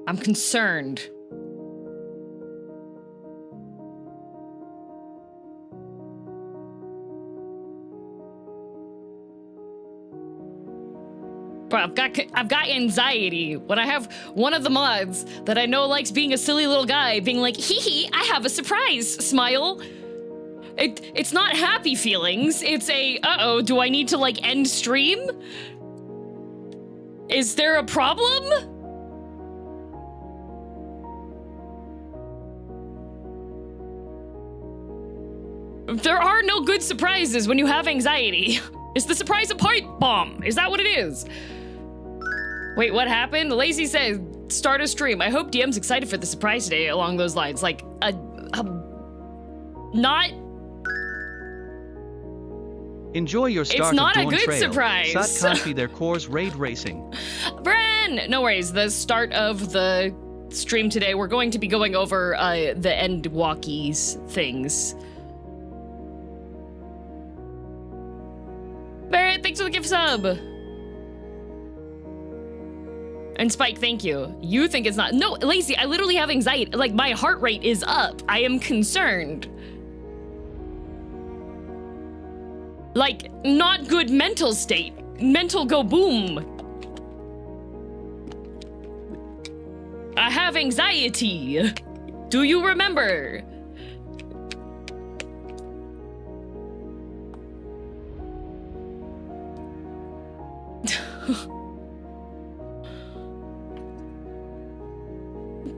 I'm concerned. Bro, I've got anxiety when I have one of the mods that I know likes being a silly little guy being like, hee hee, I have a surprise, smile. It's not happy feelings, it's a, uh-oh, do I need to like end stream? Is there a problem? There are no good surprises when you have anxiety. Is the surprise a pipe bomb? Is that what it is? Wait, what happened? Lacey said, start a stream. I hope DM's excited for the surprise today along those lines. Like, not... Enjoy your start It's not of a good Dawntrail. surprise. Sat can't be their core's raid racing. Bren! No worries, the start of the stream today, we're going to be going over the end walkies things. Barrett, thanks for the gift sub! And Spike, thank you. You think it's not. No, Lacey, I literally have anxiety. Like, my heart rate is up. I am concerned. Like, not good mental state. Mental go boom. I have anxiety. Do you remember?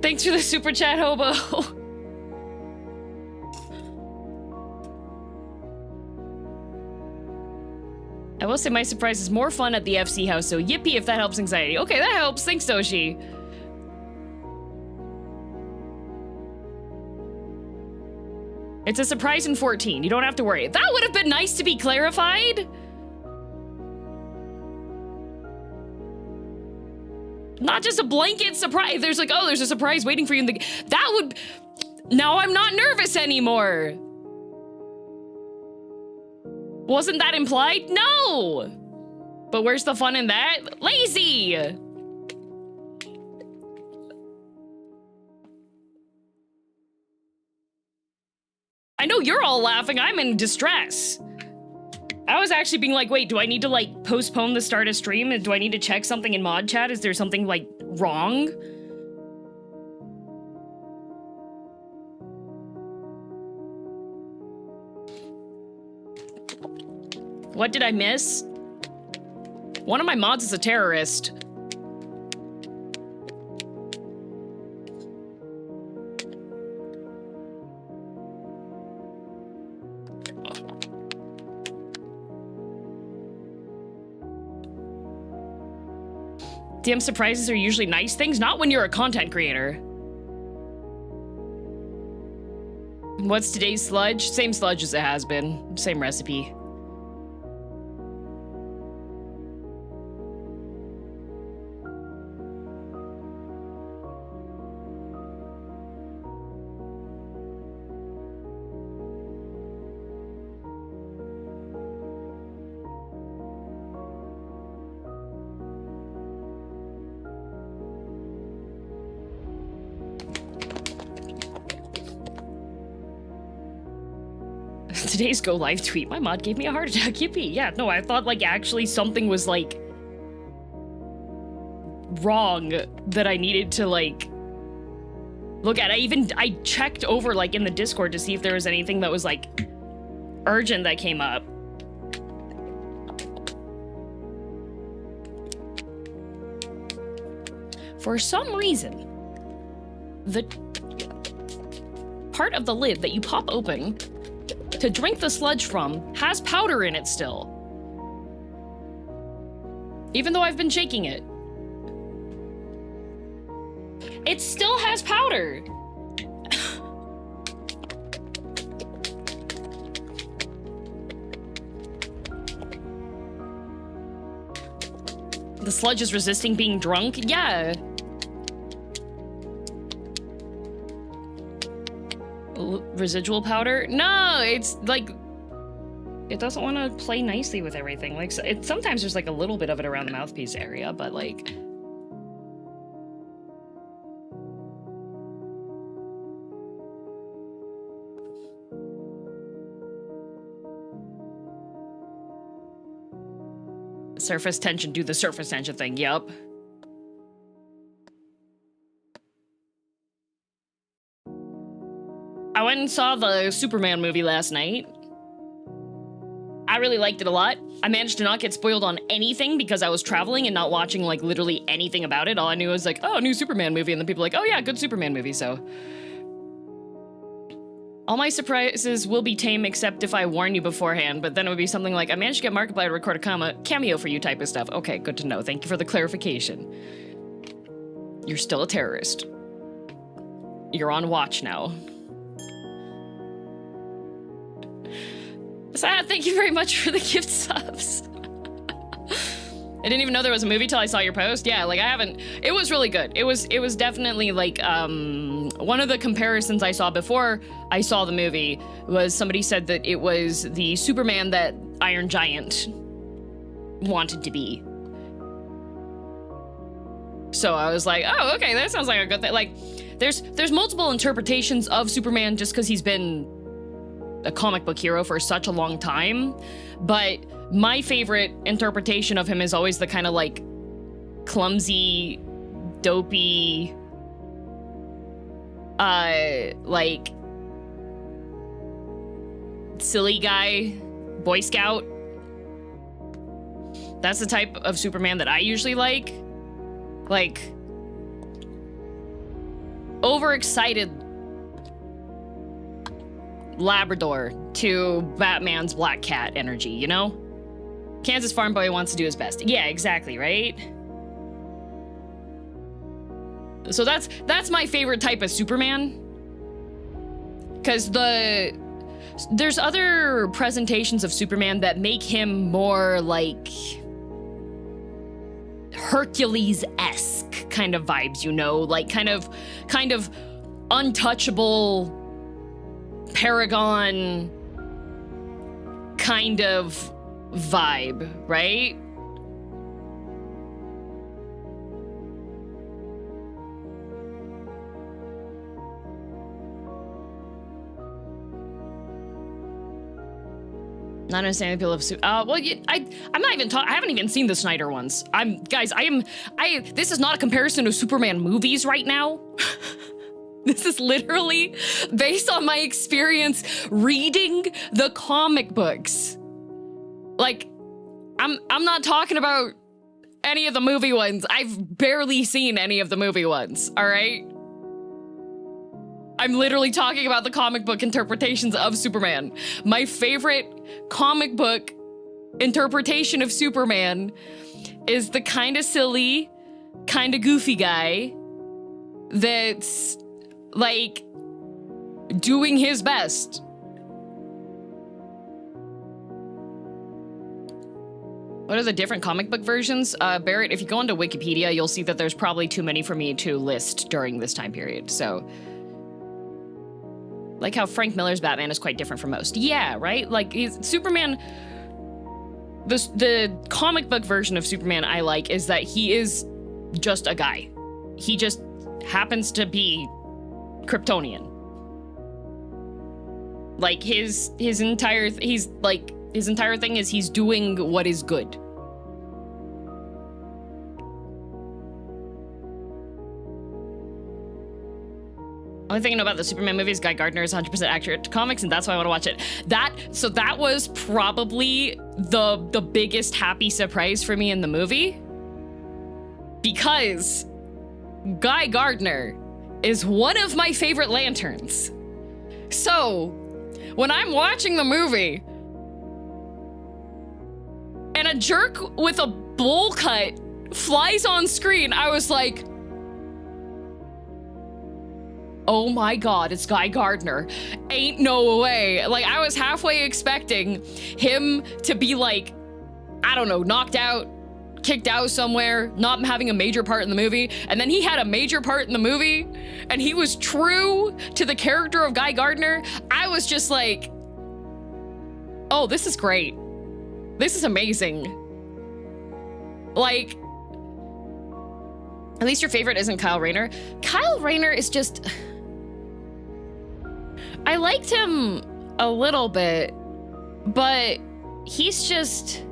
Thanks for the super chat, Hobo. I will say my surprise is more fun at the FC house, so yippee if that helps anxiety. Okay, that helps. Thanks, Doshi. It's a surprise in 14. You don't have to worry. That would have been nice to be clarified. Not just a blanket surprise. There's like, oh, there's a surprise waiting for you in the... That would... Now I'm not nervous anymore. Wasn't that implied? No! But where's the fun in that? Lazy! I know you're all laughing. I'm in distress. I was actually being like, wait, do I need to like postpone the start of stream? Do I need to check something in mod chat? Is there something like wrong? What did I miss? One of my mods is a terrorist. DM surprises are usually nice things, not when you're a content creator. What's today's sludge? Same sludge as it has been. Same recipe. Today's go live tweet. My mod gave me a heart attack. Yippee. Yeah, no, I thought like actually something was like wrong that I needed to like look at. I checked over like in the Discord to see if there was anything that was like urgent that came up. For some reason, the part of the lid that you pop open to drink the sludge from has powder in it still. Even though I've been shaking it. It still has powder. The sludge is resisting being drunk? Yeah. Residual powder? No, it's like it doesn't want to play nicely with everything. Like sometimes there's like a little bit of it around the mouthpiece area, but like Surface tension, do the surface tension thing, yep. I went and saw the Superman movie last night. I really liked it a lot. I managed to not get spoiled on anything because I was traveling and not watching like literally anything about it. All I knew was like, oh, new Superman movie. And then people were like, oh yeah, good Superman movie, so. All my surprises will be tame except if I warn you beforehand, but then it would be something like, I managed to get Markiplier to record a cameo for you type of stuff. Okay, good to know. Thank you for the clarification. You're still a terrorist. You're on watch now. Sad, thank you very much for the gift subs. I didn't even know there was a movie till I saw your post. Yeah, like I haven't, it was really good. It was definitely like, one of the comparisons I saw before I saw the movie was somebody said that it was the Superman that Iron Giant wanted to be. So I was like, oh, okay, that sounds like a good thing. Like, there's multiple interpretations of Superman just because he's been a comic book hero for such a long time, but my favorite interpretation of him is always the kind of like clumsy, dopey, like silly guy, Boy Scout. That's the type of Superman that I usually like overexcited Labrador to Batman's Black Cat energy, you know? Kansas farm boy wants to do his best. Yeah, exactly, right? So that's my favorite type of Superman. Because there's other presentations of Superman that make him more like Hercules-esque kind of vibes, you know? Like kind of untouchable Paragon kind of vibe, right? Not understanding the appeal of well, I'm not even talking. I haven't even seen the Snyder ones. This is not a comparison to Superman movies right now. This is literally based on my experience reading the comic books. Like, I'm not talking about any of the movie ones. I've barely seen any of the movie ones, all right? I'm literally talking about the comic book interpretations of Superman. My favorite comic book interpretation of Superman is the kind of silly, kind of goofy guy that's like doing his best. What are the different comic book versions? Barrett, if you go onto Wikipedia, you'll see that there's probably too many for me to list during this time period. So, like how Frank Miller's Batman is quite different from most. Yeah, right? Like Superman, the comic book version of Superman I like is that he is just a guy. He just happens to be Kryptonian. Like his entire thing is he's doing what is good. Only thing I know about the Superman movie is Guy Gardner is 100% accurate to comics, and that's why I want to watch it. So that was probably the biggest happy surprise for me in the movie, because Guy Gardner is one of my favorite Lanterns. So when I'm watching the movie and a jerk with a bowl cut flies on screen, I was like, oh my God, it's Guy Gardner. Ain't no way. Like, I was halfway expecting him to be like, I don't know, knocked out, kicked out somewhere, not having a major part in the movie. And then he had a major part in the movie and he was true to the character of Guy Gardner. I was just like, oh, this is great. This is amazing. Like, at least your favorite isn't Kyle Rayner. Kyle Rayner is just, I liked him a little bit, but he's just,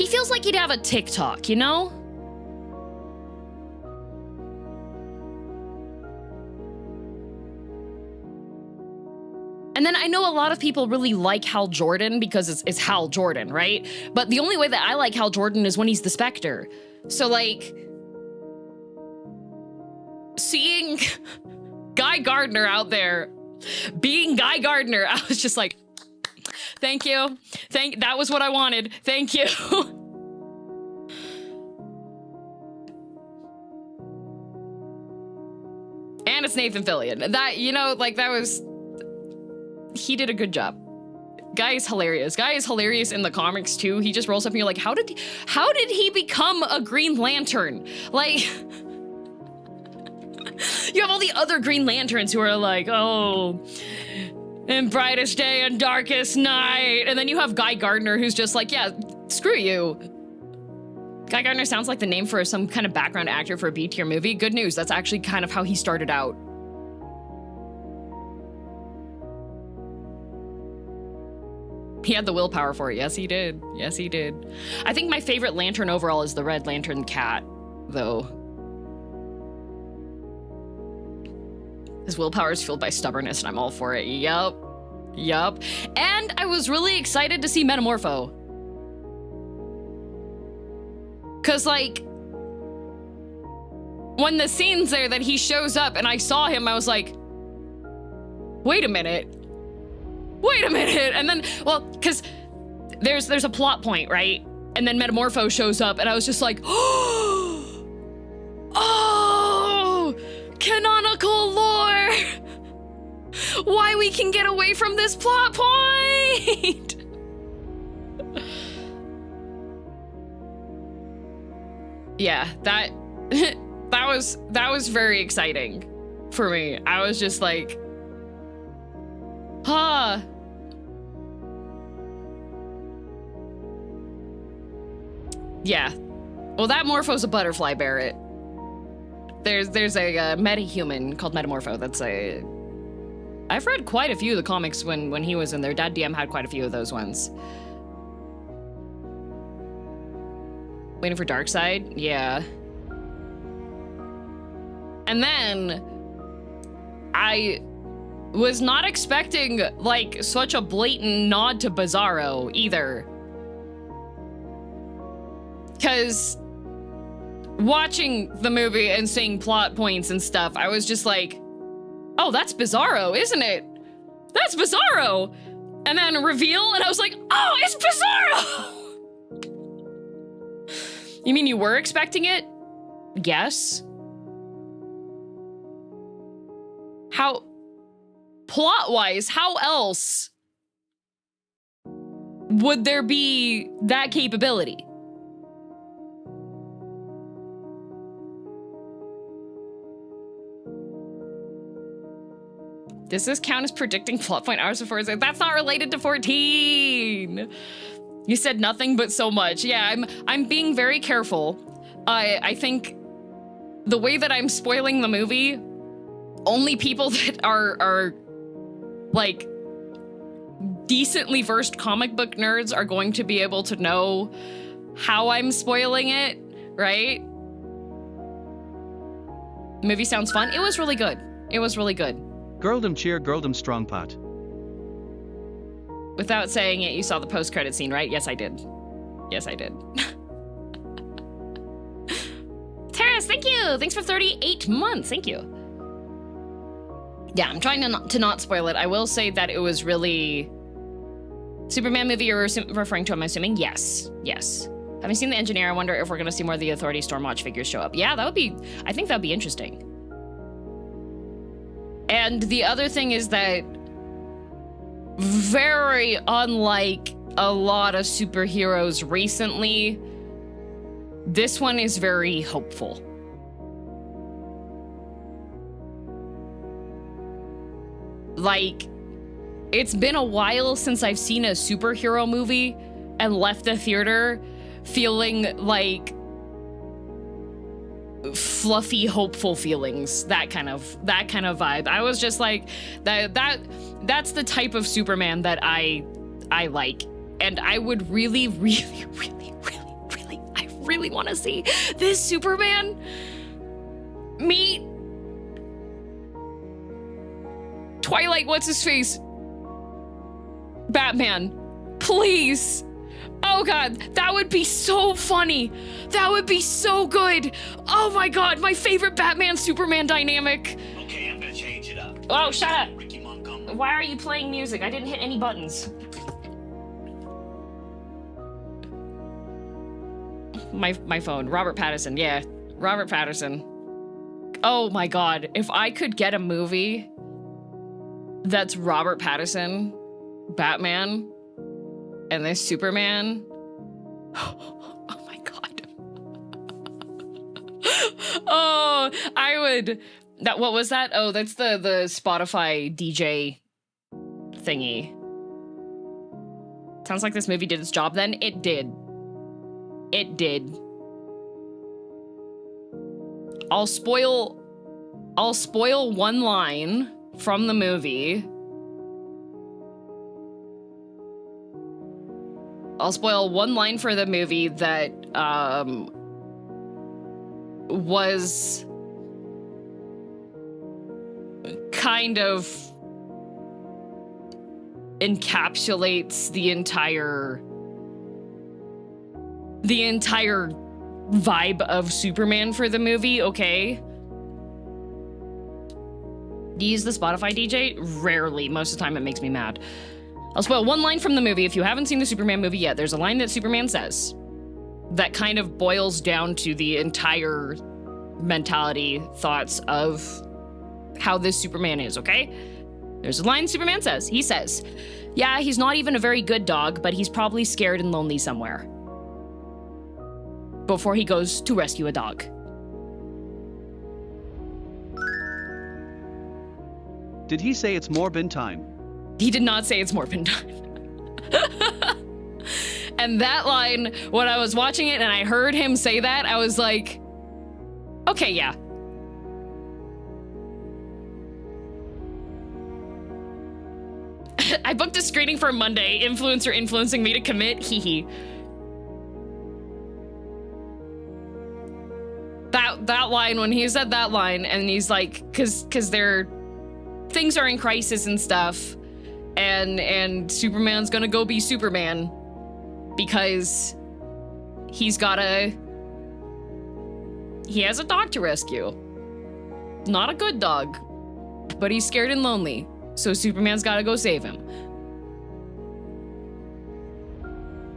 He feels like he'd have a TikTok, you know? And then I know a lot of people really like Hal Jordan because it's Hal Jordan, right? But the only way that I like Hal Jordan is when he's the Spectre. So, like, seeing Guy Gardner out there being Guy Gardner, I was just like, thank you. That was what I wanted. Thank you. And it's Nathan Fillion. That, you know, like, that was... He did a good job. Guy is hilarious. Guy is hilarious in the comics too. He just rolls up and you're like, how did he become a Green Lantern? Like, you have all the other Green Lanterns who are like, oh, and brightest day and darkest night. And then you have Guy Gardner who's just like, yeah, screw you. Guy Gardner sounds like the name for some kind of background actor for a B-tier movie. Good news, that's actually kind of how he started out. He had the willpower for it. Yes, he did. Yes, he did. I think my favorite lantern overall is the Red Lantern cat, though. His willpower is fueled by stubbornness, and I'm all for it. Yup. Yup. And I was really excited to see Metamorpho. Because, like, when the scene's there that he shows up and I saw him, I was like, wait a minute. Wait a minute. And then, well, because there's a plot point, right? And then Metamorpho shows up and I was just like, oh, canonical lore. Why we can get away from this plot point. Yeah, that was very exciting for me. I was just like, huh. Yeah. Well, that Morpho's a butterfly Barrett. There's a meta-human called Metamorpho that's a... I've read quite a few of the comics when he was in there. Dad DM had quite a few of those ones. Waiting for Darkseid? Yeah. And then I was not expecting, like, such a blatant nod to Bizarro either. Because watching the movie and seeing plot points and stuff, I was just like, oh, that's Bizarro, isn't it? That's Bizarro! And then reveal, and I was like, oh, it's Bizarro! You mean you were expecting it? Yes. How, plot-wise, how else would there be that capability? Does this count as predicting plot point hours before? That's not related to 14. You said nothing but so much. Yeah, I'm being very careful. I think the way that I'm spoiling the movie, only people that are like decently versed comic book nerds are going to be able to know how I'm spoiling it, right? The movie sounds fun. It was really good. It was really good. Girldom cheer, girldom strong pot. Without saying it, you saw the post-credit scene, right? Yes, I did. Yes, I did. Terrace, thank you! Thanks for 38 months, thank you. Yeah, I'm trying to not spoil it. I will say that it was really... Superman movie you're referring to, I'm assuming? Yes, yes. Having seen The Engineer, I wonder if we're gonna see more of the Authority Stormwatch figures show up. Yeah, that would be... I think that would be interesting. And the other thing is that, very unlike a lot of superheroes recently, this one is very hopeful. Like, it's been a while since I've seen a superhero movie and left the theater feeling like fluffy, hopeful feelings, that kind of vibe. I was just like, that's the type of Superman that I like, and I would really, really, really, really, really want to see this Superman meet Twilight, what's his face? Batman. Please. Oh God, that would be so funny. That would be so good. Oh my God, my favorite Batman Superman dynamic. Okay, I'm gonna change it up. Oh, shut up. Ricky Montgomery. Why are you playing music? I didn't hit any buttons. My phone. Robert Pattinson. Yeah, Robert Pattinson. Oh my God, if I could get a movie that's Robert Pattinson, Batman, and this Superman. Oh my God. Oh, I would. What was that? Oh, that's the Spotify DJ thingy. Sounds like this movie did its job then. It did. It did. I'll spoil one line from the movie. I'll spoil one line for the movie that was kind of encapsulates the entire vibe of Superman for the movie, okay? Do you use the Spotify DJ? Rarely. Most of the time it makes me mad. I'll spoil one line from the movie. If you haven't seen the Superman movie yet, there's a line that Superman says that kind of boils down to the entire mentality, thoughts of how this Superman is, okay? There's a line Superman says. He says, yeah, he's not even a very good dog, but he's probably scared and lonely somewhere before he goes to rescue a dog. Did he say it's Morbin time? He did not say it's Morbin time. And that line, when I was watching it and I heard him say that, I was like, okay, yeah. I booked a screening for Monday. Influencer influencing me to commit. Hee hee. That line, when he said that line, and he's like, cause things are in crisis and stuff, and Superman's gonna go be Superman because he has a dog to rescue. Not a good dog, but he's scared and lonely, so Superman's gotta go save him.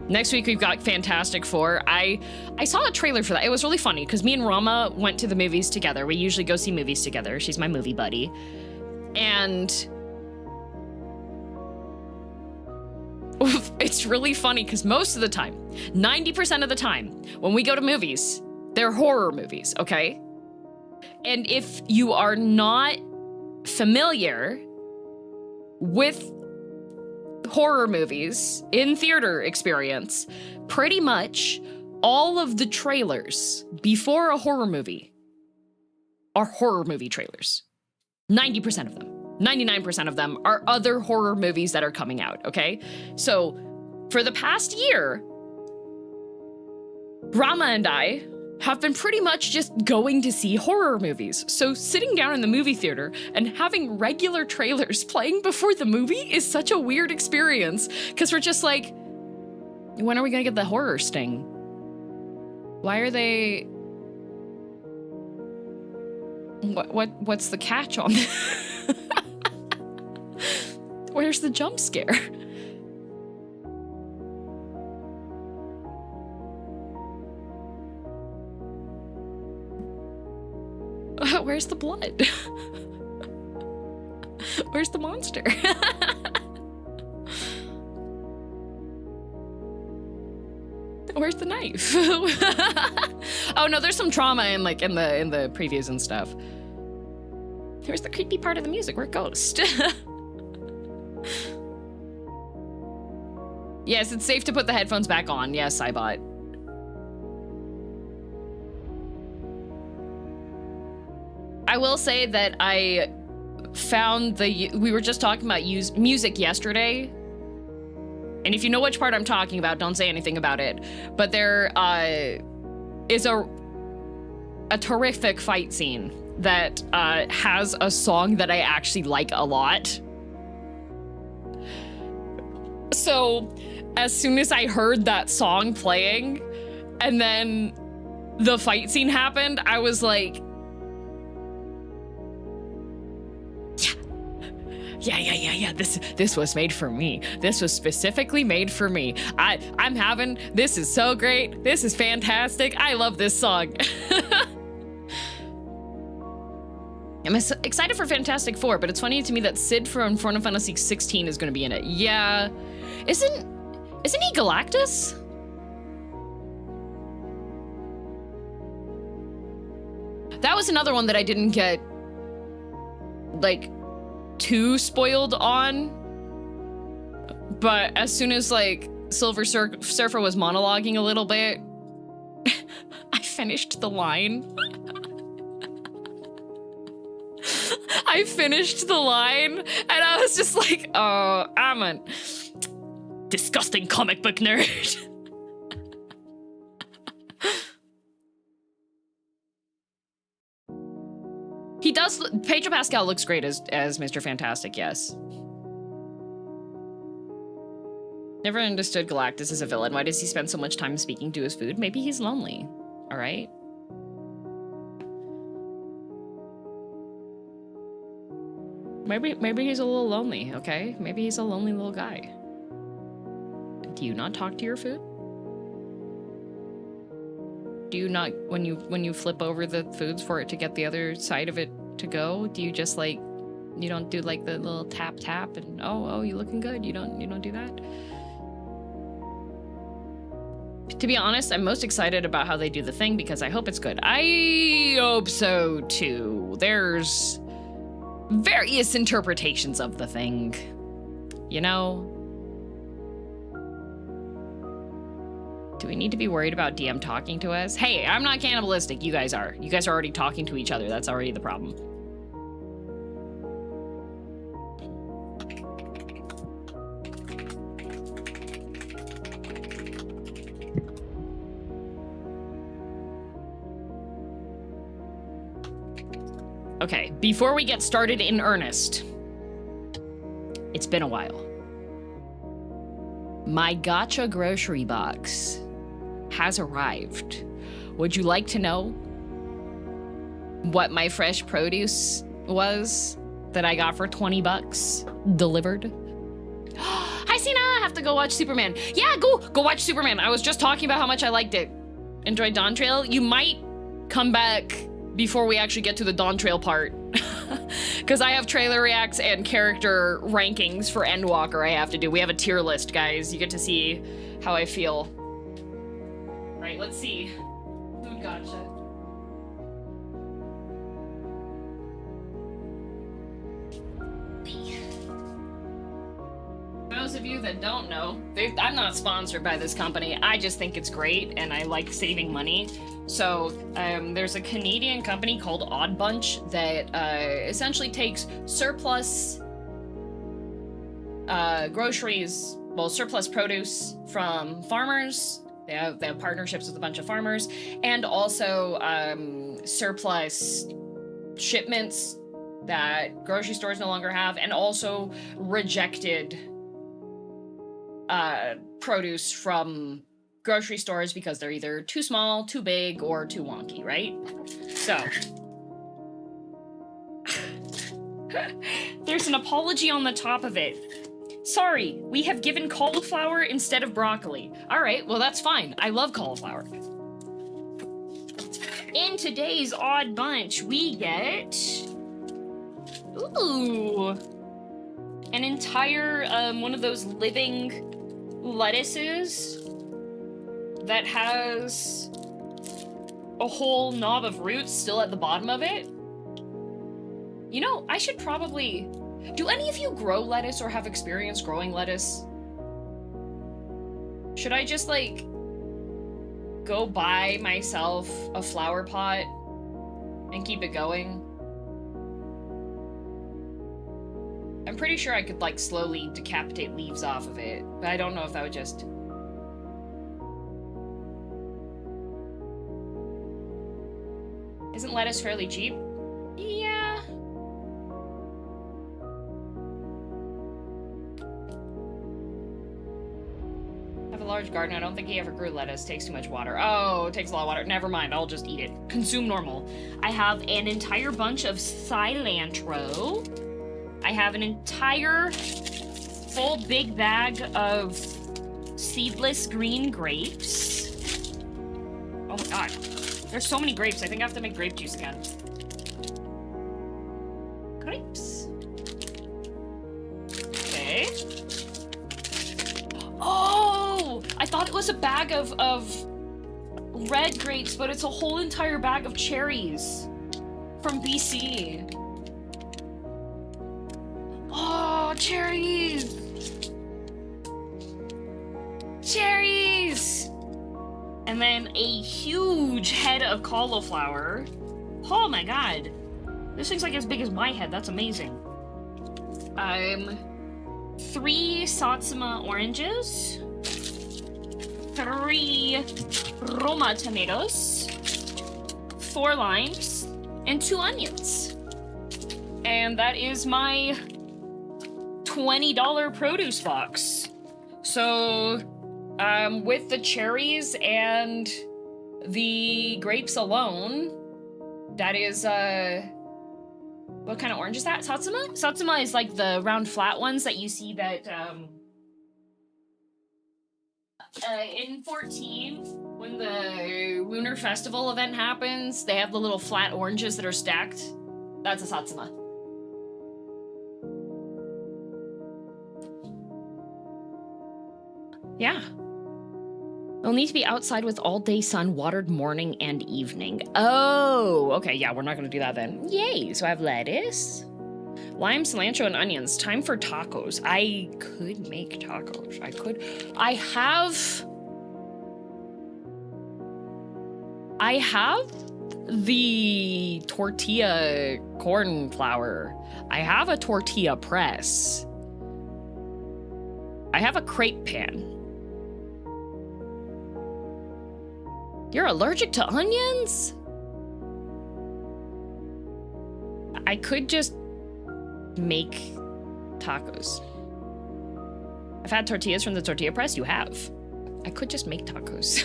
Next week, we've got Fantastic Four. I saw a trailer for that. It was really funny because me and Rama went to the movies together. We usually go see movies together. She's my movie buddy. And it's really funny because most of the time, 90% of the time, when we go to movies, they're horror movies, okay? And if you are not familiar with horror movies in theater experience, pretty much all of the trailers before a horror movie are horror movie trailers. 90% of them. 99% of them are other horror movies that are coming out, okay? So for the past year, Rama and I have been pretty much just going to see horror movies. So sitting down in the movie theater and having regular trailers playing before the movie is such a weird experience because we're just like, when are we gonna get the horror sting? Why are they... What's the catch on this? Where's the jump scare? Where's the blood? Where's the monster? Where's the knife? Oh no, there's some trauma in like in the previews and stuff. Here's the creepy part of the music where it goes. Yes, it's safe to put the headphones back on. Yes, I bought. I will say that I found we were just talking about music yesterday. And if you know which part I'm talking about, don't say anything about it. But is a terrific fight scene that has a song that I actually like a lot. So as soon as I heard that song playing and then the fight scene happened, I was like, yeah, this was made for me. This was specifically made for me. I'm having, this is so great. This is fantastic. I love this song. I'm excited for Fantastic Four, but it's funny to me that Sid from Final Fantasy XIV is going to be in it. Yeah, isn't he Galactus? That was another one that I didn't get like too spoiled on, but as soon as like Silver Surfer was monologuing a little bit, I finished the line. I finished the line and I was just like, oh, I'm a disgusting comic book nerd. He does, Pedro Pascal looks great as Mr. Fantastic, yes. Never understood Galactus as a villain. Why does he spend so much time speaking to his food? Maybe he's lonely, all right? Maybe he's a little lonely, okay? Maybe he's a lonely little guy. Do you not talk to your food? Do you not, when you flip over the foods for it to get the other side of it to go, do you just like, you don't do like the little tap tap and oh, you looking good? You don't do that? To be honest, I'm most excited about how they do the thing because I hope it's good. I hope so too. There's various interpretations of the thing, you know? Do we need to be worried about DM talking to us? Hey, I'm not cannibalistic, you guys are. You guys are already talking to each other, that's already the problem. Okay, before we get started in earnest, it's been a while. My gacha grocery box has arrived. Would you like to know what my fresh produce was that I got for 20 bucks delivered? Hi, Sina, I have to go watch Superman. Yeah, go watch Superman. I was just talking about how much I liked it. Enjoyed Dawntrail. You might come back before we actually get to the Dawntrail part. Because I have trailer reacts and character rankings for Endwalker I have to do. We have a tier list, guys. You get to see how I feel. Right, let's see. Food gotcha. For those of you that don't know, I'm not sponsored by this company. I just think it's great and I like saving money. So there's a Canadian company called Odd Bunch that essentially takes surplus groceries, well, surplus produce from farmers. They have partnerships with a bunch of farmers, and also surplus shipments that grocery stores no longer have, and also rejected produce from grocery stores because they're either too small, too big, or too wonky, right? So there's an apology on the top of it. Sorry, we have given cauliflower instead of broccoli. All right, well, that's fine. I love cauliflower. In today's Odd Bunch, we get, ooh, an entire, one of those living lettuces that has a whole knob of roots still at the bottom of it. You know, I should probably... Do any of you grow lettuce or have experience growing lettuce? Should I just, like, go buy myself a flower pot and keep it going? I'm pretty sure I could, like, slowly decapitate leaves off of it, but I don't know if that would just... Isn't lettuce fairly cheap? Yeah. I have a large garden. I don't think he ever grew lettuce. Takes too much water. Oh, it takes a lot of water. Never mind. I'll just eat it. Consume normal. I have an entire bunch of cilantro. I have an entire full big bag of seedless green grapes. Oh my god. There's so many grapes. I think I have to make grape juice again. Grapes. Okay. Oh! I thought it was a bag of red grapes, but it's a whole entire bag of cherries from BC. Oh, cherries! Cherries! And then a huge head of cauliflower. Oh my god. This thing's like as big as my head. That's amazing. 3 Satsuma oranges. 3 Roma tomatoes. 4 limes. And 2 onions. And that is my $20 produce box. So, with the cherries and the grapes alone, that is, what kind of orange is that? Satsuma? Satsuma is like the round flat ones that you see that, in 14, when the Lunar Festival event happens, they have the little flat oranges that are stacked. That's a Satsuma. Yeah. They'll need to be outside with all-day sun, watered morning and evening. Oh, okay, yeah, we're not gonna do that then. Yay, so I have lettuce, lime, cilantro, and onions. Time for tacos. I could make tacos. I have the tortilla corn flour. I have a tortilla press. I have a crepe pan. You're allergic to onions? I could just make tacos. I've had tortillas from the tortilla press. You have. I could just make tacos.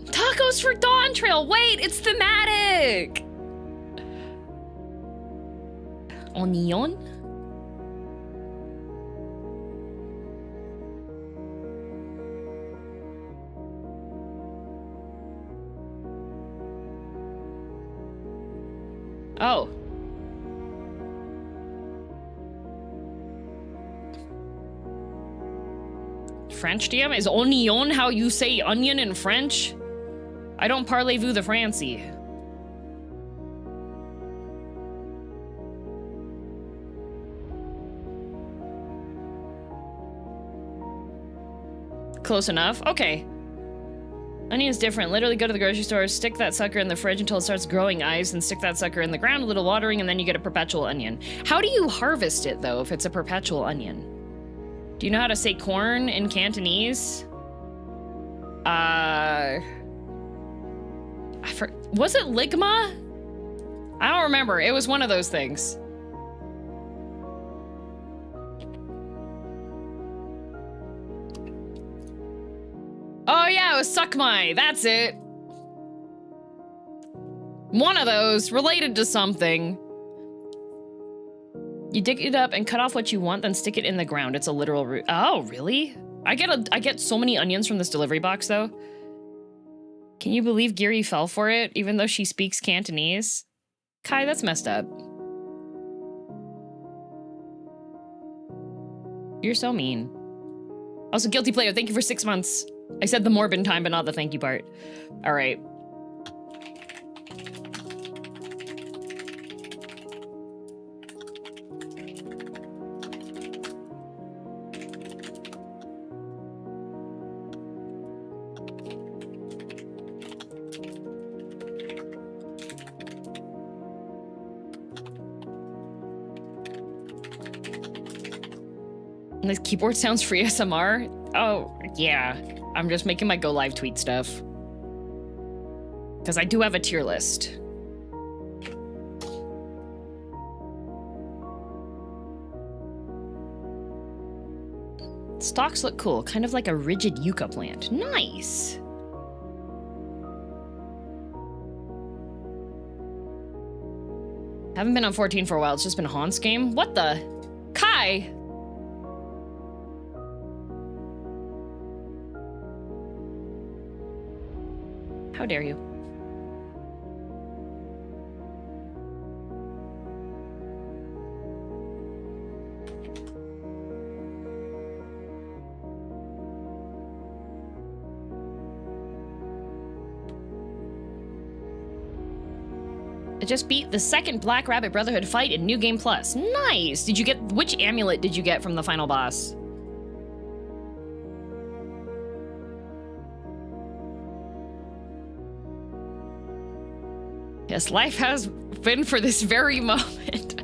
Tacos for Dawntrail! Wait, it's thematic! Onion? Oh. French DM? Is onion how you say onion in French? I don't parlez-vous the Francie. Close enough. Okay. Onion's different. Literally go to the grocery store, stick that sucker in the fridge until it starts growing eyes, and stick that sucker in the ground, a little watering, and then you get a perpetual onion. How do you harvest it, though, if it's a perpetual onion? Do you know how to say corn in Cantonese? Was it ligma? I don't remember. It was one of those things. Oh yeah, it was suckmai. That's it. One of those, related to something. You dig it up and cut off what you want, then stick it in the ground. It's a literal root. Oh, really? I get so many onions from this delivery box, though. Can you believe Giri fell for it, even though she speaks Cantonese? Kai, that's messed up. You're so mean. Also, Guilty Player, thank you for 6 months. I said the morbid time, but not the thank you part. All right. And this keyboard sounds for ASMR. Oh, yeah. I'm just making my go live tweet stuff. Because I do have a tier list. Stalks look cool, kind of like a rigid yucca plant. Nice. Haven't been on 14 for a while. It's just been Han's game. What the? Kai! How dare you? I just beat the second Black Rabbit Brotherhood fight in New Game Plus. Nice! Did you get... Which amulet did you get from the final boss? Yes, life has been for this very moment.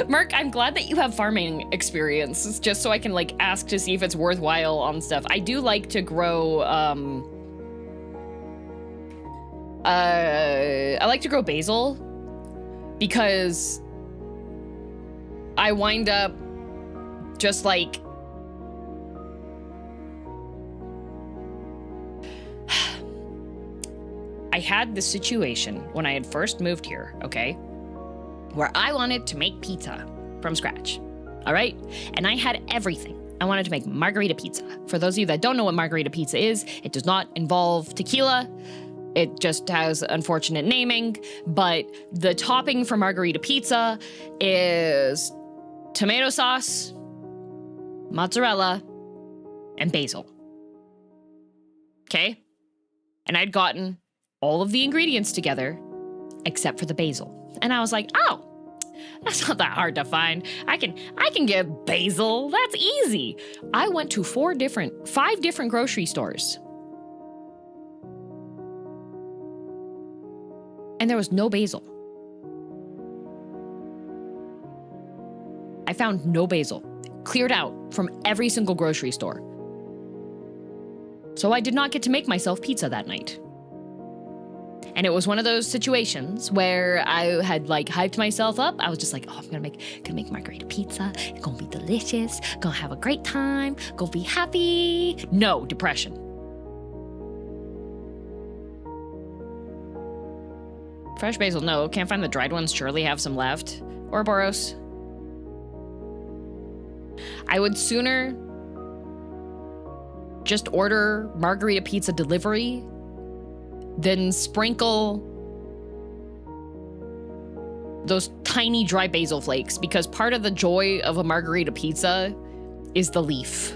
Merc, I'm glad that you have farming experience. It's just so I can, like, ask to see if it's worthwhile on stuff. I do like to grow, I like to grow basil because I wind up just like I had this situation when I had first moved here, okay, where I wanted to make pizza from scratch, all right? And I had everything. I wanted to make margarita pizza. For those of you that don't know what margarita pizza is, it does not involve tequila. It just has unfortunate naming, but the topping for margarita pizza is tomato sauce, mozzarella, and basil. Okay? And I'd gotten all of the ingredients together except for the basil. And I was like, oh, that's not that hard to find. I can get basil. That's easy. I went to 5 different grocery stores. And there was no basil. I found no basil. Cleared out from every single grocery store. So I did not get to make myself pizza that night. And it was one of those situations where I had like hyped myself up. I was just like, oh, I'm gonna make margarita pizza. It's gonna be delicious. Gonna have a great time. Gonna be happy. No, depression. Fresh basil, no. Can't find the dried ones. Surely have some left. Ouroboros. I would sooner just order margarita pizza delivery than sprinkle those tiny dry basil flakes, because part of the joy of a margarita pizza is the leaf.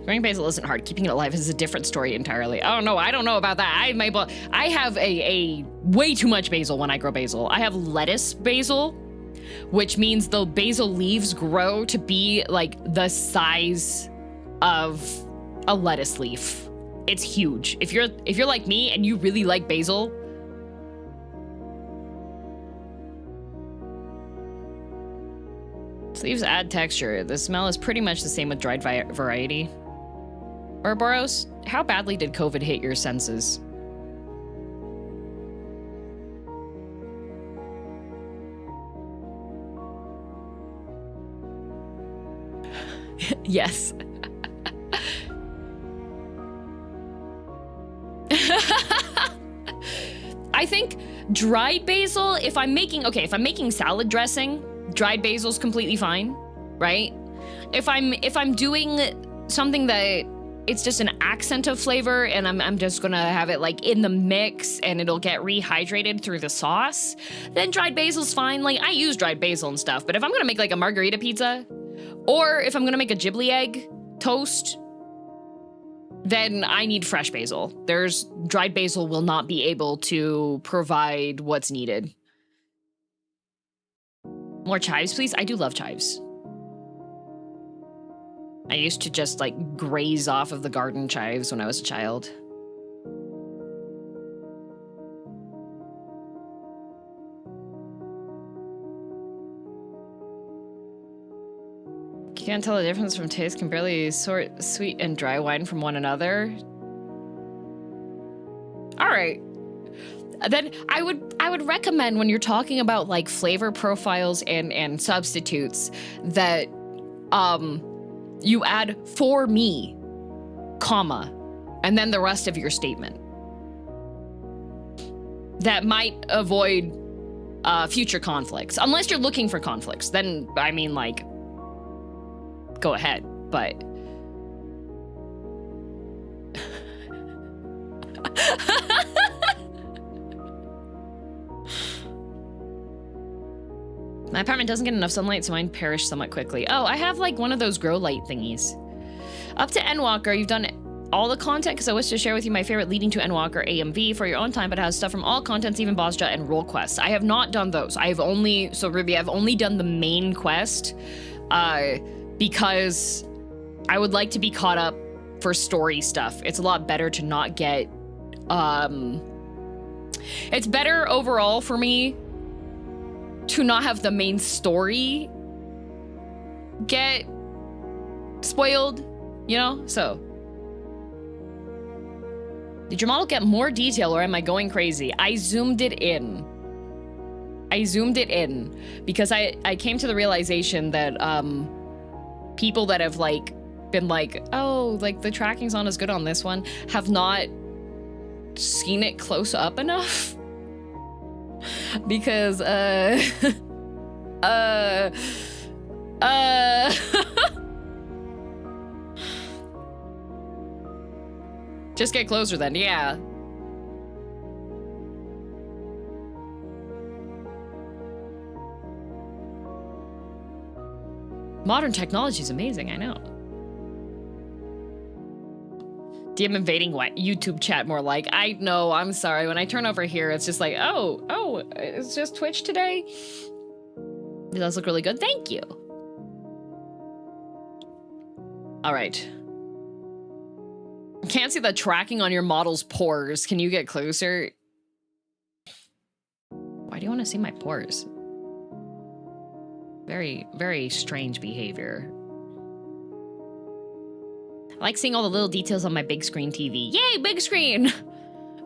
Growing basil isn't hard. Keeping it alive is a different story entirely. Oh no, I don't know about that. I have a way too much basil when I grow basil. I have lettuce basil, which means the basil leaves grow to be like the size of a lettuce leaf. It's huge. If you're like me and you really like basil, leaves add texture. The smell is pretty much the same with dried variety. Ouroboros, how badly did COVID hit your senses? Yes. I think dried basil, if I'm making salad dressing, dried basil's completely fine, right? If I'm doing something that it's just an accent of flavor and I'm just gonna have it like in the mix and it'll get rehydrated through the sauce, then dried basil's fine. Like I use dried basil and stuff, but if I'm gonna make like a margarita pizza, or if I'm gonna make a Ghibli egg toast, then I need fresh basil. Dried basil will not be able to provide what's needed. More chives, please. I do love chives. I used to just like graze off of the garden chives when I was a child. can't tell the difference from taste, can barely sort sweet and dry wine from one another. All right. Then I would recommend when you're talking about like flavor profiles and substitutes that you add for me, comma, and then the rest of your statement. That might avoid future conflicts. Unless you're looking for conflicts, then I mean like go ahead, but my apartment doesn't get enough sunlight, so mine perish somewhat quickly. Oh, I have like one of those grow light thingies. Up to Endwalker, you've done all the content because I wish to share with you my favorite leading to Endwalker AMV for your own time, but it has stuff from all contents, even boss jet and role quests. I have not done those. I've only done the main quest because I would like to be caught up for story stuff. It's a lot better to not get, it's better overall for me to not have the main story get spoiled, you know? So, did your model get more detail or am I going crazy? I zoomed it in. Because I came to the realization that people that have like been like, oh, like the tracking's not as good on this one, have not seen it close up enough. Because just get closer then, yeah. Modern technology is amazing, I know. DM invading what? YouTube chat more like. I know, I'm sorry. When I turn over here, it's just like, oh, it's just Twitch today? It does look really good. Thank you. All right. Can't see the tracking on your model's pores. Can you get closer? Why do you want to see my pores? Very, very strange behavior. I like seeing all the little details on my big screen TV. Yay, big screen!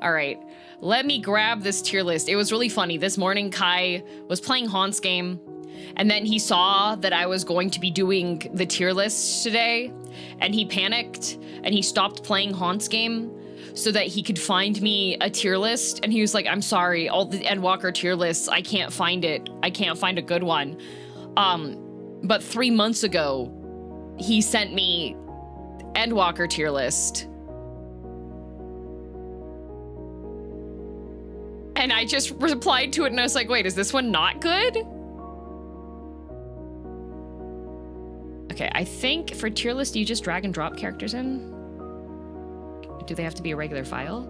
All right, let me grab this tier list. It was really funny. This morning, Kai was playing Haun's game, and then he saw that I was going to be doing the tier list today, and he panicked, and he stopped playing Haun's game so that he could find me a tier list, and he was like, I'm sorry, all the Endwalker tier lists, I can't find it. I can't find a good one. But 3 months ago, he sent me Endwalker tier list. And I just replied to it and I was like, wait, is this one not good? Okay, I think for tier list, you just drag and drop characters in. Do they have to be a regular file?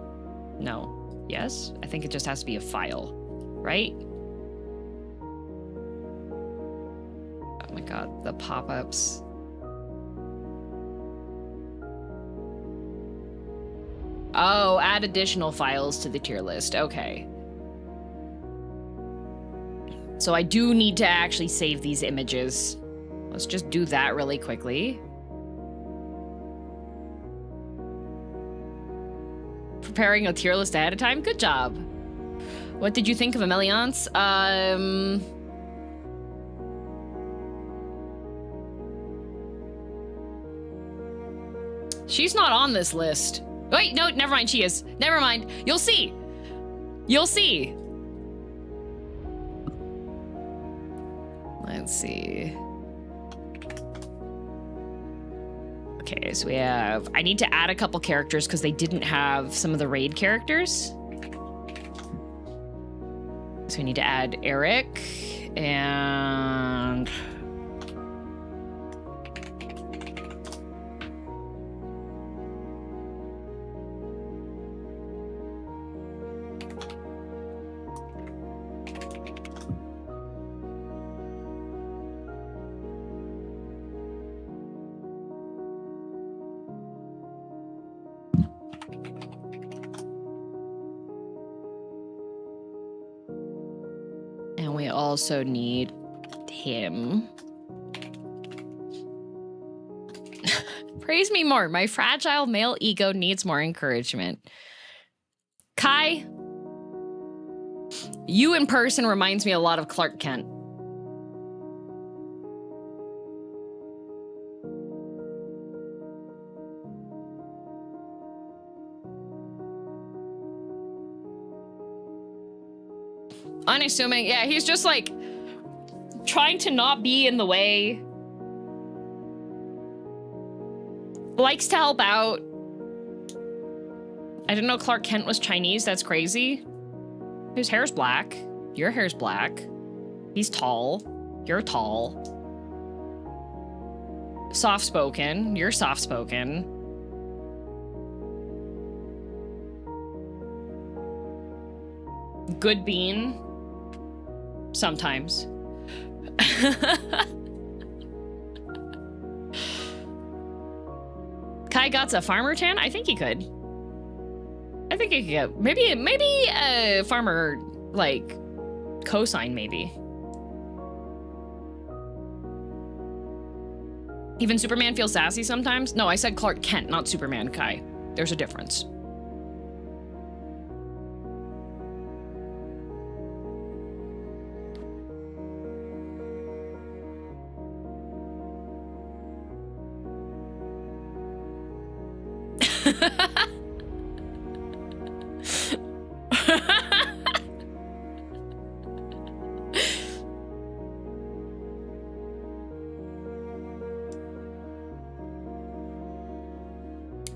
No. Yes? I think it just has to be a file, right? Oh my god, the pop-ups. Oh, add additional files to the tier list. Okay. So I do need to actually save these images. Let's just do that really quickly. Preparing a tier list ahead of time? Good job. What did you think of Ameliance? She's not on this list. Wait, no, never mind, she is. Never mind. You'll see. You'll see. Let's see. Okay, so we have... I need to add a couple characters because they didn't have some of the raid characters. So we need to add Eric and... also need him. Praise me more. My fragile male ego needs more encouragement. Kai, you in person reminds me a lot of Clark Kent. Unassuming. Yeah, he's just like trying to not be in the way. Likes to help out. I didn't know Clark Kent was Chinese. That's crazy. His hair's black. Your hair's black. He's tall. You're tall. Soft-spoken. You're soft-spoken. Good bean. Sometimes. Kai got a farmer tan? I think he could. I think he could get maybe a farmer like cosign maybe. Even Superman feels sassy sometimes? No, I said Clark Kent, not Superman, Kai. There's a difference.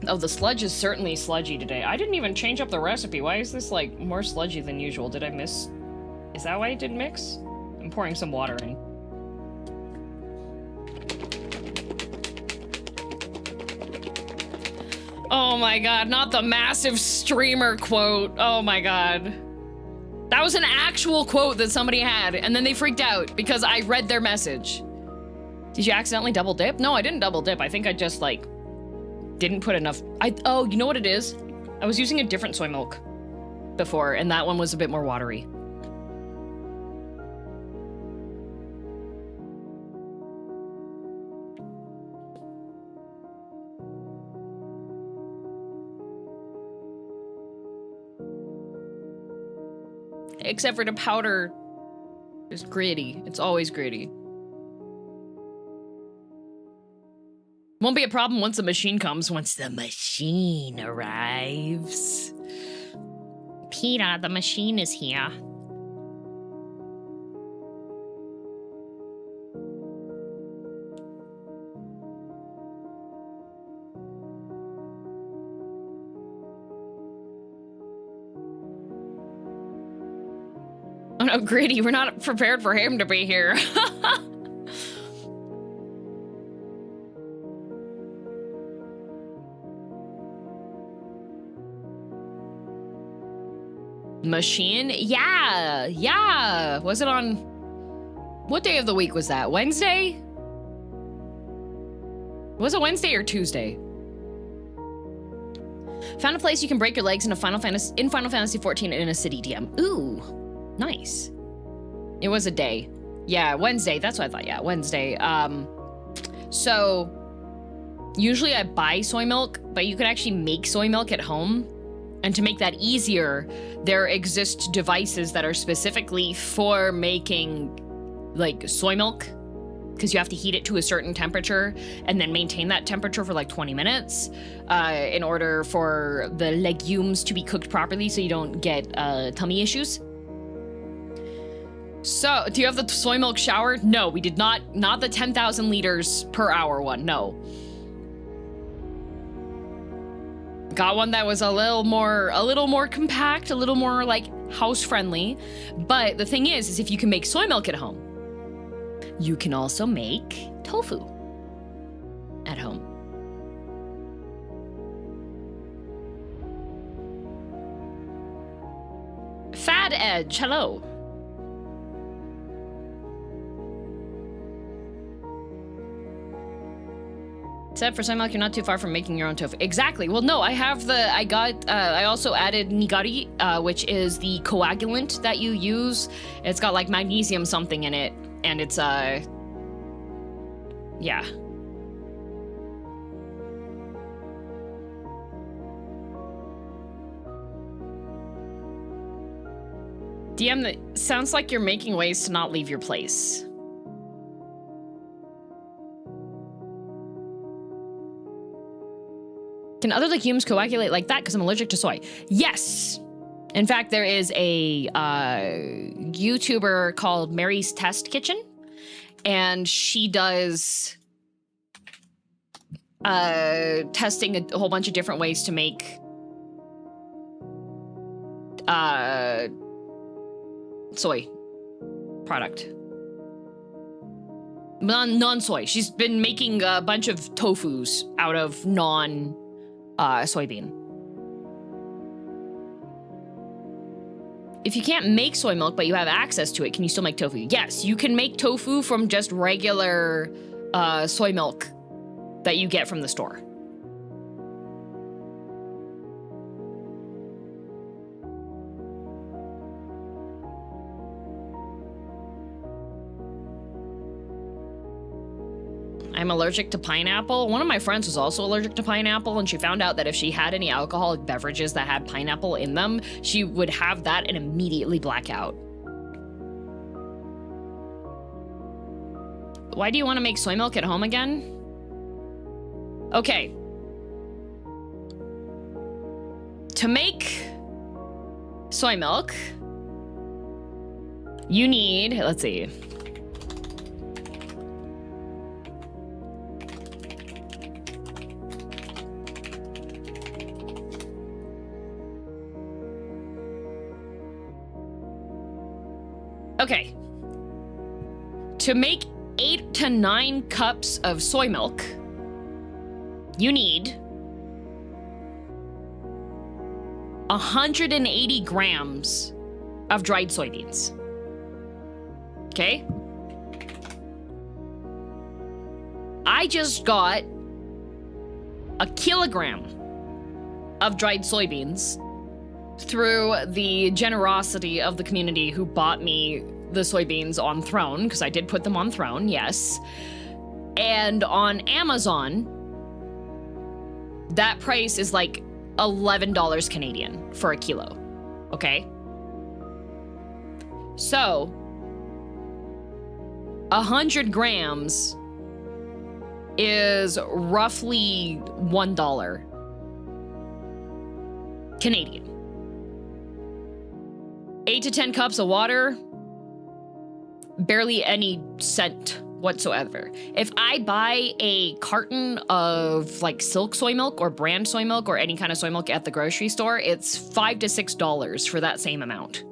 Oh, the sludge is certainly sludgy today. I didn't even change up the recipe. Why is this, like, more sludgy than usual? Did I miss... Is that why it didn't mix? I'm pouring some water in. Oh my god, not the massive streamer quote. Oh my god. That was an actual quote that somebody had, and then they freaked out because I read their message. Did you accidentally double dip? No, I didn't double dip. I think I just, like... didn't put enough. Oh, you know what it is? I was using a different soy milk before, and that one was a bit more watery. Except for the powder is gritty. It's always gritty. Won't be a problem once the machine comes, once the machine arrives. Peter, the machine is here. Oh no, Gritty, we're not prepared for him to be here. Machine? Yeah. Was it on... What day of the week was that? Wednesday? Was it Wednesday or Tuesday? Found a place you can break your legs in Final Fantasy XIV in a city DM. Ooh, nice. It was a day. Yeah, Wednesday. That's what I thought. Yeah, Wednesday. So usually I buy soy milk, but you can actually make soy milk at home. And to make that easier, there exist devices that are specifically for making, like, soy milk, because you have to heat it to a certain temperature and then maintain that temperature for like 20 minutes in order for the legumes to be cooked properly so you don't get tummy issues. So, do you have the soy milk shower? No, we did not the 10,000 liters per hour one, no. Got one that was a little more compact, a little more like house friendly. But the thing is if you can make soy milk at home, you can also make tofu at home. Fad Edge, hello. Except for soy milk, you're not too far from making your own tofu. Exactly. Well, no, I also added nigari, which is the coagulant that you use. It's got like magnesium something in it, and it's, yeah. DM, that sounds like you're making ways to not leave your place. Can other legumes coagulate like that? Because I'm allergic to soy. Yes. In fact, there is a YouTuber called Mary's Test Kitchen, and she does testing a whole bunch of different ways to make soy product. Non-soy. She's been making a bunch of tofus out of non-soybean. If you can't make soy milk, but you have access to it, can you still make tofu? Yes, you can make tofu from just regular soy milk that you get from the store. I'm allergic to pineapple. One of my friends was also allergic to pineapple, and she found out that if she had any alcoholic beverages that had pineapple in them, she would have that and immediately black out. Why do you want to make soy milk at home again? Okay. To make soy milk, you need, let's see. Okay. To make 8 to 9 cups of soy milk, you need 180 grams of dried soybeans. Okay? I just got a kilogram of dried soybeans through the generosity of the community who bought me the soybeans on Throne, because I did put them on Throne, yes. And on Amazon, that price is like $11 Canadian for a kilo, okay? So, 100 grams is roughly $1 Canadian. 8 to 10 cups of water, barely any scent whatsoever. If I buy a carton of like silk soy milk or brand soy milk or any kind of soy milk at the grocery store, it's $5 to $6 for that same amount.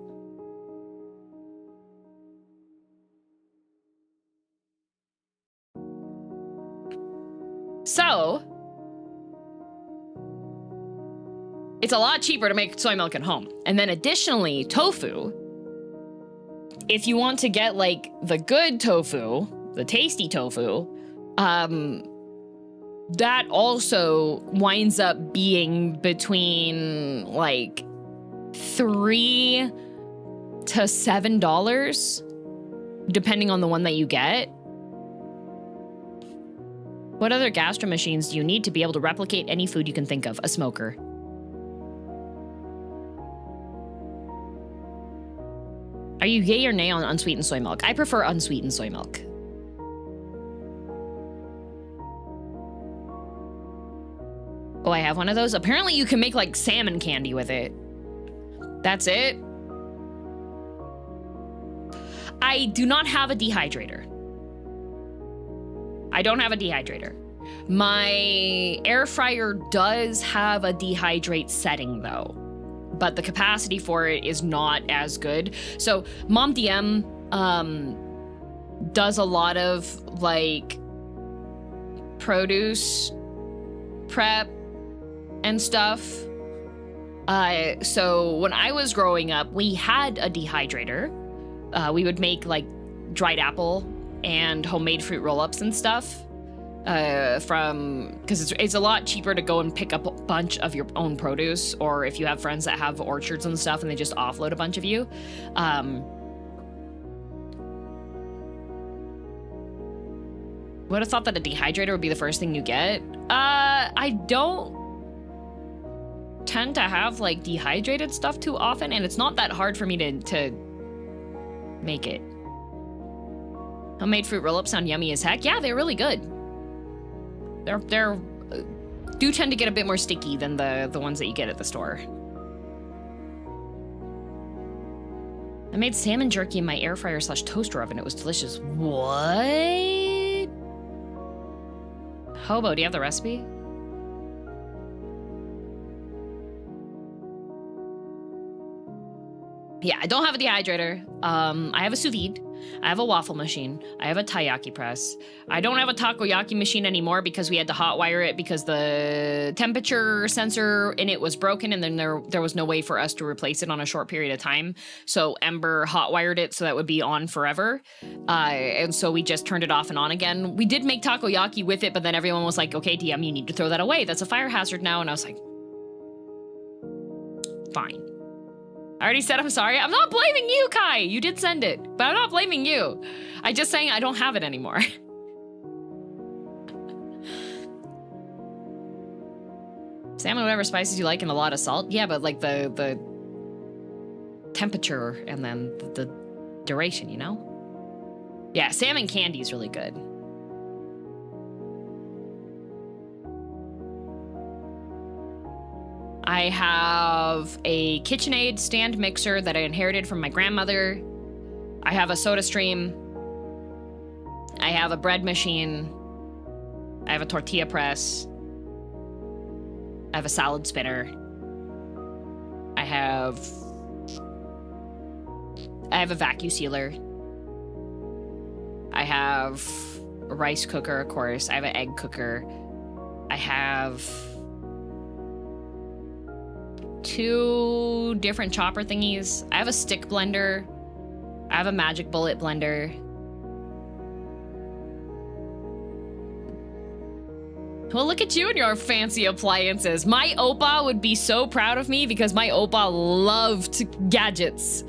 So, it's a lot cheaper to make soy milk at home. And then additionally, tofu, if you want to get like the good tofu, the tasty tofu, that also winds up being between like $3 to $7, depending on the one that you get. What other gastro machines do you need to be able to replicate any food you can think of? A smoker. Are you yay or nay on unsweetened soy milk? I prefer unsweetened soy milk. Oh, I have one of those. Apparently you can make like salmon candy with it. That's it. I do not have a dehydrator. I don't have a dehydrator. My air fryer does have a dehydrate setting though, but the capacity for it is not as good. So Mom DM does a lot of like produce prep and stuff. So when I was growing up, we had a dehydrator. We would make like dried apple and homemade fruit roll-ups and stuff because it's a lot cheaper to go and pick up a bunch of your own produce, or if you have friends that have orchards and stuff and they just offload a bunch of you. Would have thought that a dehydrator would be the first thing you get. I don't tend to have like dehydrated stuff too often, and it's not that hard for me to make it. Homemade fruit roll-ups sound yummy as heck. Yeah, they're really good. They're do tend to get a bit more sticky than the ones that you get at the store. I made salmon jerky in my air fryer / toaster oven. It was delicious. What? Hobo, do you have the recipe? Yeah, I don't have a dehydrator. I have a sous vide. I have a waffle machine. I have a taiyaki press. I don't have a takoyaki machine anymore because we had to hot wire it because the temperature sensor in it was broken, and then there was no way for us to replace it on a short period of time. So Ember hot wired it so that would be on forever. And so we just turned it off and on again. We did make takoyaki with it, but then everyone was like, okay, DM, you need to throw that away. That's a fire hazard now. And I was like, fine. I already said I'm sorry. I'm not blaming you, Kai. You did send it, but I'm not blaming you. I just saying I don't have it anymore. Salmon, whatever spices you like, and a lot of salt. Yeah, but like the temperature and then the duration, you know? Yeah, salmon candy is really good. I have a KitchenAid stand mixer that I inherited from my grandmother. I have a soda stream. I have a bread machine. I have a tortilla press. I have a salad spinner. I have a vacuum sealer. I have a rice cooker, of course. I have an egg cooker. I have 2 different chopper thingies. I have a stick blender. I have a magic bullet blender. Well, look at you and your fancy appliances. My Oppa would be so proud of me because my Oppa loved gadgets.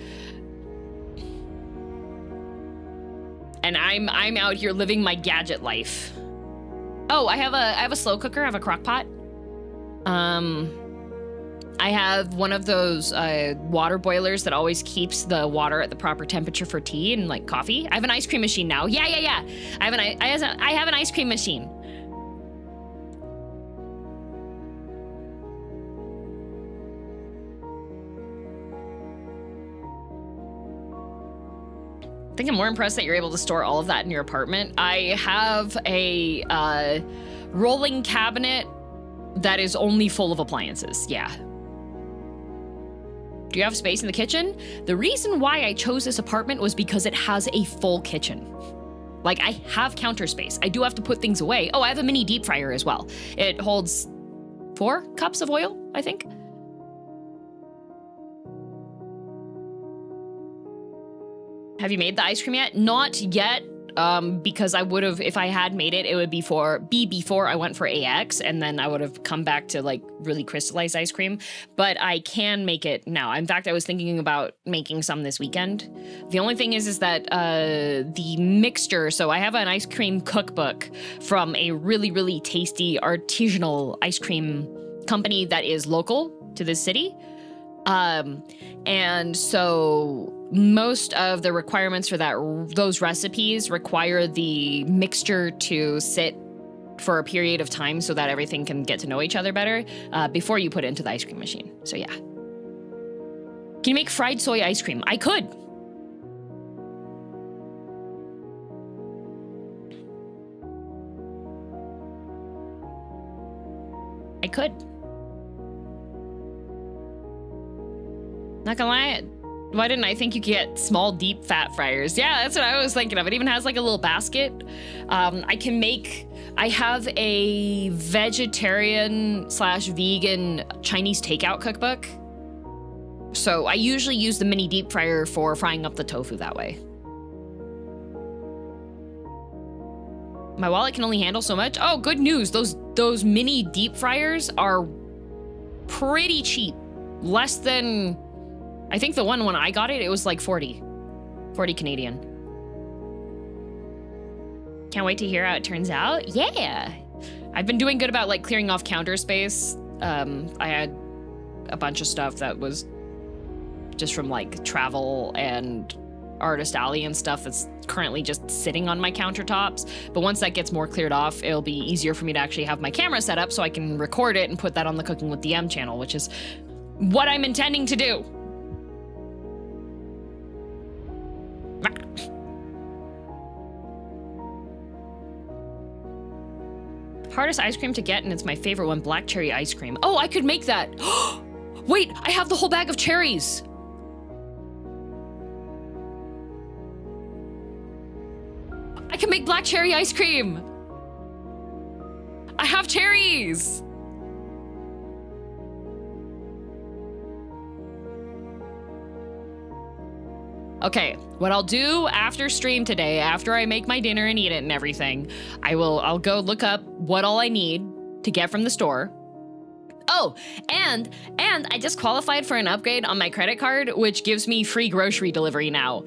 And I'm out here living my gadget life. Oh, I have a slow cooker. I have a crock pot. I have one of those water boilers that always keeps the water at the proper temperature for tea and like coffee. I have an ice cream machine now. Yeah. I have an ice cream machine. I think I'm more impressed that you're able to store all of that in your apartment. I have a rolling cabinet that is only full of appliances. Yeah. Do you have space in the kitchen? The reason why I chose this apartment was because it has a full kitchen. Like, I have counter space. I do have to put things away. Oh, I have a mini deep fryer as well. It holds 4 cups of oil, I think. Have you made the ice cream yet? Not yet, because I would have, if I had made it, it would be before I went for AX, and then I would have come back to like really crystallized ice cream. But I can make it now. In fact, I was thinking about making some this weekend. The only thing is that the mixture, so I have an ice cream cookbook from a really, really tasty artisanal ice cream company that is local to this city. And so most of the requirements for those recipes require the mixture to sit for a period of time so that everything can get to know each other better before you put it into the ice cream machine. So yeah. Can you make fried soy ice cream? I could. Not gonna lie, why didn't I think you could get small, deep fat fryers? Yeah, that's what I was thinking of. It even has like a little basket. I have a vegetarian/vegan Chinese takeout cookbook. So I usually use the mini deep fryer for frying up the tofu that way. My wallet can only handle so much. Oh, good news. Those mini deep fryers are pretty cheap. Less than, I think the one when I got it, it was like 40 Canadian. Can't wait to hear how it turns out. Yeah. I've been doing good about like clearing off counter space. I had a bunch of stuff that was just from like travel and Artist Alley and stuff that's currently just sitting on my countertops. But once that gets more cleared off, it'll be easier for me to actually have my camera set up so I can record it and put that on the Cooking with DM channel, which is what I'm intending to do. Hardest ice cream to get, and it's my favorite one, black cherry ice cream. Oh, I could make that. Wait, I have the whole bag of cherries. I can make black cherry ice cream. I have cherries. Okay, what I'll do after stream today, after I make my dinner and eat it and everything, I'll go look up what all I need to get from the store. Oh, and I just qualified for an upgrade on my credit card, which gives me free grocery delivery now.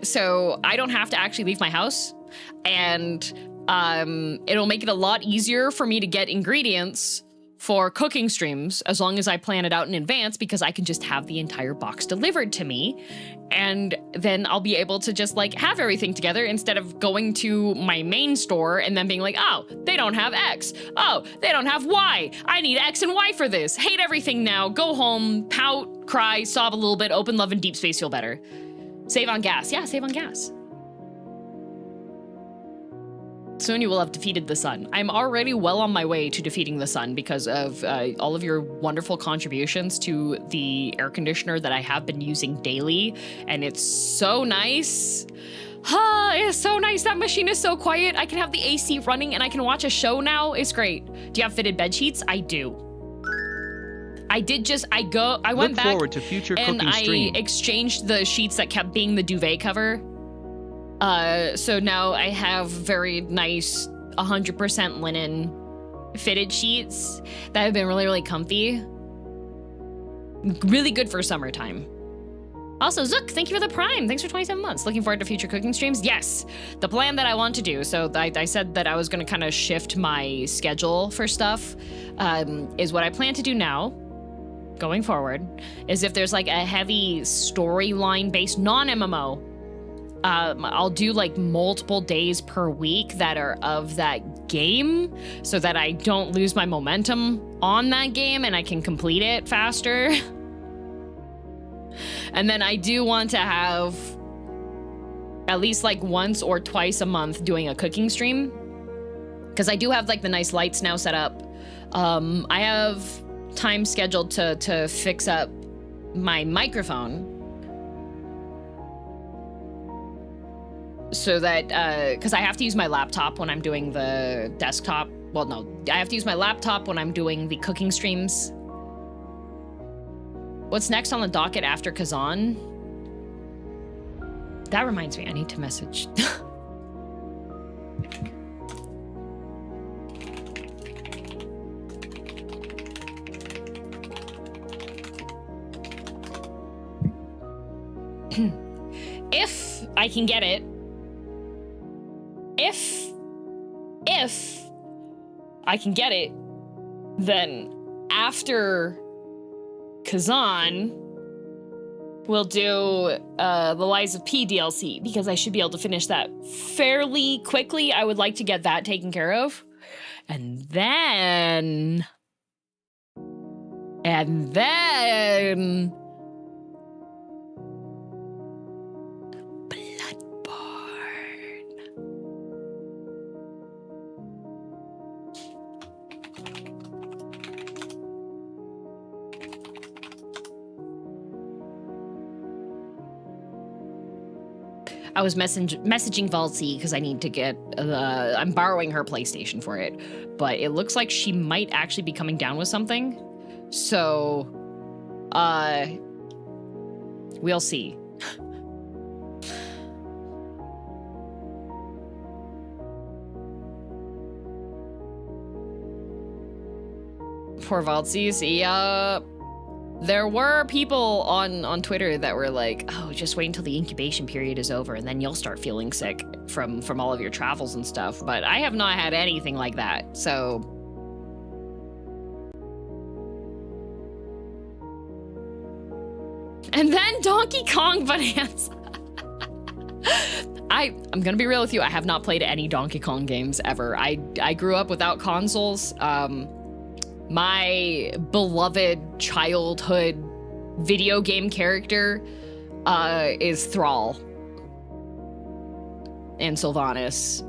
So I don't have to actually leave my house, and it'll make it a lot easier for me to get ingredients for cooking streams as long as I plan it out in advance, because I can just have the entire box delivered to me, and then I'll be able to just like have everything together instead of going to my main store and then being like, oh, they don't have X. Oh, they don't have Y. I need X and Y for this. Hate everything now. Go home, pout, cry, sob a little bit, open love and deep space, feel better. Save on gas. Yeah, save on gas. Soon you will have defeated the sun. I'm already well on my way to defeating the sun because of all of your wonderful contributions to the air conditioner that I have been using daily, and it's so nice. It's so nice. That machine is so quiet. I can have the AC running and I can watch a show now. It's great. Do you have fitted bed sheets? I do. I went back forward to future and cooking stream. I exchanged the sheets that kept being the duvet cover. So now I have very nice 100% linen fitted sheets that have been really, really comfy. Really good for summertime. Also, Zook, thank you for the Prime. Thanks for 27 months. Looking forward to future cooking streams? Yes, the plan that I want to do. So I said that I was going to kind of shift my schedule for stuff, is what I plan to do now, going forward, is if there's like a heavy storyline based non-MMO, I'll do like multiple days per week that are of that game so that I don't lose my momentum on that game and I can complete it faster. And then I do want to have at least like once or twice a month doing a cooking stream, because I do have like the nice lights now set up. I have time scheduled to fix up my microphone, so that, because I have to use my laptop when I'm doing the desktop. Well, no, I have to use my laptop when I'm doing the cooking streams. What's next on the docket after Kazan? That reminds me, I need to message. If I can get it, if I can get it, then after Kazan, we'll do the Lies of P DLC, because I should be able to finish that fairly quickly. I would like to get that taken care of. And then I was messaging Valsy because I need to get I'm borrowing her PlayStation for it, but it looks like she might actually be coming down with something. So, we'll see. Poor Valsies. Yeah. There were people on Twitter that were like, oh, just wait until the incubation period is over and then you'll start feeling sick from all of your travels and stuff. But I have not had anything like that, so. And then Donkey Kong Bonanza. I'm gonna be real with you. I have not played any Donkey Kong games ever. I grew up without consoles. My beloved childhood video game character is Thrall and Sylvanas.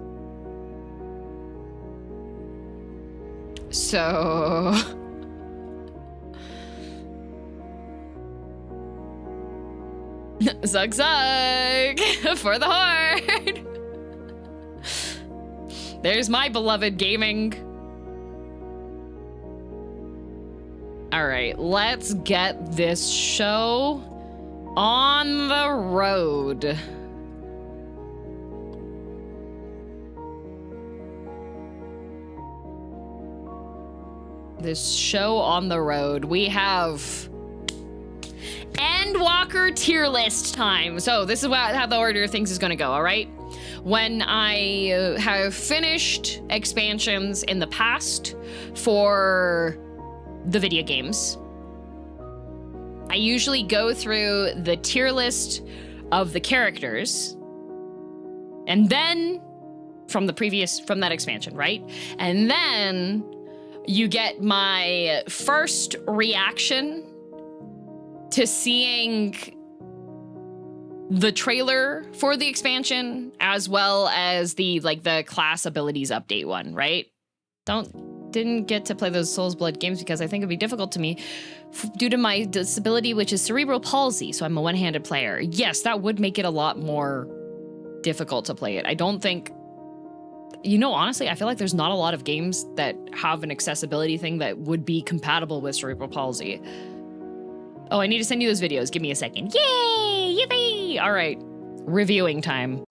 So Zug Zug for the horde. There's my beloved gaming. All right, let's get this show on the road. This show on the road. We have Endwalker tier list time. So this is how the order of things is going to go, all right? When I have finished expansions in the past for the video games, I usually go through the tier list of the characters and then from that expansion, right? And then you get my first reaction to seeing the trailer for the expansion, as well as the class abilities update one, right? Didn't get to play those Souls Blood games because I think it'd be difficult to me due to my disability, which is cerebral palsy. So I'm a one-handed player. Yes, that would make it a lot more difficult to play it. I don't think, honestly, I feel like there's not a lot of games that have an accessibility thing that would be compatible with cerebral palsy. Oh, I need to send you those videos. Give me a second. Yay! Yippee! All right. Reviewing time.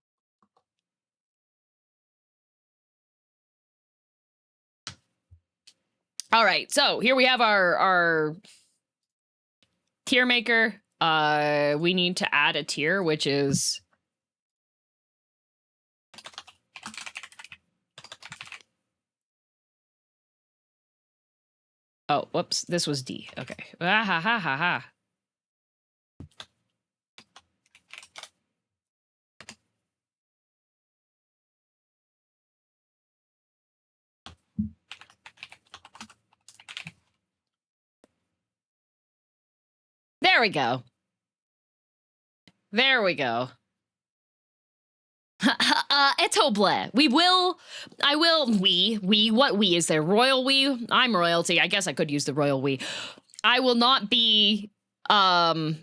All right. So here we have our tier maker. We need to add a tier, which is... Oh, whoops. This was D. Okay. Ah, ha, ha, ha, ha. There we go. There we go. Etoble. What we is there? Royal we? I'm royalty. I guess I could use the royal we. I will not be, I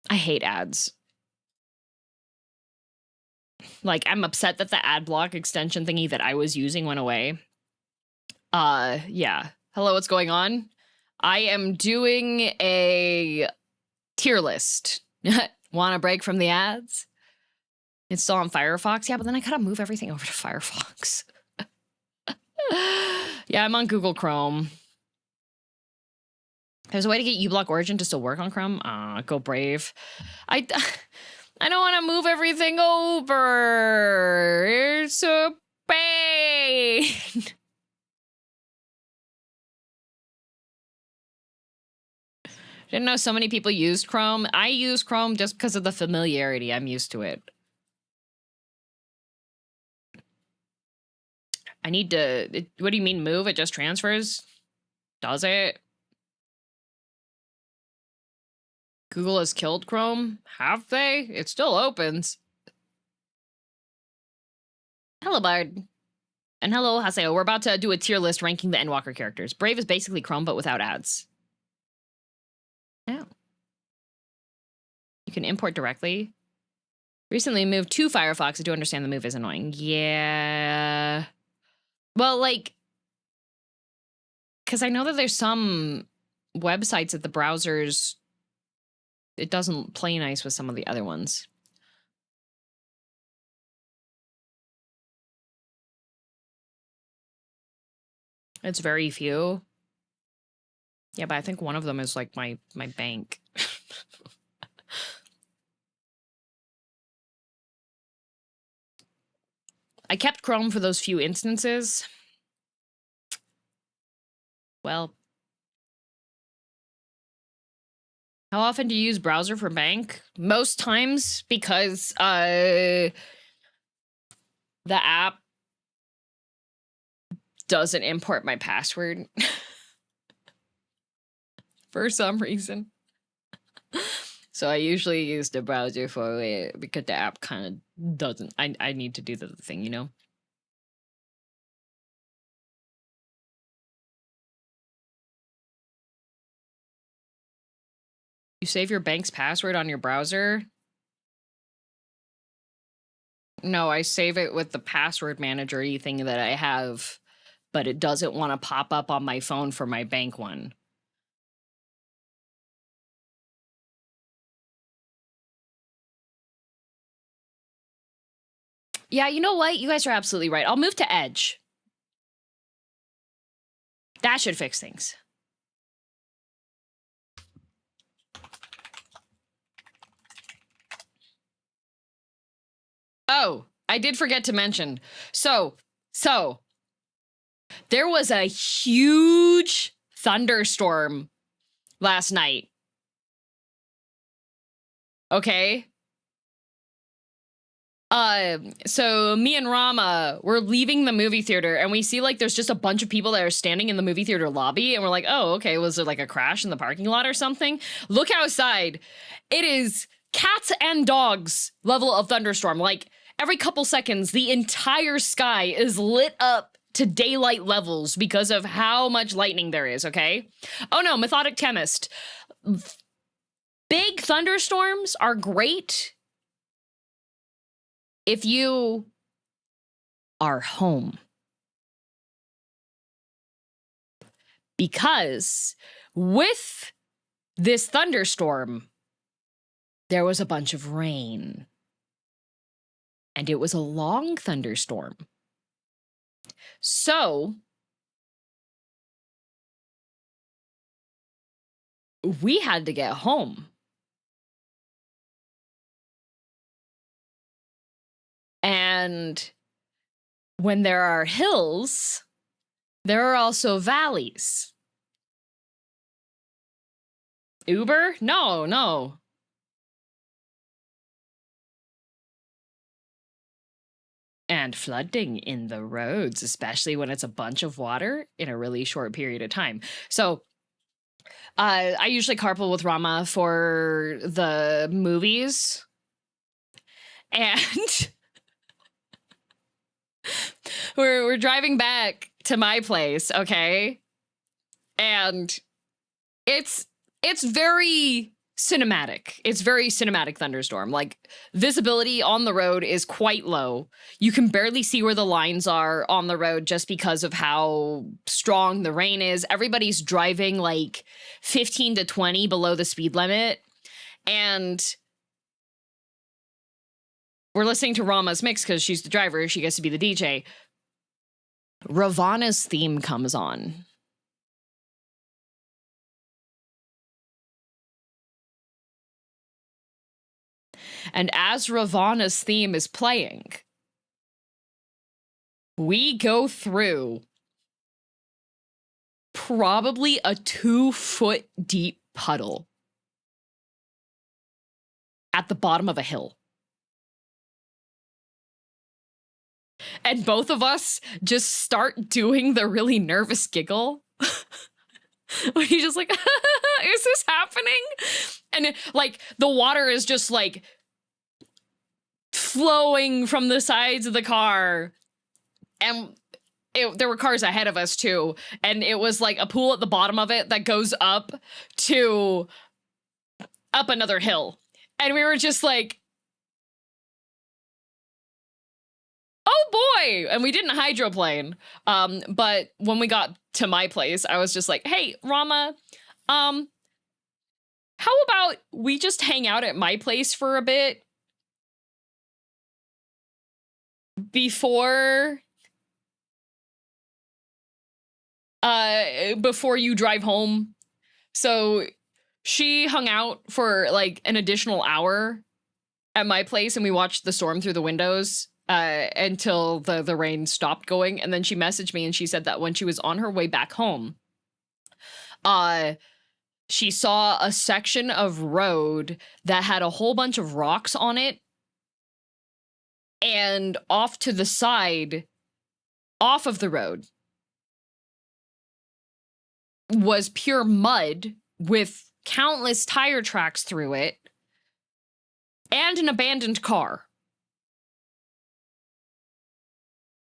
hate ads. Like, I'm upset that the ad block extension thingy that I was using went away. Yeah. Hello, what's going on? I am doing a tier list. Want a break from the ads? It's still on Firefox. Yeah, but then I gotta move everything over to Firefox. Yeah, I'm on Google Chrome. There's a way to get uBlock Origin to still work on Chrome. Go Brave. I don't want to move everything over. It's a pain. Didn't know so many people used Chrome. I use Chrome just because of the familiarity. I'm used to it. I need to... What do you mean move? It just transfers? Does it? Google has killed Chrome? Have they? It still opens. Hello, Bard. And hello, Haseo. We're about to do a tier list ranking the Endwalker characters. Brave is basically Chrome, but without ads. Oh. You can import directly. Recently moved to Firefox. I do understand the move is annoying. Yeah. Well, like... Because I know that there's some websites that the browsers... It doesn't play nice with some of the other ones. It's very few. Yeah, but I think one of them is like my bank. I kept Chrome for those few instances. Well, How often do you use browser for bank? Most times, because the app doesn't import my password for some reason. So I usually use the browser for it because the app kind of doesn't. I need to do the thing, you know? You save your bank's password on your browser? No, I save it with the password manager-y thing that I have, but it doesn't want to pop up on my phone for my bank one. Yeah, you know what? You guys are absolutely right. I'll move to Edge. That should fix things. Oh, I did forget to mention. So, there was a huge thunderstorm last night. Okay? So me and Rama were leaving the movie theater and we see like there's just a bunch of people that are standing in the movie theater lobby and we're like, oh, okay, was there like a crash in the parking lot or something? Look outside. It is cats and dogs level of thunderstorm. Like every couple seconds, the entire sky is lit up to daylight levels because of how much lightning there is, okay? Oh no, methodic chemist. Big thunderstorms are great if you are home. Because with this thunderstorm, there was a bunch of rain. And it was a long thunderstorm. So we had to get home. And when there are hills, there are also valleys. Uber? No. And flooding in the roads, especially when it's a bunch of water in a really short period of time. So I usually carpool with Rama for the movies. And we're driving back to my place, okay? And it's very cinematic. It's very cinematic thunderstorm. Like, visibility on the road is quite low. You can barely see where the lines are on the road just because of how strong the rain is. Everybody's driving like 15 to 20 below the speed limit. And we're listening to Rama's mix because she's the driver. She gets to be the DJ. Ravana's theme comes on. And as Ravana's theme is playing, we go through probably a 2-foot deep puddle at the bottom of a hill. And both of us just start doing the really nervous giggle. Where you're just like, is this happening? And like the water is just like flowing from the sides of the car. And there were cars ahead of us too. And it was like a pool at the bottom of it that goes up another hill. And we were just like, oh boy! And we didn't hydroplane. But when we got to my place, I was just like, hey, Rama, how about we just hang out at my place for a bit before you drive home? So she hung out for like an additional hour at my place and we watched the storm through the windows until the rain stopped going. And then she messaged me and she said that when she was on her way back home, she saw a section of road that had a whole bunch of rocks on it. And off to the side, off of the road, was pure mud with countless tire tracks through it and an abandoned car.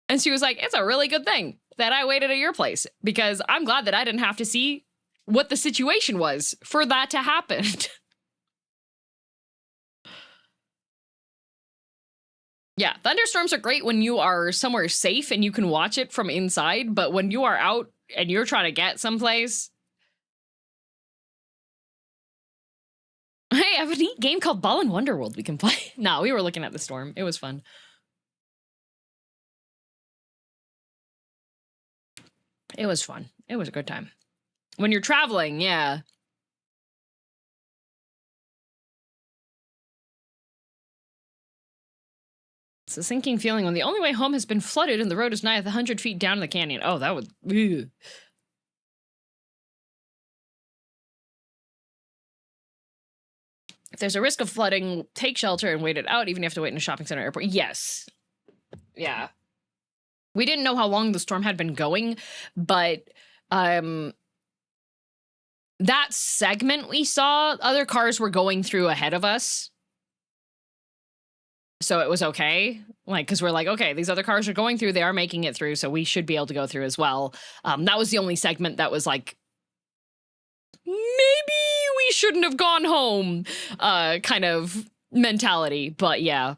And she was like, it's a really good thing that I waited at your place, because I'm glad that I didn't have to see what the situation was for that to happen. Yeah, thunderstorms are great when you are somewhere safe and you can watch it from inside, but when you are out and you're trying to get someplace... Hey, I have a neat game called Ball and Wonderworld we can play. No, we were looking at the storm. It was fun. It was fun. It was a good time. When you're traveling, yeah. It's a sinking feeling when the only way home has been flooded and the road is nigh 100 feet down in the canyon. Oh, that would... Ew. If there's a risk of flooding, take shelter and wait it out, even if you have to wait in a shopping center or airport. Yes. Yeah. We didn't know how long the storm had been going, but that segment we saw, other cars were going through ahead of us. So it was okay. Like, because we're like, okay, these other cars are going through, they are making it through, so we should be able to go through as well. That was the only segment that was like, maybe we shouldn't have gone home kind of mentality, but yeah.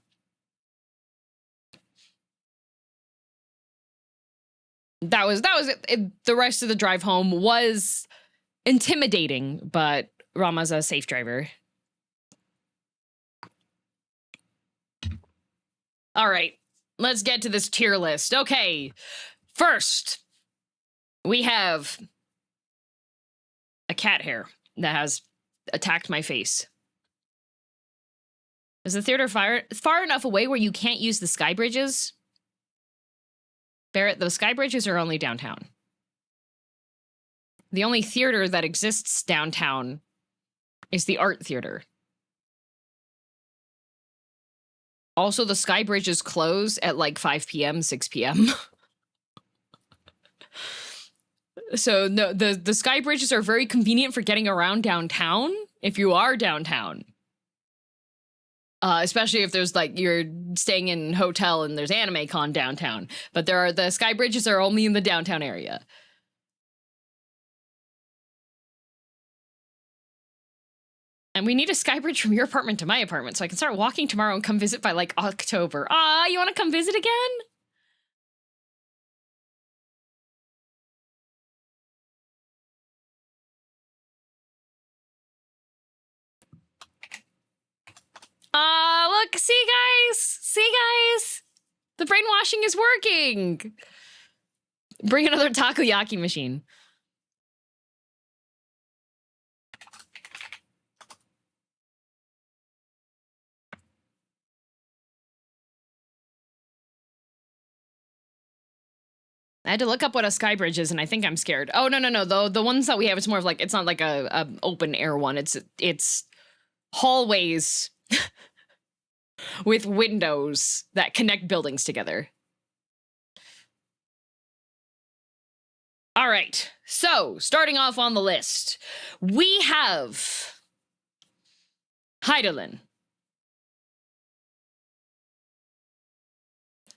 That was it. The rest of the drive home was intimidating, but Rama's a safe driver. All right, let's get to this tier list. Okay, first, we have a cat hair that has attacked my face. Is the theater far enough away where you can't use the sky bridges? Barrett, the sky bridges are only downtown. The only theater that exists downtown is the art theater. Also, the sky bridges close at like 5 p.m., 6 p.m. So no, the sky bridges are very convenient for getting around downtown if you are downtown. Especially if there's like, you're staying in a hotel and there's Anime Con downtown. But the sky bridges are only in the downtown area. And we need a sky bridge from your apartment to my apartment so I can start walking tomorrow and come visit by like October. Ah, you want to come visit again? Look, see guys, the brainwashing is working. Bring another takoyaki machine. I had to look up what a sky bridge is, and I think I'm scared. Oh, no. The ones that we have, it's more of like, it's not like a open air one. It's hallways with windows that connect buildings together. All right, so starting off on the list, we have Heidelin.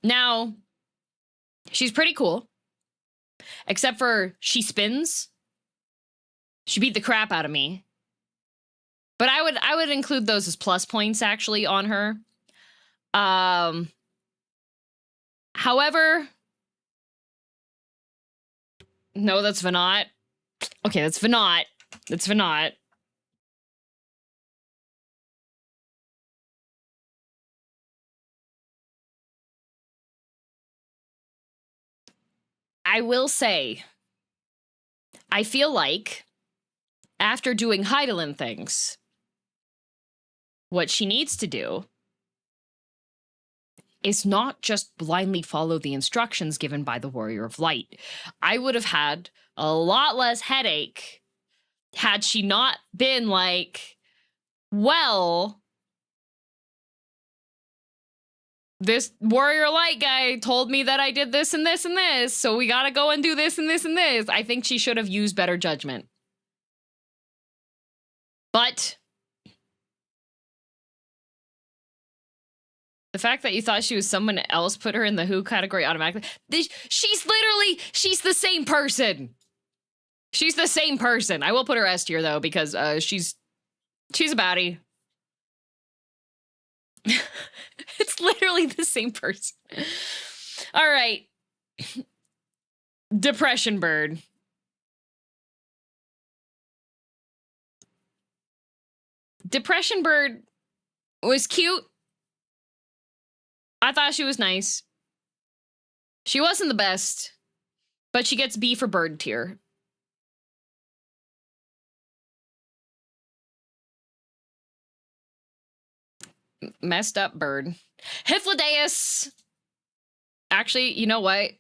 Now, she's pretty cool. Except for she spins. She beat the crap out of me. But I would include those as plus points actually on her. However, no, that's Venat. Okay, that's Venat. That's Venat. I will say, I feel like after doing Heidelin things, what she needs to do is not just blindly follow the instructions given by the Warrior of Light. I would have had a lot less headache had she not been like, well, this warrior light guy told me that I did this and this and this, so we gotta go and do this and this and this. I think she should have used better judgment. But the fact that you thought she was someone else put her in the who category automatically. She's the same person. She's the same person. I will put her S tier though, because she's a baddie. It's literally the same person. All right. Depression bird. Depression bird was cute. I thought she was nice. She wasn't the best, but she gets B for bird tier. Messed up bird. Hyphlodeus. Actually, you know what?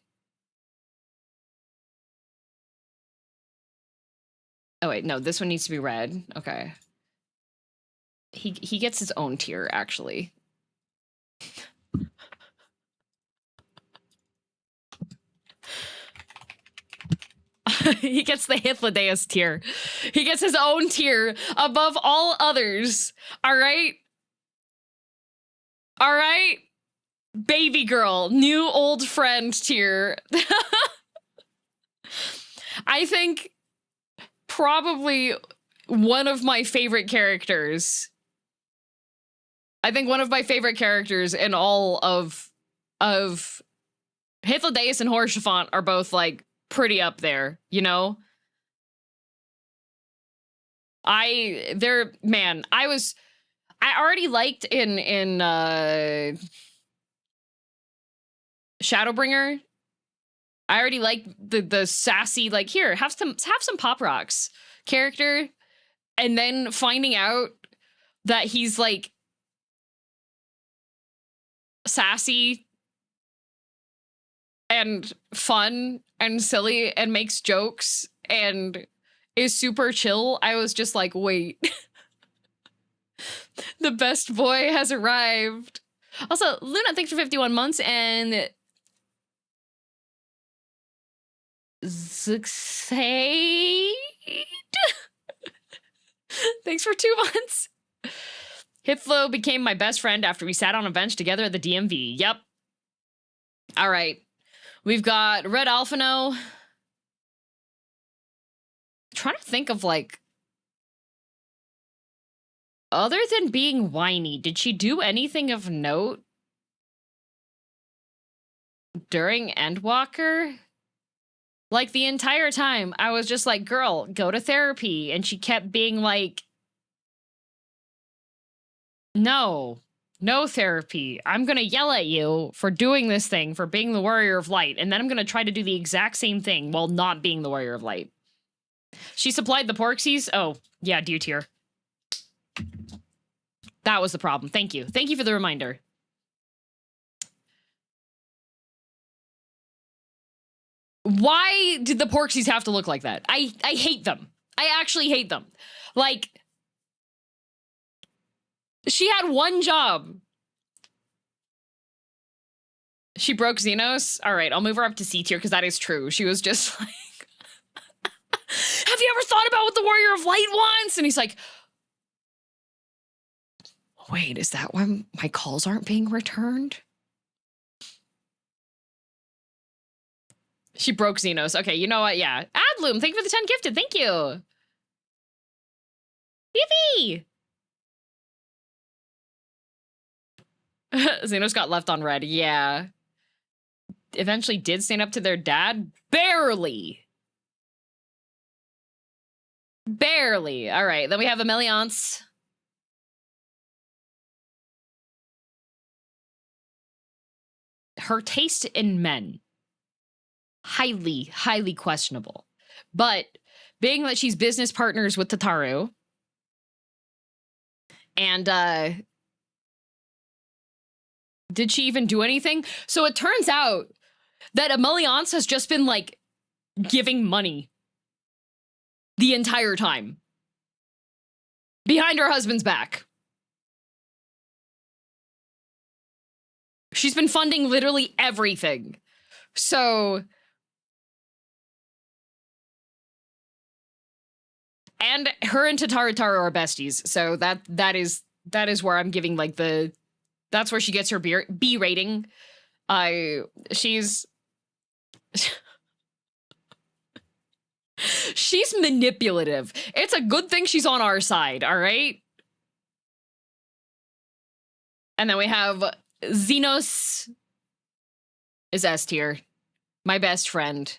Oh wait, no, this one needs to be red. Okay. He gets his own tier, actually. He gets the Hyphlodeus tier. He gets his own tier above all others. All right? All right? Baby girl, new old friend tier. I think probably one of my favorite characters. I think one of my favorite characters in all of Hyphlodeus and Horschiffant are both like pretty up there, you know? I already liked in Shadowbringer. I already liked the sassy, like, here, have some Pop Rocks character, and then finding out that he's like sassy and fun and silly and makes jokes and is super chill. I was just like, wait. The best boy has arrived. Also, Luna, thanks for 51 months, and Zuxade? Thanks for 2 months. Hyphlo became my best friend after we sat on a bench together at the DMV. Yep. All right. We've got Red Alphino. Trying to think of, like, other than being whiny, did she do anything of note during Endwalker? Like, the entire time, I was just like, girl, go to therapy. And she kept being like, no therapy. I'm gonna yell at you for doing this thing, for being the Warrior of Light. And then I'm gonna try to do the exact same thing while not being the Warrior of Light. She supplied the Porksies? Oh, yeah, D tier. That was the problem. Thank you. Thank you for the reminder. Why did the Porksies have to look like that? I hate them. I actually hate them. Like, she had one job. She broke Xenos? All right, I'll move her up to C tier because that is true. She was just like, have you ever thought about what the Warrior of Light wants? And he's like, wait, is that why my calls aren't being returned? She broke Xenos. Okay, you know what? Yeah. Adloom, thank you for the 10 gifted. Thank you. Yippee! Xenos got left on red. Yeah. Eventually did stand up to their dad. Barely. Barely. All right, then we have Améliance. Her taste in men. Highly, highly questionable. But being that she's business partners with Tataru, and did she even do anything? So it turns out that Améliance has just been, like, giving money the entire time. Behind her husband's back. She's been funding literally everything. So... And her and Tataru are besties, so that is where I'm giving like the... That's where she gets her B rating. She's... She's manipulative. It's a good thing she's on our side, all right? And then we have Xenos is S tier. My best friend.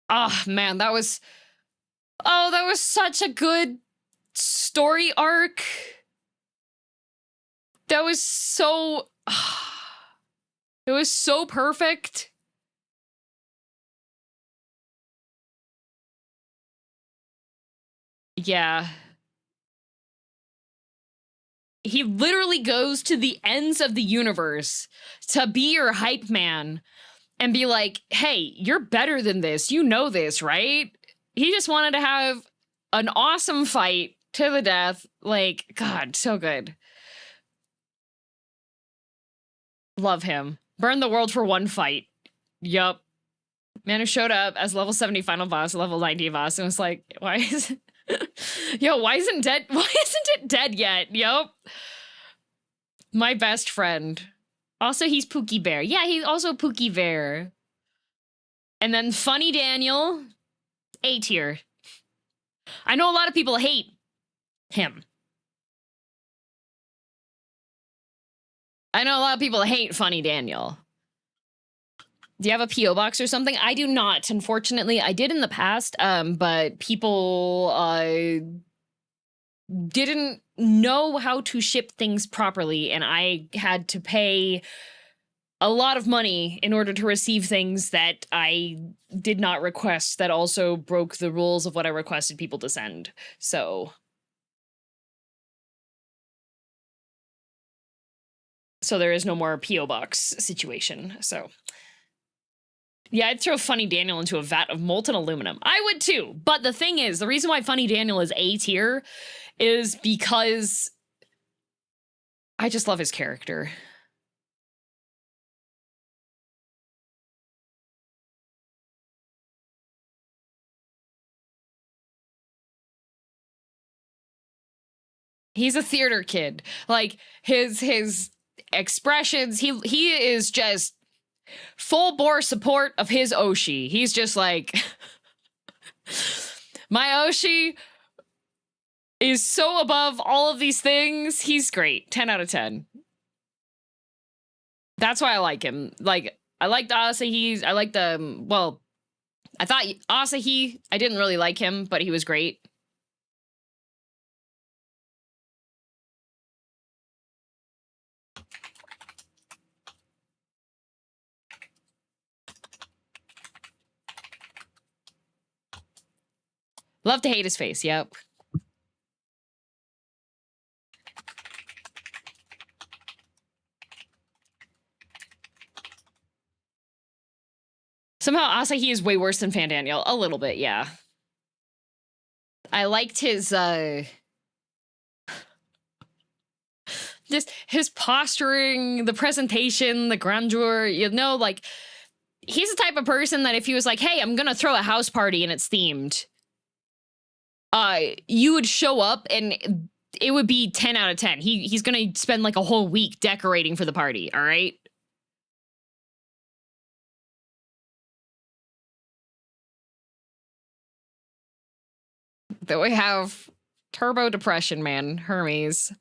Oh, man, that was... Oh, that was such a good story arc. That was so... It was so perfect. Yeah. He literally goes to the ends of the universe to be your hype man and be like, hey, you're better than this. You know this, right? He just wanted to have an awesome fight to the death. Like, God, so good. Love him. Burn the world for one fight. Yup. Man who showed up as level 70 final boss, level 90 boss, and was like, why is it? Yo, why isn't it dead yet? Yup. My best friend. Also, he's Pookie Bear. Yeah, he's also Pookie Bear. And then Funny Daniel, A tier. I know a lot of people hate him. I know a lot of people hate Funny Daniel. Do you have a P.O. box or something? I do not, unfortunately. I did in the past, but people didn't know how to ship things properly, and I had to pay a lot of money in order to receive things that I did not request that also broke the rules of what I requested people to send. So there is no more P.O. box situation, so... Yeah, I'd throw Funny Daniel into a vat of molten aluminum. I would too, but the thing is, the reason why Funny Daniel is A tier is because I just love his character. He's a theater kid. Like, his expressions, he is just full bore support of his Oshi. He's just like, my Oshi is so above all of these things. He's great. 10 out of 10. That's why I like him. Like, I liked Asahi. I liked well, I thought Asahi, I didn't really like him, but he was great. Love to hate his face, yep. Somehow Asahi is way worse than Fandaniel. A little bit, yeah. I liked his, just his posturing, the presentation, the grandeur, you know, like, he's the type of person that if he was like, hey, I'm gonna throw a house party and it's themed, you would show up and it would be 10 out of 10. He's gonna spend like a whole week decorating for the party, all right? Then we have Turbo Depression Man, Hermes.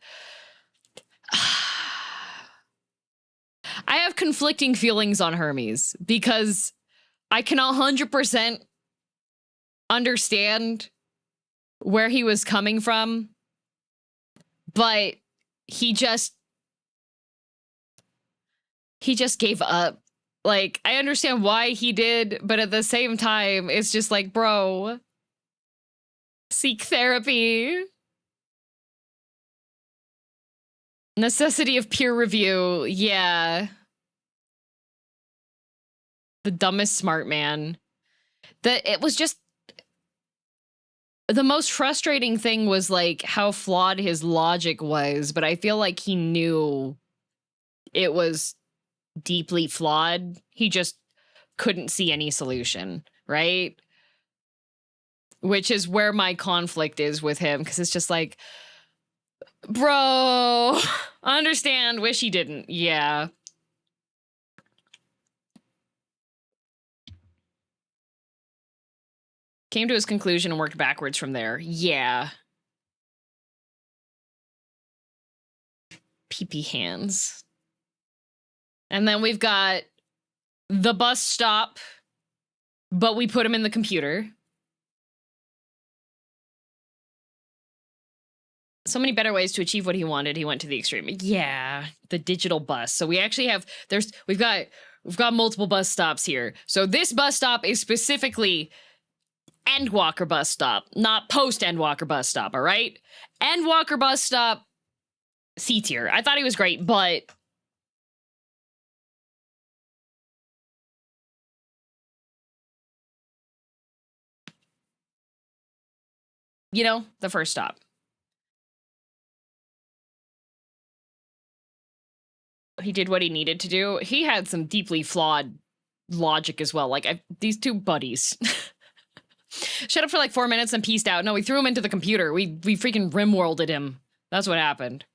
I have conflicting feelings on Hermes because I can 100% understand where he was coming from, but he just gave up. Like, I understand why he did, but at the same time, it's just like, bro, seek therapy. Necessity of peer review, yeah. The dumbest smart man. It was just the most frustrating thing was like how flawed his logic was, but I feel like he knew it was deeply flawed. He just couldn't see any solution, right? Which is where my conflict is with him, because it's just like, bro, understand, wish he didn't. Yeah. Came to his conclusion and worked backwards from there. Yeah. Pee-pee hands. And then we've got the bus stop, but we put him in the computer. So many better ways to achieve what he wanted. He went to the extreme. Yeah, the digital bus. So we actually have, we've got multiple bus stops here. So this bus stop is specifically Endwalker bus stop, not post Endwalker bus stop, all right? Endwalker bus stop, C tier. I thought he was great, but you know, the first stop. He did what he needed to do. He had some deeply flawed logic as well. Like, these two buddies shut up for like 4 minutes and pieced out. No, we threw him into the computer. We freaking rimworlded him. That's what happened.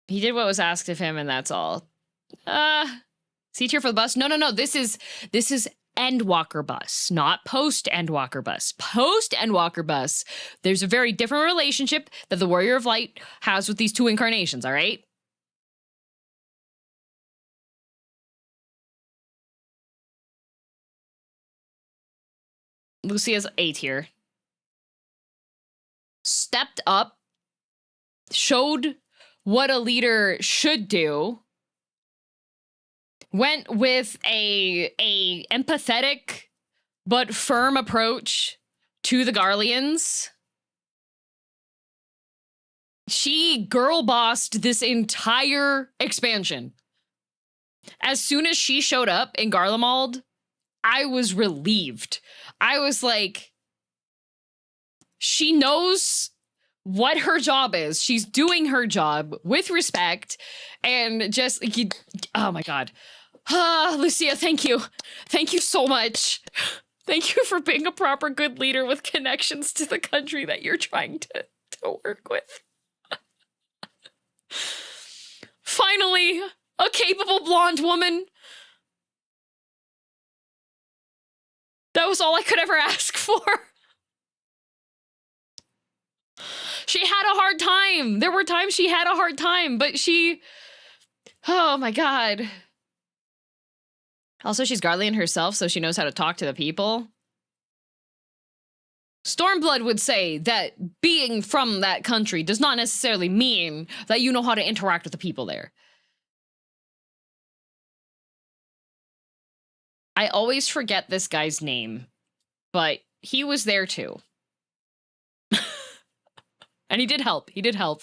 He did what was asked of him, and that's all. C tier for the bus? No. This is Endwalker bus, not post Endwalker bus. Post Endwalker bus, there's a very different relationship that the Warrior of Light has with these two incarnations, all right? Lucia's A tier. Stepped up, showed what a leader should do, went with a empathetic but firm approach to the Garleans. She girl bossed this entire expansion. As soon as she showed up in Garlemald, I was relieved. I was like, she knows what her job is. She's doing her job with respect and just, oh my God. Lucia, thank you. Thank you so much. Thank you for being a proper good leader with connections to the country that you're trying to work with. Finally, a capable blonde woman. That was all I could ever ask for. She had a hard time. There were times she had a hard time, but she... Oh my God. Also, she's Garlean herself, so she knows how to talk to the people. Stormblood would say that being from that country does not necessarily mean that you know how to interact with the people there. I always forget this guy's name, but he was there too. And he did help. He did help.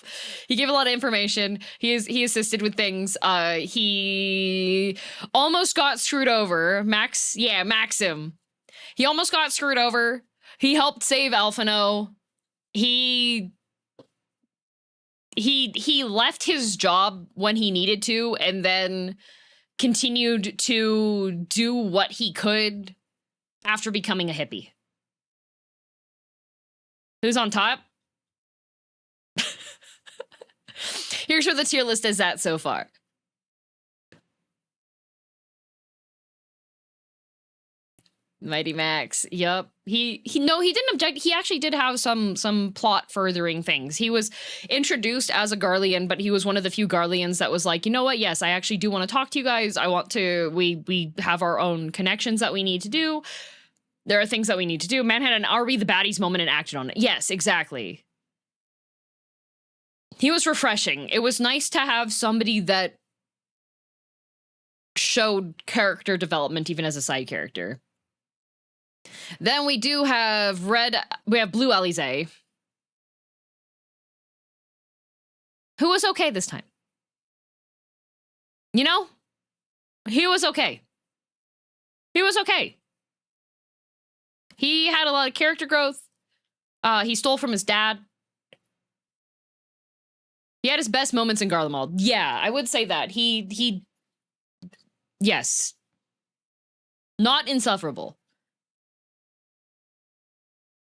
He gave a lot of information. He assisted with things. He almost got screwed over. Maxim. He almost got screwed over. He helped save Alphino. He left his job when he needed to, and then continued to do what he could after becoming a hippie. Who's on top? Here's where the tier list is at so far. Mighty Max. Yup. He didn't object. He actually did have some plot furthering things. He was introduced as a Garlean, but he was one of the few Garleans that was like, you know what? Yes, I actually do want to talk to you guys. I want to, we have our own connections that we need to do. There are things that we need to do. Man had an are we the baddies moment and acted on it. Yes, exactly. He was refreshing. It was nice to have somebody that showed character development even as a side character. Then we do have Blue Alize, who was okay this time. You know? He was okay. He was okay. He had a lot of character growth. He stole from his dad. He had his best moments in Garlemald. Yeah, I would say that. Yes. Not insufferable.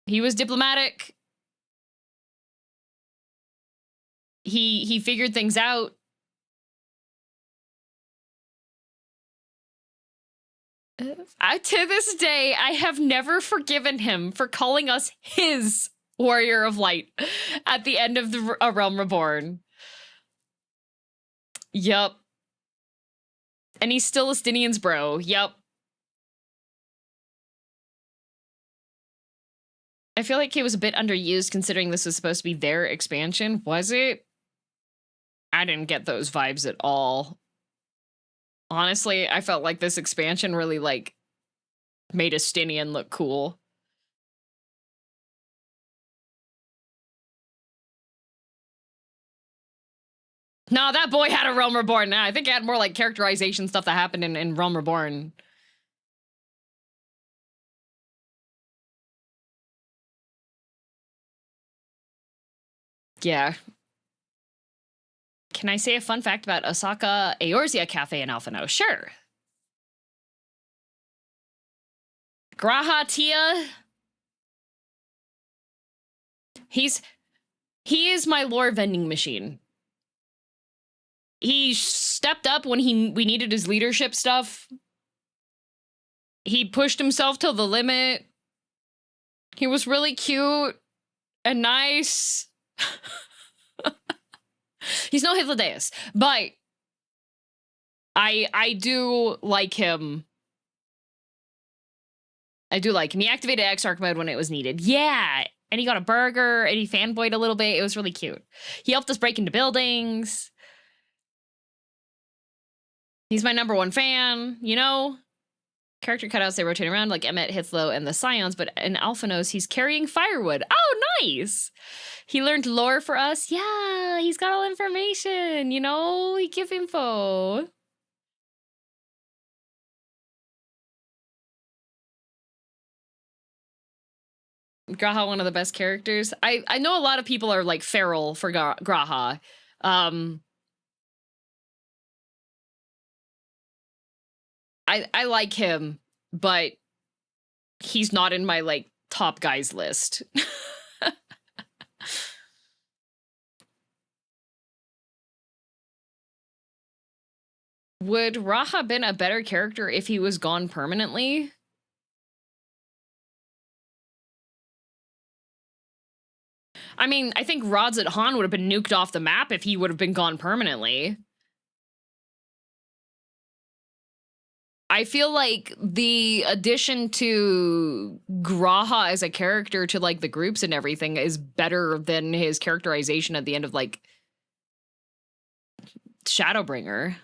He was diplomatic. He figured things out. To this day, I have never forgiven him for calling us his Warrior of Light at the end of the A Realm Reborn. Yup. And he's still Estinian's bro. Yup. I feel like he was a bit underused considering this was supposed to be their expansion. Was it? I didn't get those vibes at all. Honestly, I felt like this expansion really, like, made Estinian look cool. No, that boy had a Realm Reborn. Nah, I think it had more, like, characterization stuff that happened in Realm Reborn. Yeah. Can I say a fun fact about Osaka Eorzea Cafe in Alphino? Sure. Graha Tia. He is my lore vending machine. He stepped up when we needed his leadership stuff. He pushed himself to the limit. He was really cute and nice. He's no Hythlodaeus, but I do like him. I do like him. He activated Exarch mode when it was needed. Yeah, and he got a burger, and he fanboyed a little bit. It was really cute. He helped us break into buildings. He's my #1 fan, you know? Character cutouts, they rotate around like Emmet, Hithlo, and the Scions, but in Alphanos, he's carrying firewood. Oh, nice! He learned lore for us. Yeah, he's got all information, you know? He give info. Graha, one of the best characters. I know a lot of people are like feral for Graha. I like him, but he's not in my like top guys list. Would Raha been a better character if he was gone permanently? I mean, I think Rods at Han would have been nuked off the map if he would have been gone permanently. I feel like the addition to Graha as a character to like the groups and everything is better than his characterization at the end of like Shadowbringer.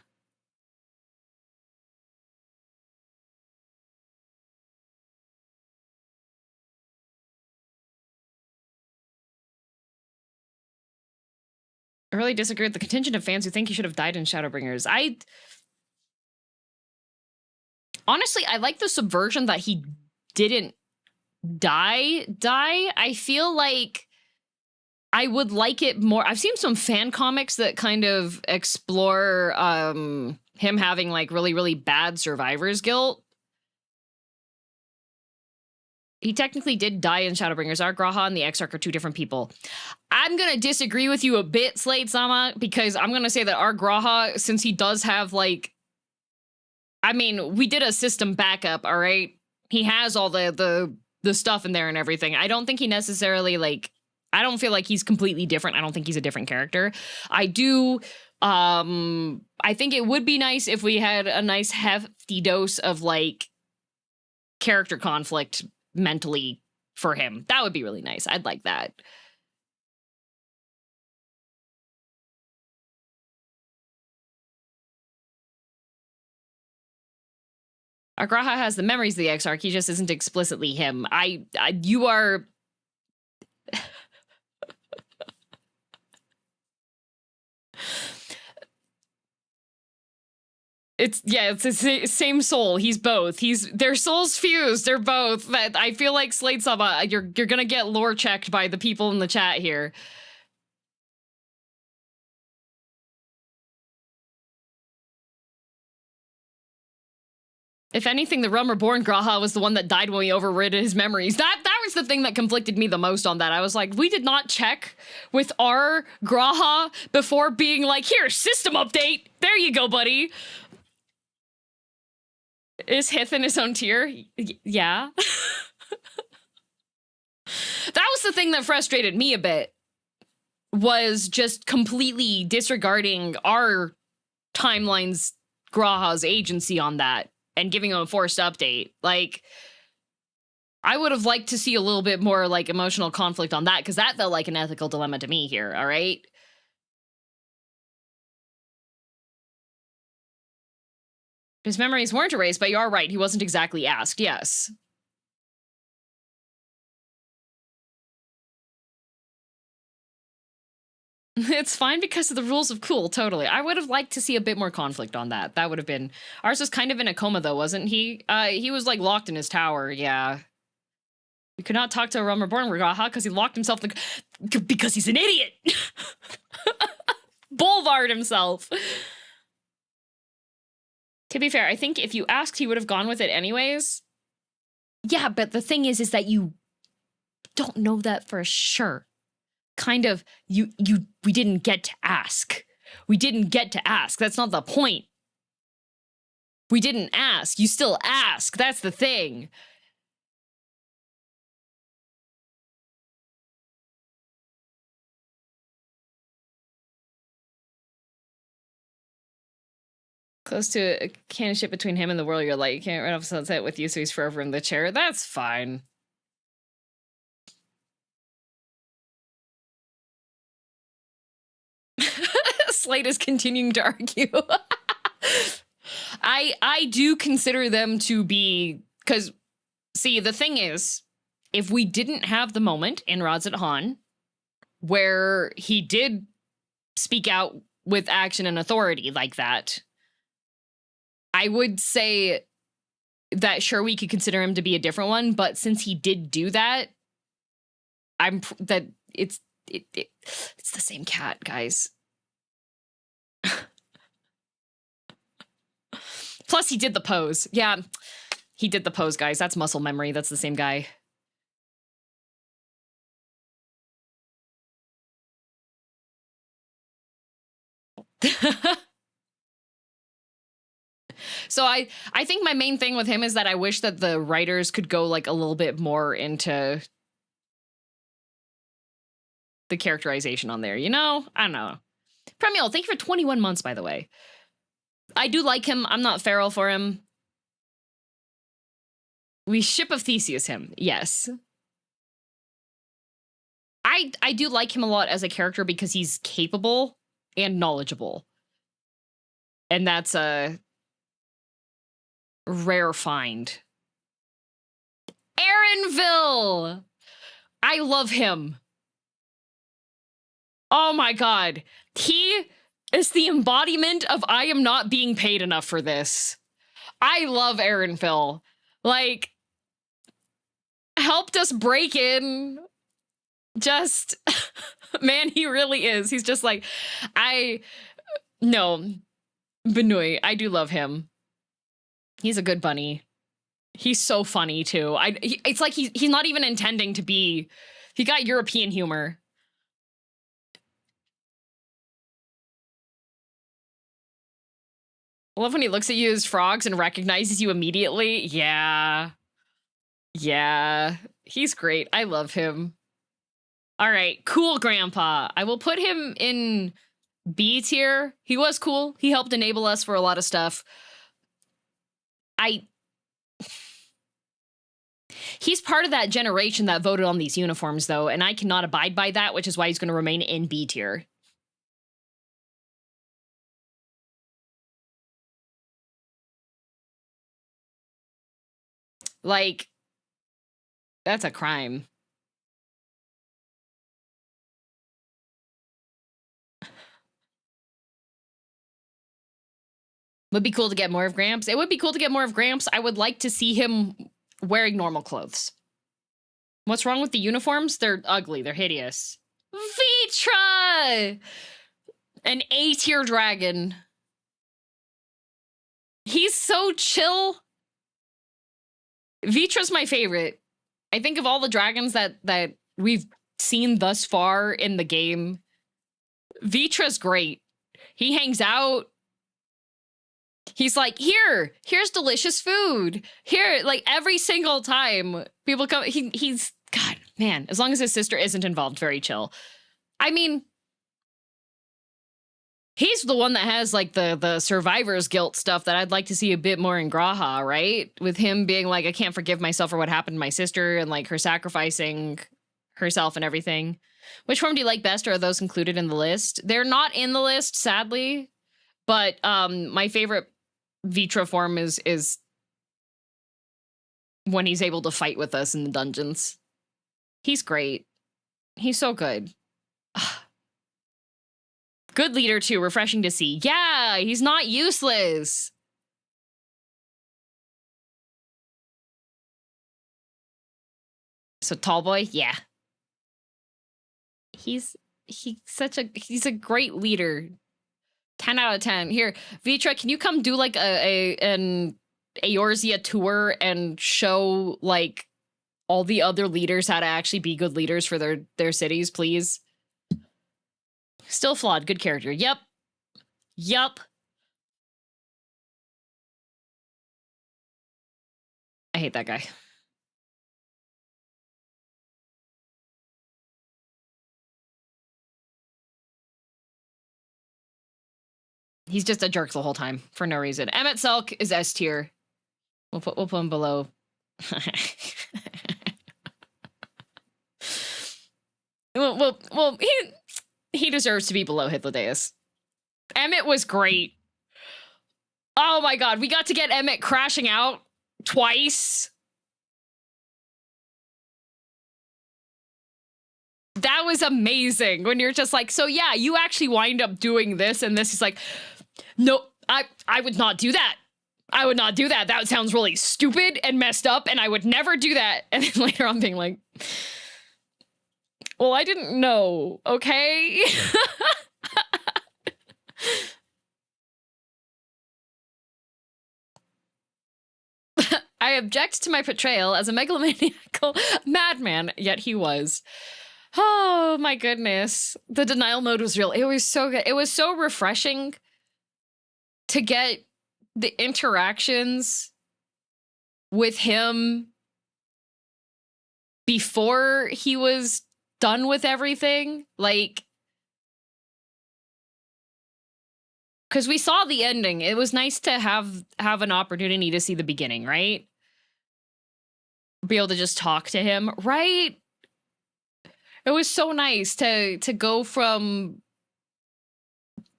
I really disagree with the contingent of fans who think he should have died in Shadowbringers. Honestly, I like the subversion that he didn't die. I feel like I would like it more. I've seen some fan comics that kind of explore him having like really, really bad survivor's guilt. He technically did die in Shadowbringers. Our Graha and the Exarch are two different people. I'm going to disagree with you a bit, Slade-sama, because I'm going to say that our Graha, since he does have, like... I mean, we did a system backup, all right? He has all the stuff in there and everything. I don't think he necessarily, like... I don't feel like he's completely different. I don't think he's a different character. I do... I think it would be nice if we had a nice hefty dose of, like, character conflict mentally for him. That would be really nice. I'd like that. Our Graha has the memories of the Exarch. He just isn't explicitly him. You are... it's the same soul. He's both. Their souls fused. They're both. That I feel like Slate Saba, you're gonna get lore checked by the people in the chat here. If anything, the Realm Reborn Graha was the one that died when we overrid his memories. That was the thing that conflicted me the most on that. I was like, we did not check with our Graha before being like, here, system update. There you go, buddy. Is Hith in his own tier? Yeah. That was the thing that frustrated me a bit, was just completely disregarding our timeline's Graha's agency on that and giving him a forced update. Like, I would have liked to see a little bit more, like, emotional conflict on that, because that felt like an ethical dilemma to me here, all right? His memories weren't erased, but you are right, he wasn't exactly asked, yes. It's fine because of the rules of cool, totally. I would have liked to see a bit more conflict on that. That would have been... Ours was kind of in a coma, though, wasn't he? He was, like, locked in his tower, yeah. We could not talk to a Realm Reborn Regaha because he locked himself in the... Because he's an idiot! Bolvard himself! To be fair, I think if you asked, he would have gone with it anyways. Yeah, but the thing is that you don't know that for sure. Kind of, we didn't get to ask. We didn't get to ask. That's not the point. We didn't ask. You still ask. That's the thing. Close to a kinship between him and the world you're like, you can't run off sunset with you, so he's forever in the chair. That's fine. Slate is continuing to argue. I do consider them to be, because, see, the thing is, if we didn't have the moment in Radzat Han where he did speak out with action and authority like that, I would say that sure, we could consider him to be a different one, but since he did do that, it's the same cat, guys. Plus, he did the pose. Yeah, he did the pose, guys. That's muscle memory. That's the same guy. So I think my main thing with him is that I wish that the writers could go like a little bit more into the characterization on there, you know? I don't know. Premiel, thank you for 21 months, by the way. I do like him. I'm not feral for him. We ship of Theseus him, yes. I do like him a lot as a character because he's capable and knowledgeable. And that's a rare find. Aaronville! I love him. Oh my god. He is the embodiment of I am not being paid enough for this. I love Aaronville. Like, helped us break in. Just, man, he really is. He's just like, no, Benui, I do love him. He's a good bunny. He's so funny, too. It's like he's not even intending to be, he got European humor. I love when he looks at you as frogs and recognizes you immediately. Yeah. Yeah. He's great. I love him. All right. Cool, Grandpa. I will put him in B tier. He was cool. He helped enable us for a lot of stuff. He's part of that generation that voted on these uniforms, though, and I cannot abide by that, which is why he's going to remain in B tier. Like, that's a crime. Would be cool to get more of Gramps. It would be cool to get more of Gramps. I would like to see him wearing normal clothes. What's wrong with the uniforms? They're ugly. They're hideous. Vitra! An A-tier dragon. He's so chill. Vitra's my favorite. I think of all the dragons that we've seen thus far in the game, Vitra's great. He hangs out. He's like, here's delicious food. Here, like every single time people come, he's, God, man, as long as his sister isn't involved, very chill. I mean, he's the one that has like the survivor's guilt stuff that I'd like to see a bit more in Graha, right? With him being like, I can't forgive myself for what happened to my sister and like her sacrificing herself and everything. Which form do you like best, or are those included in the list? They're not in the list, sadly, but my favorite Vitra form is when he's able to fight with us in the dungeons. He's great. He's so good. Good leader too, refreshing to see. Yeah, he's not useless. So tall boy, yeah. He's a great leader. 10 out of 10. Here, Vitra, can you come do like an Eorzea tour and show like all the other leaders how to actually be good leaders for their cities, please? Still flawed, good character. Yep. I hate that guy. He's just a jerk the whole time for no reason. Emmett Selk is S tier. We'll put him below. well, he deserves to be below Hythlodaeus. Emmett was great. Oh my god, we got to get Emmett crashing out twice. That was amazing when you're just like, so yeah, you actually wind up doing this and this. Is like, no, I would not do that. I would not do that. That sounds really stupid and messed up, and I would never do that. And then later on being like, well, I didn't know, okay? I object to my portrayal as a megalomaniacal madman, yet he was. Oh my goodness. The denial mode was real. It was so good. It was so refreshing to get the interactions with him before he was done with everything. Like, because we saw the ending. It was nice to have an opportunity to see the beginning, right? Be able to just talk to him, right? It was so nice to go from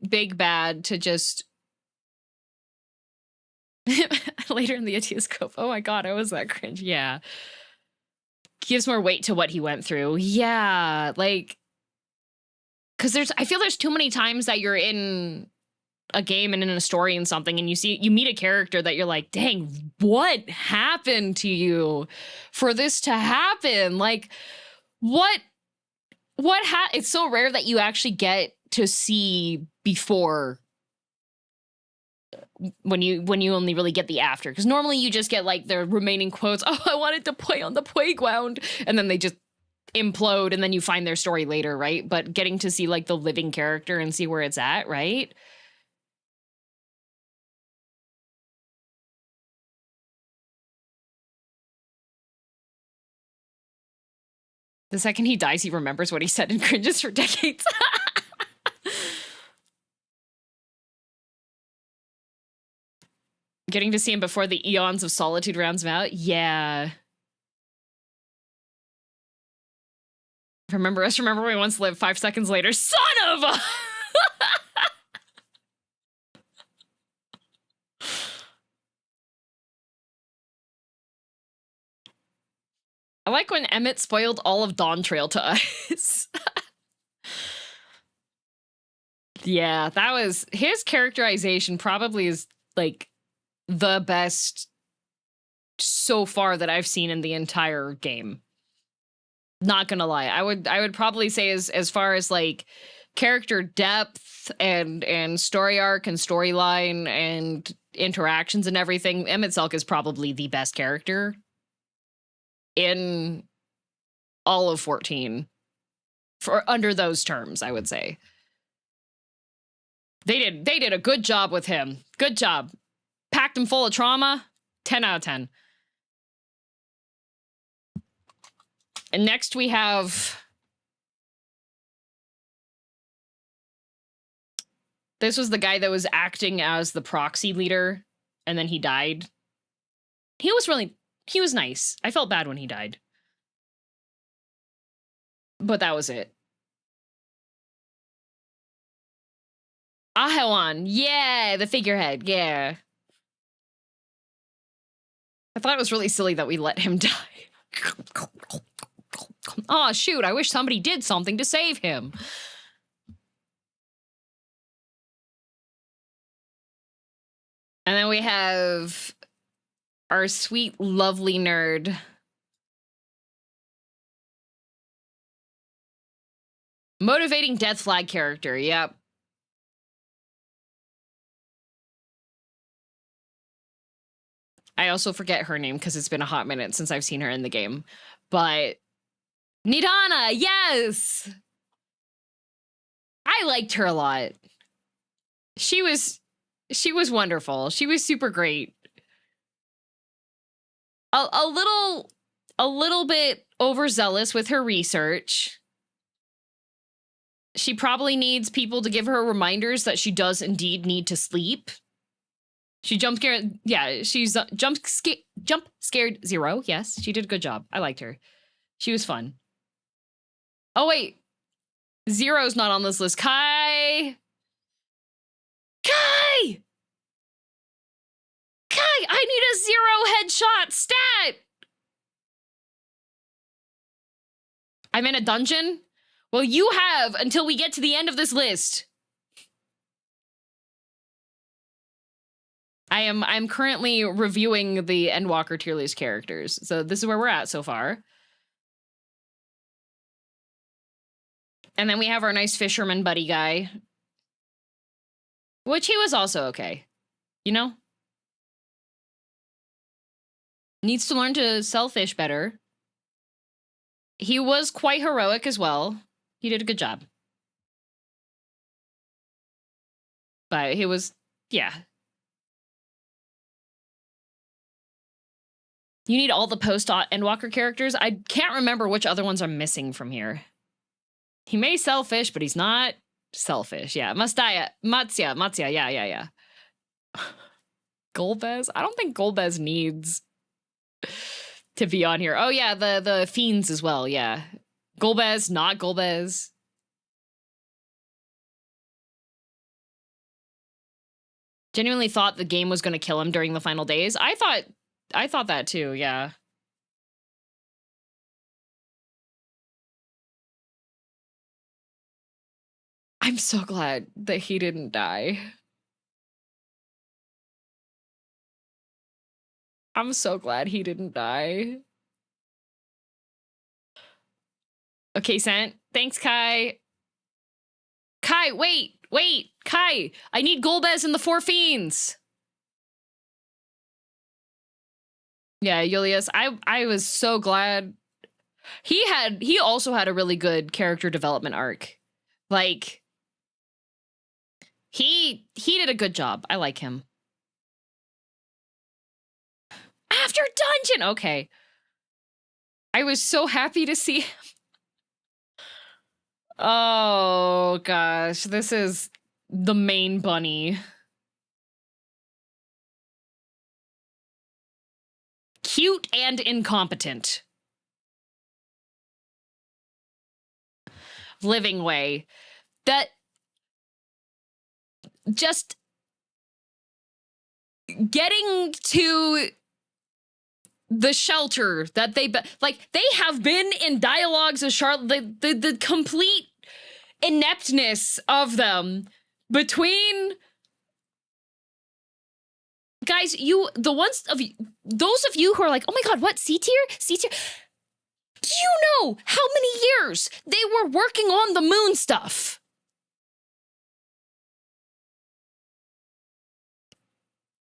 big bad to just later in the Etioscope. Oh my god, I was that cringe. Yeah. Gives more weight to what he went through. Yeah, like, because I feel there's too many times that you're in a game and in a story and something, and you meet a character that you're like, dang, what happened to you for this to happen? Like, it's so rare that you actually get to see before when you only really get the after, because normally you just get like the remaining quotes. Oh, I wanted to play on the playground, and then they just implode, and then you find their story later, right? But getting to see like the living character and see where it's at, right? The second he dies, he remembers what he said and cringes for decades. Getting to see him before the eons of solitude rounds him out? Yeah. Remember we once lived 5 seconds later. Son of a... I like when Emmett spoiled all of Dawntrail to us. Yeah, that was... His characterization probably is like the best so far that I've seen in the entire game. Not gonna lie. I would probably say as far as like character depth and story arc and storyline and interactions and everything, Emmett Selk is probably the best character in all of 14 for under those terms, I would say. They did a good job with him. Good job. Packed him full of trauma. 10 out of 10. And next we have... This was the guy that was acting as the proxy leader, and then he died. He was nice. I felt bad when he died. But that was it. Ahewan. Yeah, the figurehead. Yeah. I thought it was really silly that we let him die. Oh, shoot. I wish somebody did something to save him. And then we have our sweet, lovely nerd. Motivating death flag character. Yep. I also forget her name because it's been a hot minute since I've seen her in the game. But Nidana, yes! I liked her a lot. She was wonderful. She was super great. A little bit overzealous with her research. She probably needs people to give her reminders that she does indeed need to sleep. She jump scared. Yeah, she's jump scared 0. Yes, she did a good job. I liked her. She was fun. Oh wait, 0's not on this list. Kai, I need a 0 headshot stat. I'm in a dungeon. Well, you have until we get to the end of this list. I'm currently reviewing the Endwalker tier list characters. So this is where we're at so far. And then we have our nice fisherman buddy guy. Which he was also okay. You know? Needs to learn to sell fish better. He was quite heroic as well. He did a good job. But he was, yeah. You need all the post-Endwalker characters. I can't remember which other ones I'm missing from here. He may sell fish, but he's not selfish. Yeah, Matsya, yeah. Golbez? I don't think Golbez needs to be on here. Oh yeah, the fiends as well, yeah. Golbez, not Golbez. Genuinely thought the game was going to kill him during the final days. I thought that too, yeah. I'm so glad that he didn't die. I'm so glad he didn't die. Okay, sent. Thanks, Kai. Kai, wait, Kai. I need Golbez and the 4 fiends. Yeah, Julius, I was so glad. He also had a really good character development arc. Like, he did a good job. I like him. After dungeon, okay. I was so happy to see him. Oh gosh, this is the main bunny. Cute and incompetent. Living way. That just getting to the shelter that they have been in dialogues of Charlotte, the complete ineptness of them between Guys, those of you who are like, oh my god, what, C tier? C tier? Do you know how many years they were working on the moon stuff?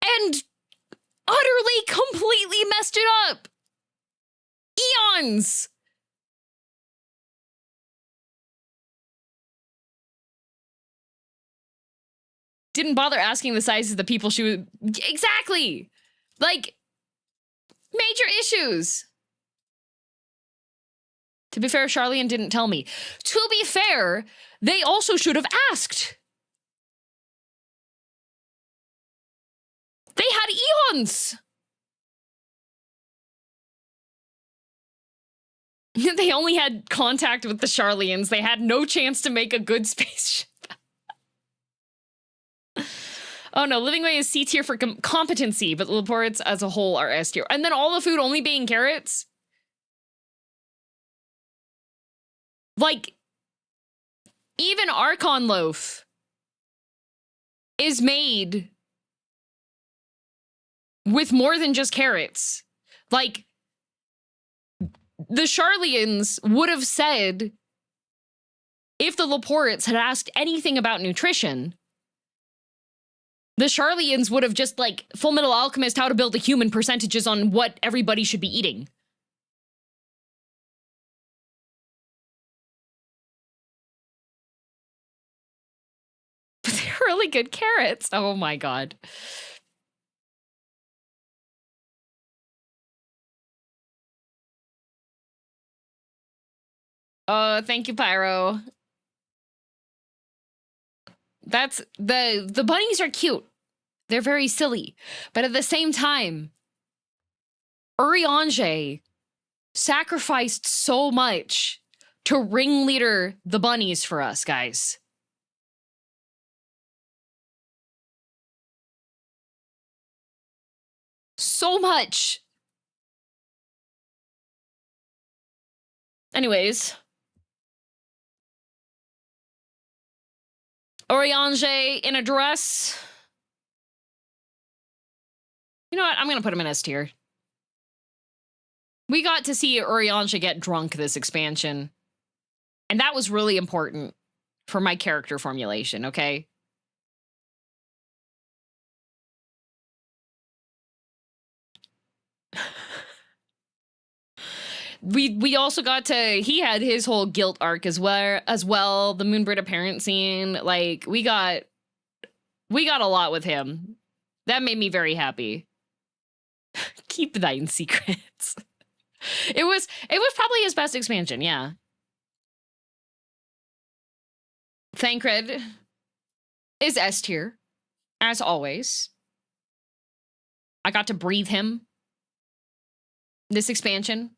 And utterly, completely messed it up. Eons. Didn't bother asking the sizes of the people she was... Exactly! Like, major issues. To be fair, Charlene didn't tell me. To be fair, they also should have asked. They had eons. They only had contact with the Charlians. They had no chance to make a good spaceship. Oh no, Living Way is C tier for competency, but the reports as a whole are S tier. And then all the food only being carrots? Like, even Archon loaf is made with more than just carrots. Like, the Charlians would have said, if the Laportes had asked anything about nutrition, the Charlians would have just, like, Full Metal Alchemist, how to build a human percentages on what everybody should be eating. But they're really good carrots. Oh my god. Oh, thank you, Pyro. That's the bunnies are cute. They're very silly. But at the same time, Urianger sacrificed so much to ringleader the bunnies for us, guys. So much. Anyways. Urianger in a dress. You know what? I'm gonna put him in S tier. We got to see Urianger get drunk this expansion. And that was really important for my character formulation, okay? We also got to, he had his whole guilt arc as well, the Moonbird apparent scene. Like, we got a lot with him. That made me very happy. Keep thine secrets. It was probably his best expansion, yeah. Thancred is S tier, as always. I got to breathe him this expansion.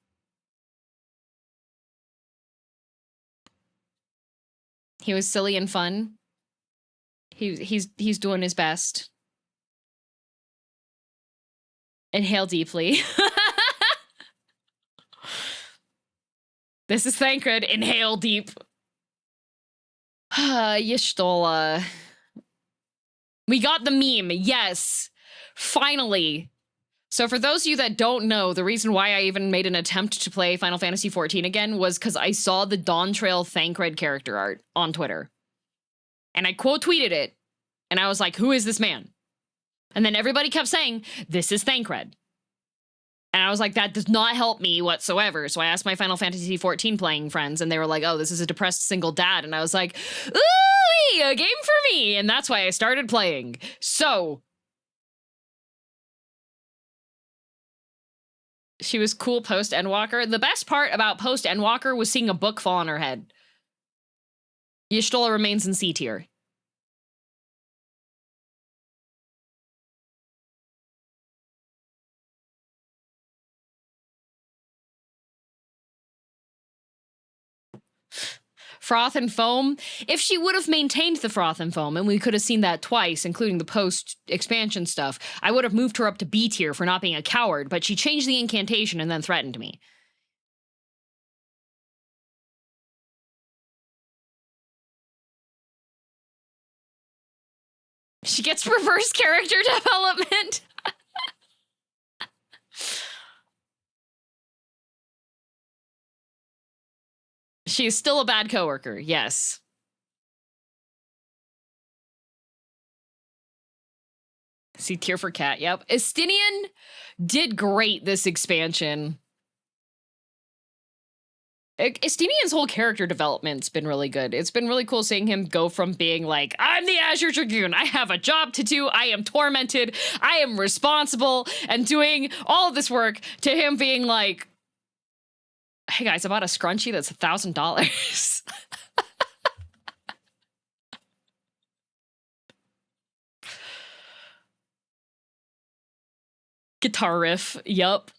He was silly and fun. He's doing his best. Inhale deeply. This is Thancred. Inhale deep. Y'shtola. We got the meme. Yes. Finally. So for those of you that don't know, the reason why I even made an attempt to play Final Fantasy XIV again was because I saw the Dawntrail Thancred character art on Twitter. And I quote tweeted it. And I was like, who is this man? And then everybody kept saying, this is Thancred. And I was like, that does not help me whatsoever. So I asked my Final Fantasy XIV playing friends, and they were like, oh, this is a depressed single dad. And I was like, ooh, a game for me. And that's why I started playing. So she was cool post Endwalker. The best part about post Endwalker was seeing a book fall on her head. Y'shtola remains in C tier. Froth and Foam. If she would have maintained the Froth and Foam, and we could have seen that twice, including the post-expansion stuff, I would have moved her up to B tier for not being a coward, but she changed the incantation and then threatened me. She gets reverse character development. She is still a bad coworker, yes. See, tier for cat, yep. Estinian did great this expansion. Estinian's whole character development's been really good. It's been really cool seeing him go from being like, I'm the Azure Dragoon, I have a job to do, I am tormented, I am responsible, and doing all of this work, to him being like, hey guys, I bought a scrunchie that's $1,000. Guitar riff, yup.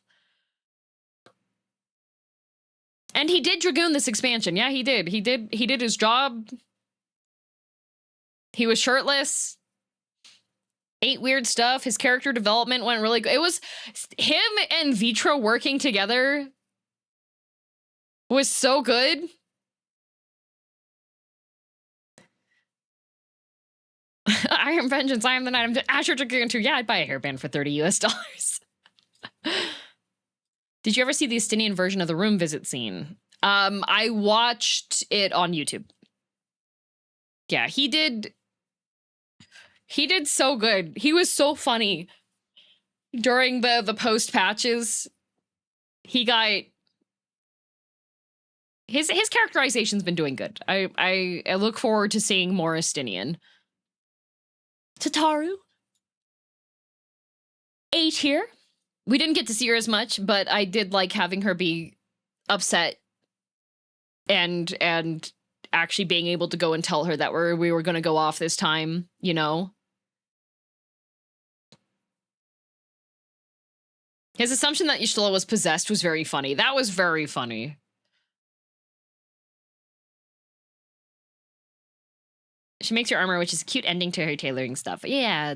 And he did Dragoon this expansion. Yeah, he did. He did his job. He was shirtless. Ate weird stuff. His character development went really good. It was him and Vitra working together was so good. Iron Vengeance, I am the Knight. I'm Azure Dragoon 2. Yeah, I'd buy a hairband for $30 US. Did you ever see the Estinian version of the room visit scene? I watched it on YouTube. Yeah, he did so good. He was so funny during the post patches. He got his characterization's been doing good. I look forward to seeing more Estinian. Tataru, A tier. We didn't get to see her as much, but I did like having her be upset and actually being able to go and tell her that we were going to go off this time, you know? His assumption that Y'shtola was possessed was very funny. That was very funny. She makes your armor, which is a cute ending to her tailoring stuff. Yeah,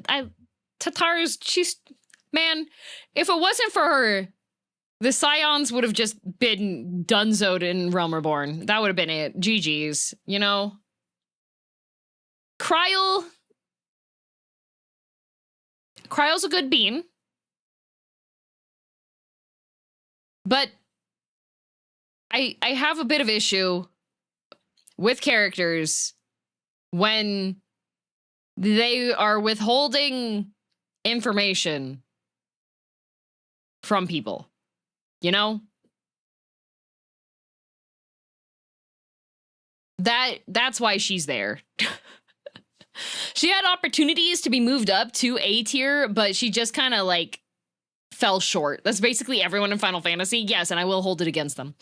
she's... Man, if it wasn't for her, the Scions would have just been dunzoed in Realm Reborn. That would have been it. GG's, you know? Kryle's a good bean. But I have a bit of issue with characters when they are withholding information from people, you know? That's why she's there. She had opportunities to be moved up to A tier, but she just kind of like fell short. That's basically everyone in Final Fantasy. Yes, and I will hold it against them.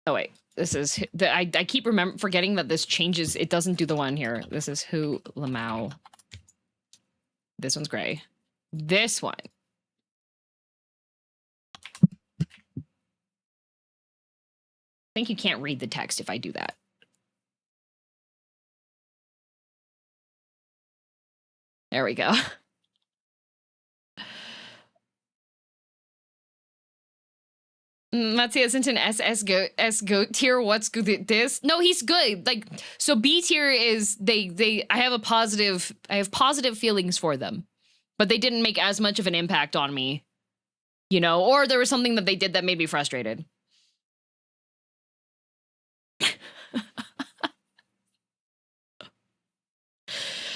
Oh wait, this is I keep forgetting that this changes. It doesn't do the one here. This is Hu Lamau. This one's gray. This one. I think you can't read the text if I do that. There we go. Matsuya isn't an SS goat tier. What's good this? No, he's good. Like, so B tier is I have positive feelings for them, but they didn't make as much of an impact on me, you know, or there was something that they did that made me frustrated.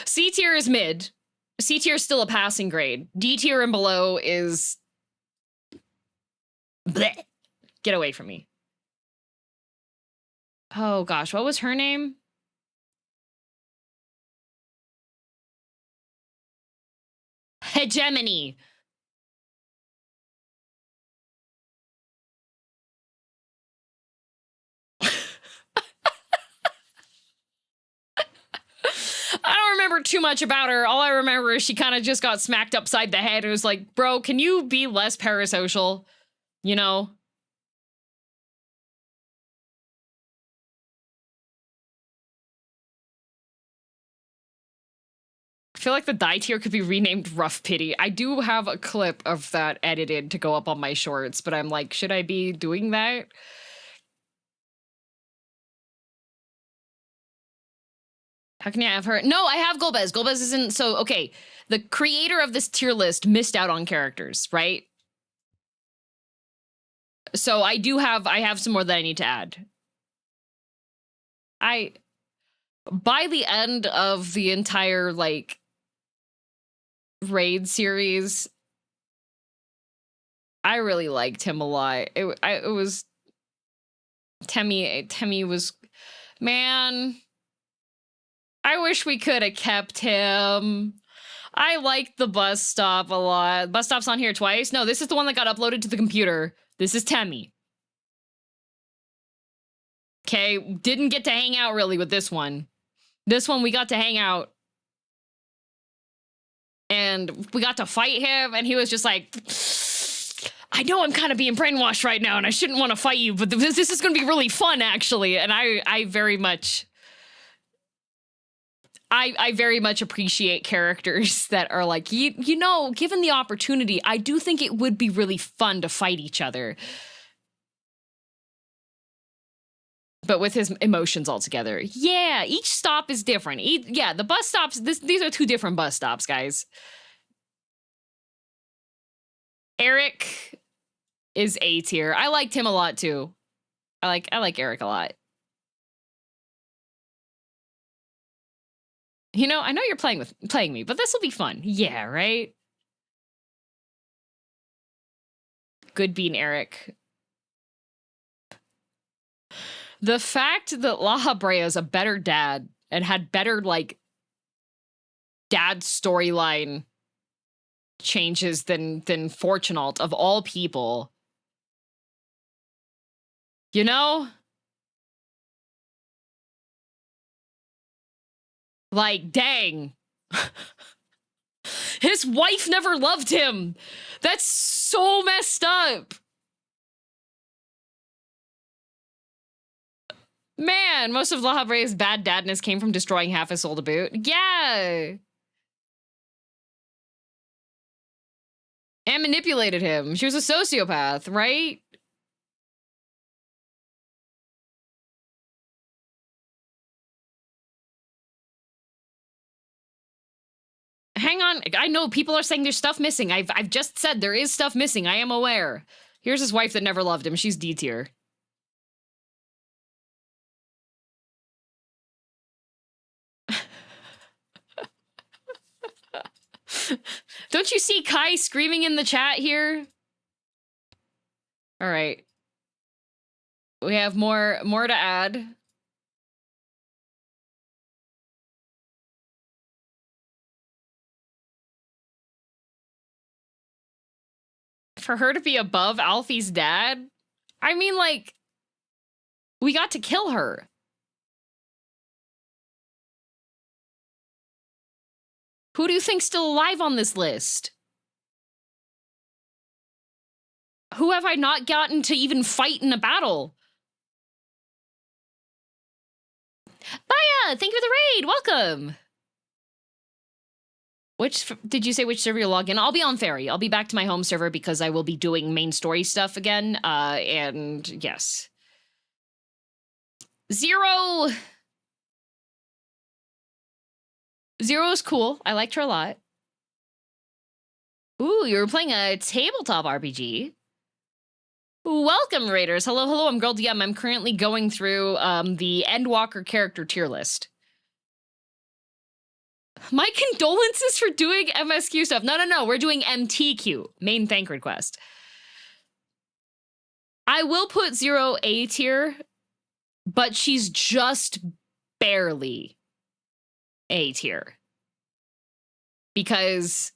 C tier is mid. C tier is still a passing grade. D tier and below is bleh. Get away from me. Oh gosh, what was her name? Hegemony. I don't remember too much about her. All I remember is she kind of just got smacked upside the head. It was like, bro, can you be less parasocial? You know? feel like the die tier could be renamed Rough Pity. I do have a clip of that edited to go up on my shorts, but I'm like, should I be doing that? How can you have her? No, I have Golbez. Golbez isn't so okay. The creator of this tier list missed out on characters, right? So I have some more that I need to add. By the end of the entire like raid series, I really liked him a lot. It was Temmie was, man, I wish we could have kept him. I liked the bus stop a lot. Bus stop's on here twice. No, this is the one that got uploaded to the computer. This is Temmie. Okay, didn't get to hang out really with this one. This one we got to hang out. And we got to fight him, and he was just like, I know I'm kind of being brainwashed right now, and I shouldn't want to fight you, but this is going to be really fun, actually. And I very much appreciate characters that are like, you know, given the opportunity, I do think it would be really fun to fight each other. But with his emotions all together. Yeah, each stop is different. Yeah, the bus stops, these are two different bus stops, guys. Eric is A tier. I liked him a lot too. I like Eric a lot. You know, I know you're playing me, but this will be fun. Yeah, right? Good bean, Eric. The fact that La Habrea is a better dad and had better, like, dad storyline changes than Fortunalt, of all people. You know? Like, dang. His wife never loved him. That's so messed up. Man, most of La Habrea's bad dadness came from destroying half his soul to boot. Yeah. And manipulated him. She was a sociopath, right? Hang on. I know people are saying there's stuff missing. I've just said there is stuff missing. I am aware. Here's his wife that never loved him. She's D tier. Don't you see Kai screaming in the chat here? All right. We have more to add. For her to be above Alfie's dad? I mean, like, we got to kill her. Who do you think's still alive on this list? Who have I not gotten to even fight in a battle? Baya, thank you for the raid. Welcome. Did you say which server you'll log in? I'll be on Fairy. I'll be back to my home server because I will be doing main story stuff again. And yes. Zero is cool. I liked her a lot. Ooh, you were playing a tabletop RPG. Welcome, Raiders. Hello, I'm girldm. I'm currently going through the Endwalker character tier list. My condolences for doing MSQ stuff. No, we're doing MTQ, main thank request. I will put Zero A tier, but she's just barely A tier. Because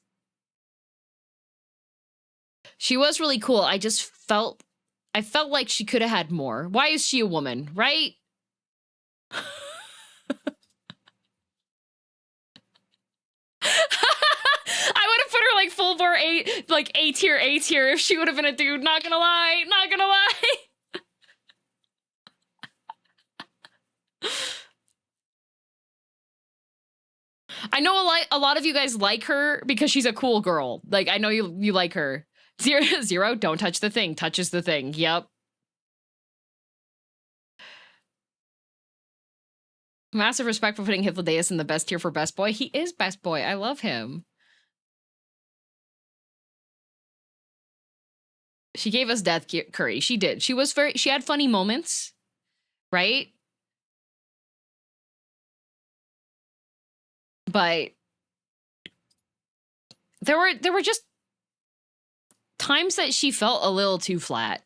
she was really cool. I felt like she could have had more. Why is she a woman, right? I would have put her like full bore A, like A tier if she would have been a dude. Not gonna lie. know a lot of you guys like her because she's a cool girl. Like, I know you like her. Zero, don't touch the thing. Touches the thing. Yep. Massive respect for putting Hythlodaeus in the best tier for best boy. He is best boy. I love him. She gave us death curry. She did. She had funny moments, right? But there were just times that she felt a little too flat.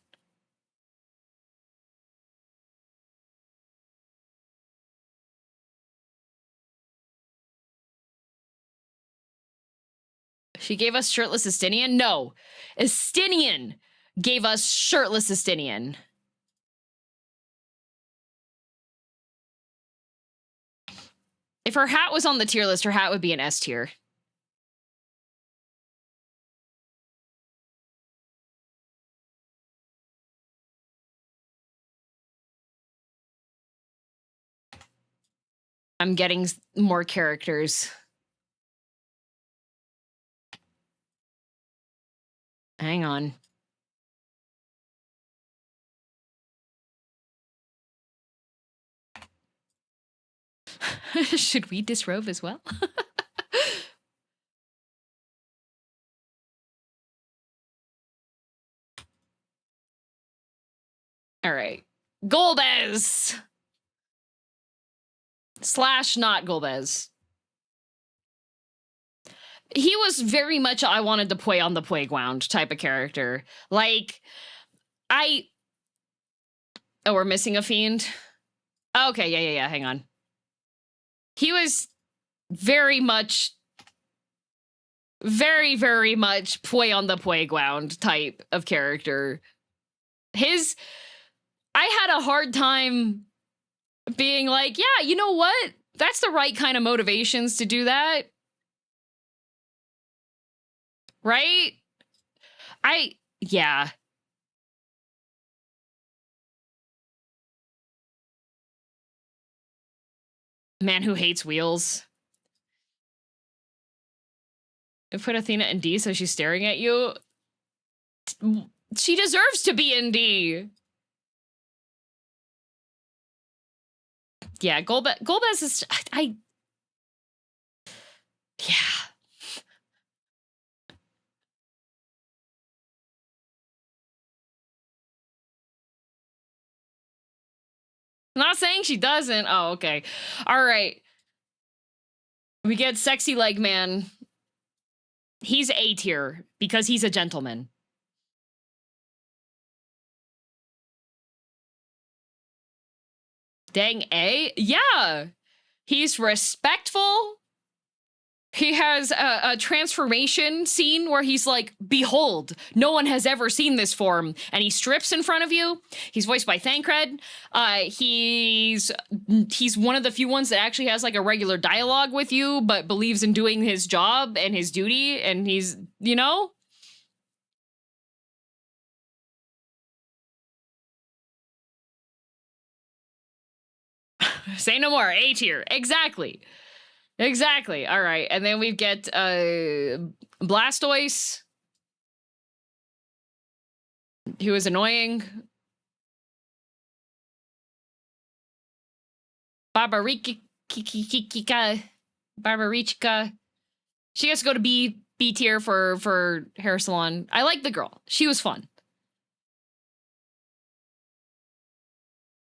She gave us shirtless Estinian? No. Estinian gave us shirtless Estinian. If her hat was on the tier list, her hat would be an S tier. I'm getting more characters. Hang on. Should we disrobe as well? All right. Golbez! / not Golbez. He was very much I wanted to play on the playground type of character. Like, oh, we're missing a fiend? Okay, yeah, hang on. He was very much play on the playground type of character. I had a hard time being like, yeah, you know what? That's the right kind of motivations to do that. Right? Yeah. Man who hates wheels. Put Athena in D so she's staring at you. She deserves to be in D. Yeah, Golbez is... Yeah. I'm not saying she doesn't. Oh, okay. All right. We get Sexy Leg Man. He's A tier because he's a gentleman. Dang A? Yeah. He's respectful. He has a transformation scene where he's like, behold, no one has ever seen this form. And he strips in front of you. He's voiced by Thancred. He's one of the few ones that actually has like a regular dialogue with you, but believes in doing his job and his duty. And he's, you know? Say no more. A tier. Exactly. Exactly. All right. And then we get Blastoise, who is annoying. Barbarica. She has to go to B tier for hair salon. I like the girl. She was fun.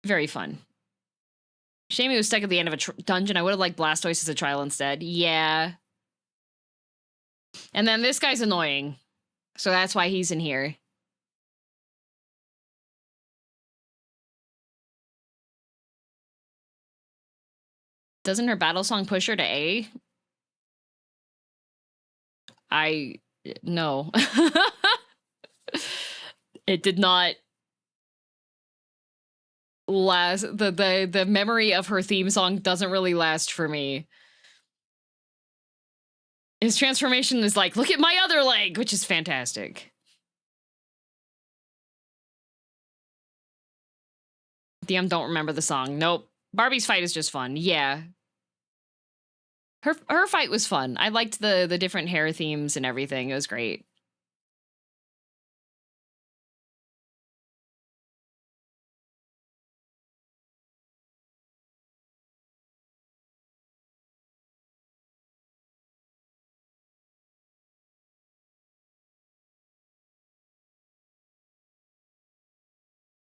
Very fun. Shame he was stuck at the end of a dungeon. I would have liked Blastoise as a trial instead. Yeah. And then this guy's annoying. So that's why he's in here. Doesn't her battle song push her to A? No. It did not last. The memory of her theme song doesn't really last for me. His transformation is like, look at my other leg, which is fantastic. DM don't remember the song. Nope. Barbie's fight is just fun. Yeah. Her fight was fun. I liked the different hair themes and everything. It was great.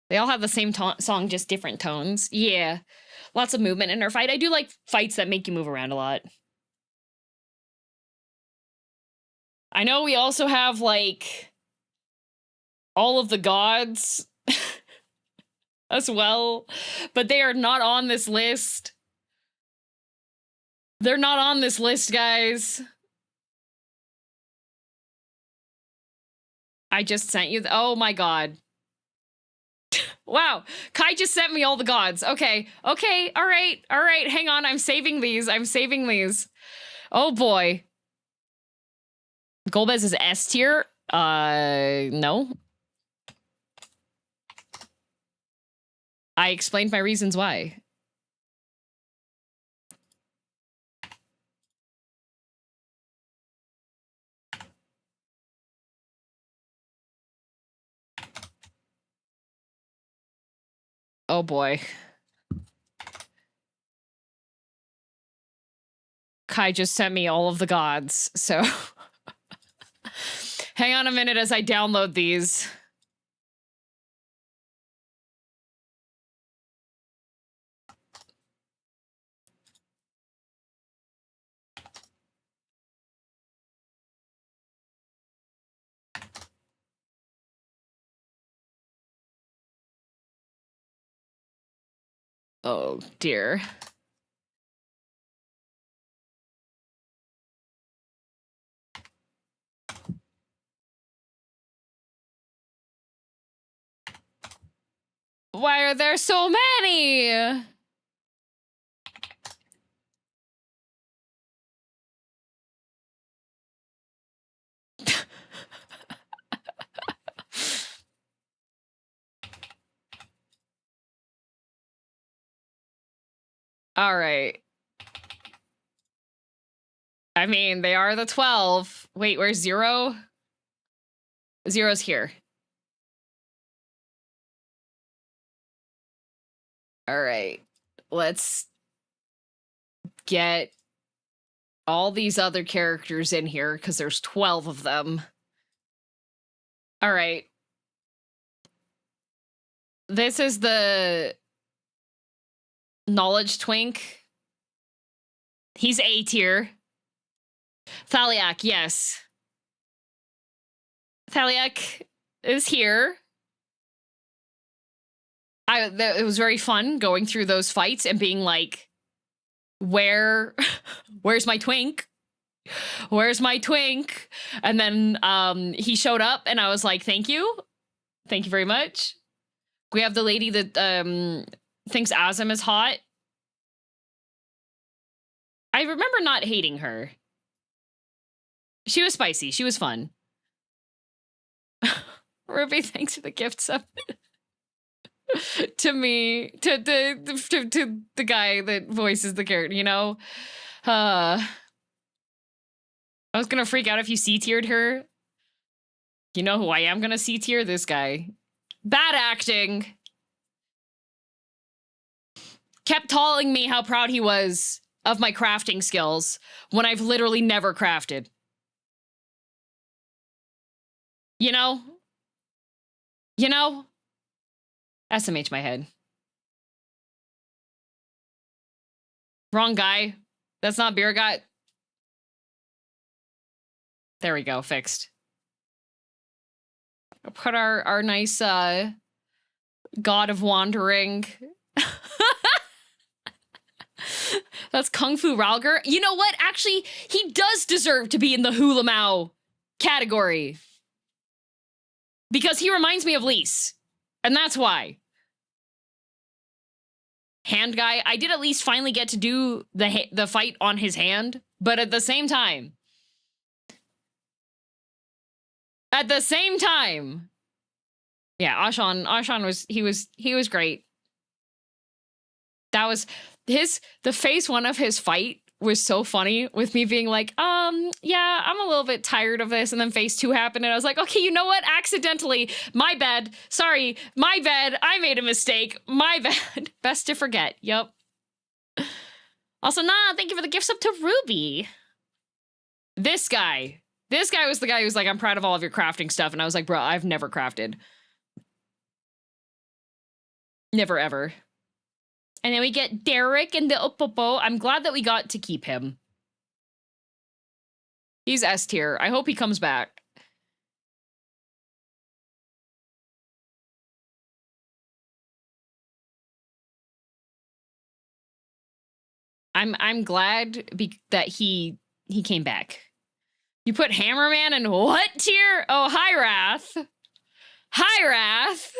They all have the same song, just different tones. Yeah. Lots of movement in her fight. I do like fights that make you move around a lot. I know we also have, like, all of the gods as well, but they are not on this list. They're not on this list, guys. I just sent you oh my god. Wow, Kai just sent me all the gods. Okay, all right, hang on, I'm saving these. Oh boy. Golbez is S tier? No. I explained my reasons why. Oh boy. Kai just sent me all of the gods, so hang on a minute as I download these. Oh dear. Why are there so many? All right. I mean, they are the 12. Wait, where's 0? 0's here. All right. Let's get all these other characters in here because there's 12 of them. All right. This is the knowledge twink. He's A tier. Thaliak, yes. Thaliak is here. It was very fun going through those fights and being like, where's my twink? Where's my twink? And then he showed up and I was like, thank you. Thank you very much. We have the lady that thinks Azim is hot. I remember not hating her. She was spicy. She was fun. Ruby, thanks for the gift sub. To me, to the guy that voices the character, you know? I was gonna freak out if you C-tiered her. You know who I am gonna C-tier? This guy. Bad acting. Kept telling me how proud he was of my crafting skills when I've literally never crafted. You know? You know? SMH my head. Wrong guy. That's not Beer Gut. There we go, fixed. Put our nice God of Wandering. That's Kung Fu Ralger. You know what? Actually, he does deserve to be in the Hula Mao category. Because he reminds me of Lise. And that's why. Hand guy. I did at least finally get to do the fight on his hand. But at the same time. Yeah, Ashan was great. That was the phase 1 of his fight was so funny with me being like, yeah, I'm a little bit tired of this. And then phase 2 happened and I was like, okay, you know what? Accidentally, my bad. Sorry, my bad. I made a mistake. My bad. Best to forget. Yep. Also, thank you for the gifts up to Ruby. This guy was the guy who's like, I'm proud of all of your crafting stuff. And I was like, bro, I've never crafted. Never, ever. And then we get Derek and the Opopo. I'm glad that we got to keep him. He's S tier. I hope he comes back. I'm glad that he came back. You put Hammerman in what tier? Oh, High Wrath. High Wrath.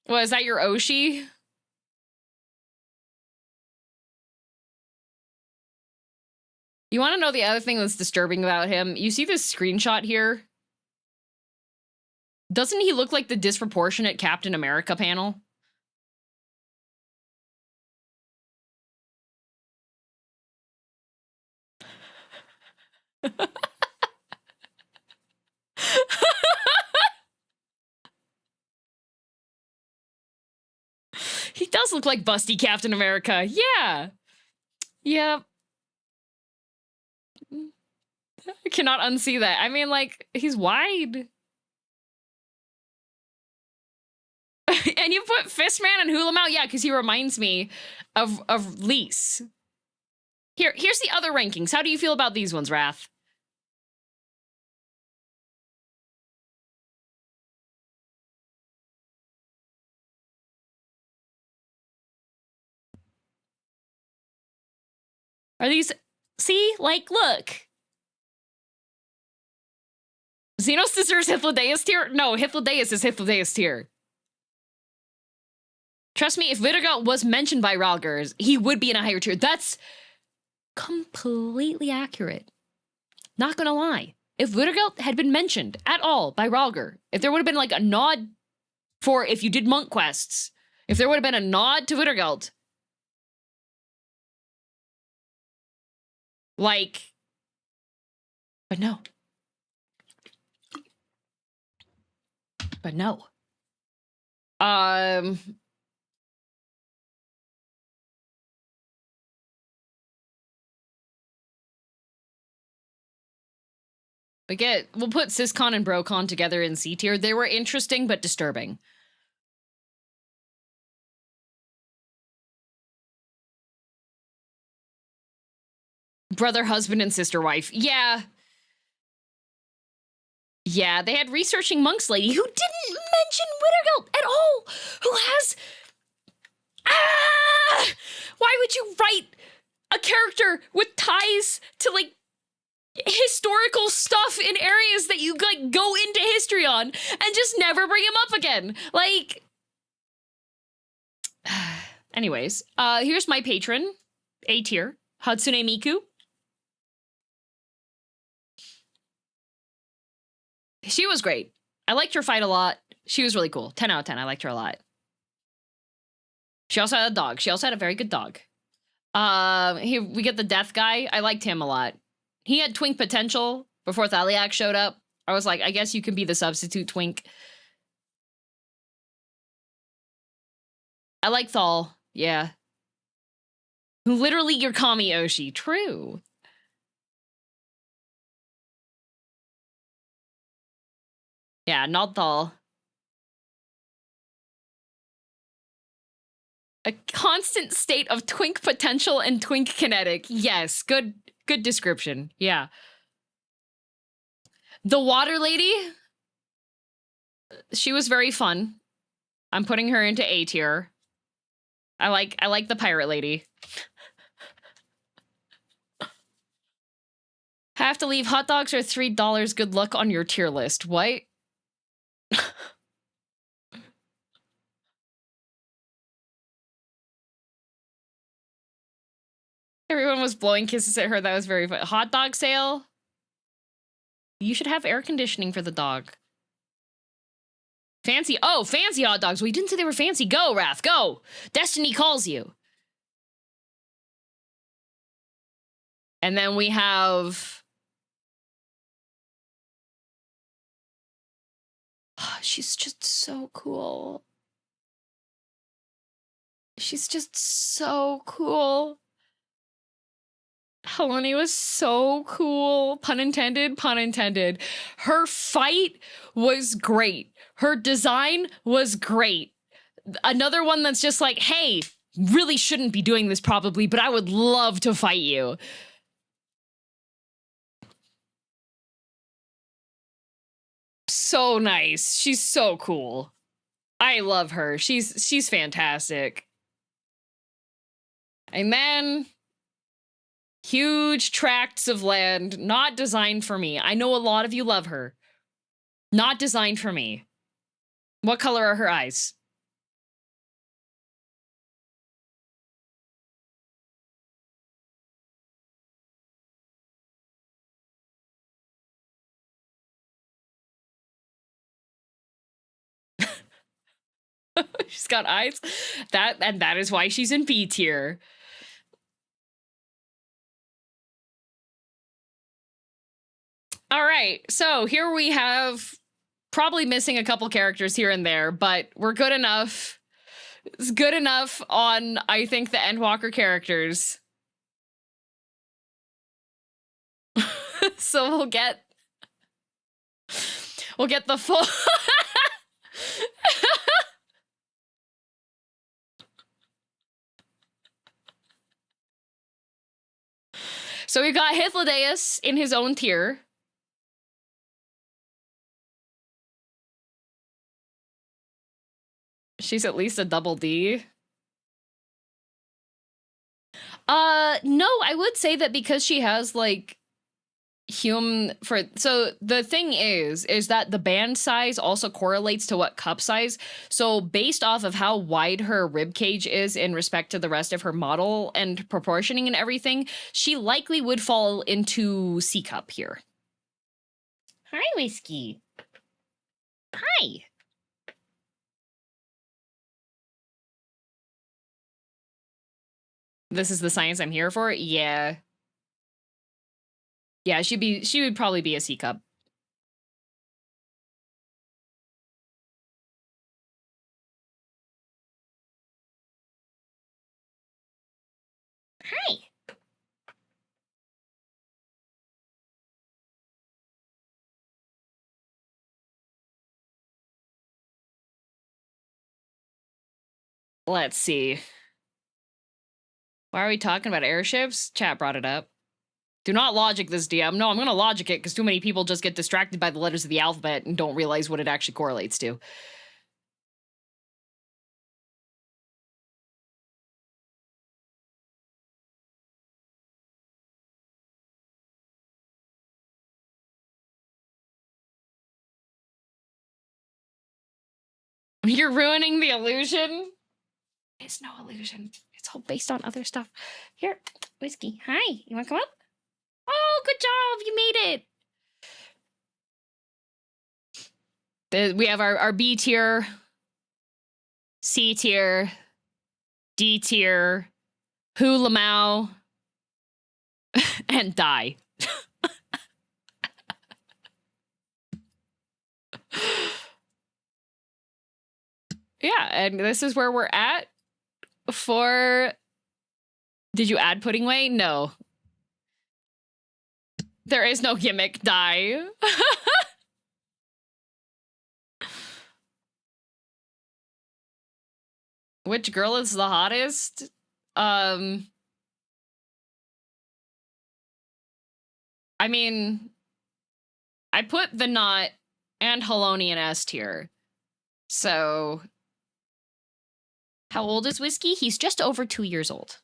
What, is that your Oshi? You want to know the other thing that's disturbing about him? You see this screenshot here? Doesn't he look like the disproportionate Captain America panel? He does look like busty Captain America. Yeah. Yeah. I cannot unsee that. I mean, like, he's wide. And you put Fistman and Hula Mount? Yeah, because he reminds me of Lise. Here's the other rankings. How do you feel about these ones, Wrath? Are these... See? Like, look. Xenos deserves Hythlodeus tier? No, Hythlodeus is Hythlodeus tier. Trust me, if Vidogalt was mentioned by Ralgers, he would be in a higher tier. That's completely accurate. Not gonna lie. If Vidogalt had been mentioned at all by Ralger, if there would have been like a nod for if you did monk quests, if there would have been a nod to Vidogalt, like, but no. But no. We'll put Syscon and Brocon together in C tier. They were interesting but disturbing. Brother, husband, and sister wife. Yeah. Yeah, they had Researching Monks Lady who didn't mention Widdergilt at all. Who has... Why would you write a character with ties to, like, historical stuff in areas that you, like, go into history on and just never bring him up again? Like... Anyways, here's my patron. A tier. Hatsune Miku. She was great. I liked her fight a lot. She was really cool. 10 out of 10. I liked her a lot. She also had a dog. She also had a very good dog. Here we get the death guy. I liked him a lot. He had twink potential before Thaliak showed up. I was like, I guess you can be the substitute twink. I like Thal. Yeah. Literally your Kami Oshi. True. Yeah, not Thal. A constant state of twink potential and twink kinetic. Yes, good description. Yeah. The water lady, she was very fun. I'm putting her into A tier. I like the pirate lady. Have to leave. Hot dogs are $3. Good luck on your tier list. What? Everyone was blowing kisses at her. That was very fun. Hot dog sale? You should have air conditioning for the dog. Fancy. Oh, fancy hot dogs. Well, you didn't say they were fancy. Go, Wrath, go. Destiny calls you. And then we have... she's just so cool. She's just so cool. Helene was so cool. Pun intended, pun intended. Her fight was great. Her design was great. Another one that's just like, hey, really shouldn't be doing this probably, but I would love to fight you. So nice. She's so cool. I love her. She's fantastic. And then huge tracts of land, not designed for me. I know a lot of you love her. Not designed for me. What color are her eyes? She's got eyes. That is why she's in B tier. All right, so here we have probably missing a couple characters here and there, but we're good enough. It's good enough on, I think, the Endwalker characters. So we'll get the full... So we've got Hythlodaeus in his own tier. She's at least a double D. No, I would say that because she has, like, so the thing is that the band size also correlates to what cup size. So based off of how wide her rib cage is in respect to the rest of her model and proportioning and everything, she likely would fall into C cup here. Hi, Whiskey. Hi. This is the science I'm here for? Yeah. Yeah, she would probably be a C cup. Hi. Let's see. Why are we talking about airships? Chat brought it up. Do not logic this, DM. No, I'm going to logic it because too many people just get distracted by the letters of the alphabet and don't realize what it actually correlates to. You're ruining the illusion? It's no illusion. It's all based on other stuff. Here, Whiskey. Hi, you want to come up? Oh, good job. You made it. We have our B tier, C tier, D tier, Hu Lamau, and Die. Yeah, and this is where we're at for... Did you add Pudding Way? No. There is no gimmick. Die. Which girl is the hottest? I mean, I put the Knot and Helene in S tier. So, how old is Whiskey? He's just over 2 years old.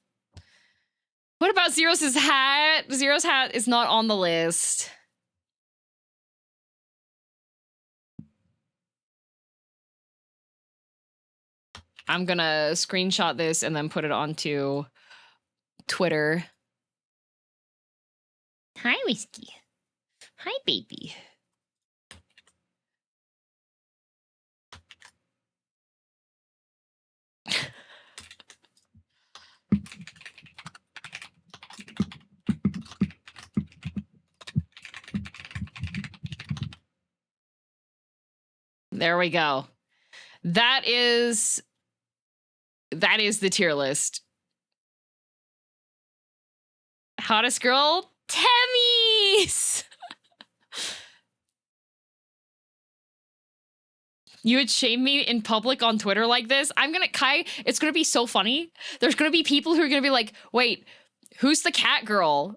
What about Zeros' hat? Zeros' hat is not on the list. I'm gonna screenshot this and then put it onto Twitter. Hi, Whiskey. Hi, baby. There we go. That is the tier list. Hottest girl, Temmie's. You would shame me in public on Twitter like this? Kai, it's gonna be so funny. There's gonna be people who are gonna be like, wait, who's the cat girl?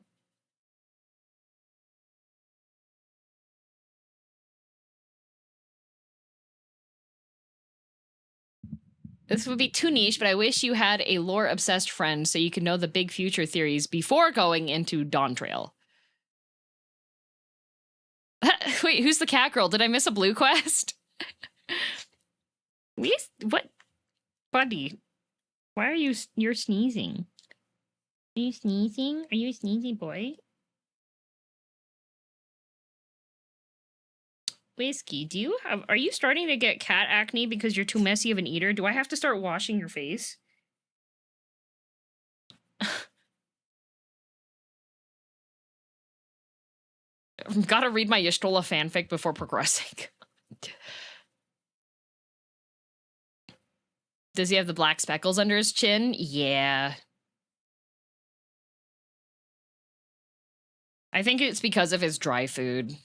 This would be too niche, but I wish you had a lore-obsessed friend so you could know the big future theories before going into Dawntrail. Wait, who's the cat girl? Did I miss a blue quest? What? Buddy, why are you're sneezing? Are you sneezing? Are you a sneezy boy? Whiskey, are you starting to get cat acne because you're too messy of an eater? Do I have to start washing your face? Gotta read my Y'shtola fanfic before progressing. Does he have the black speckles under his chin? Yeah. I think it's because of his dry food.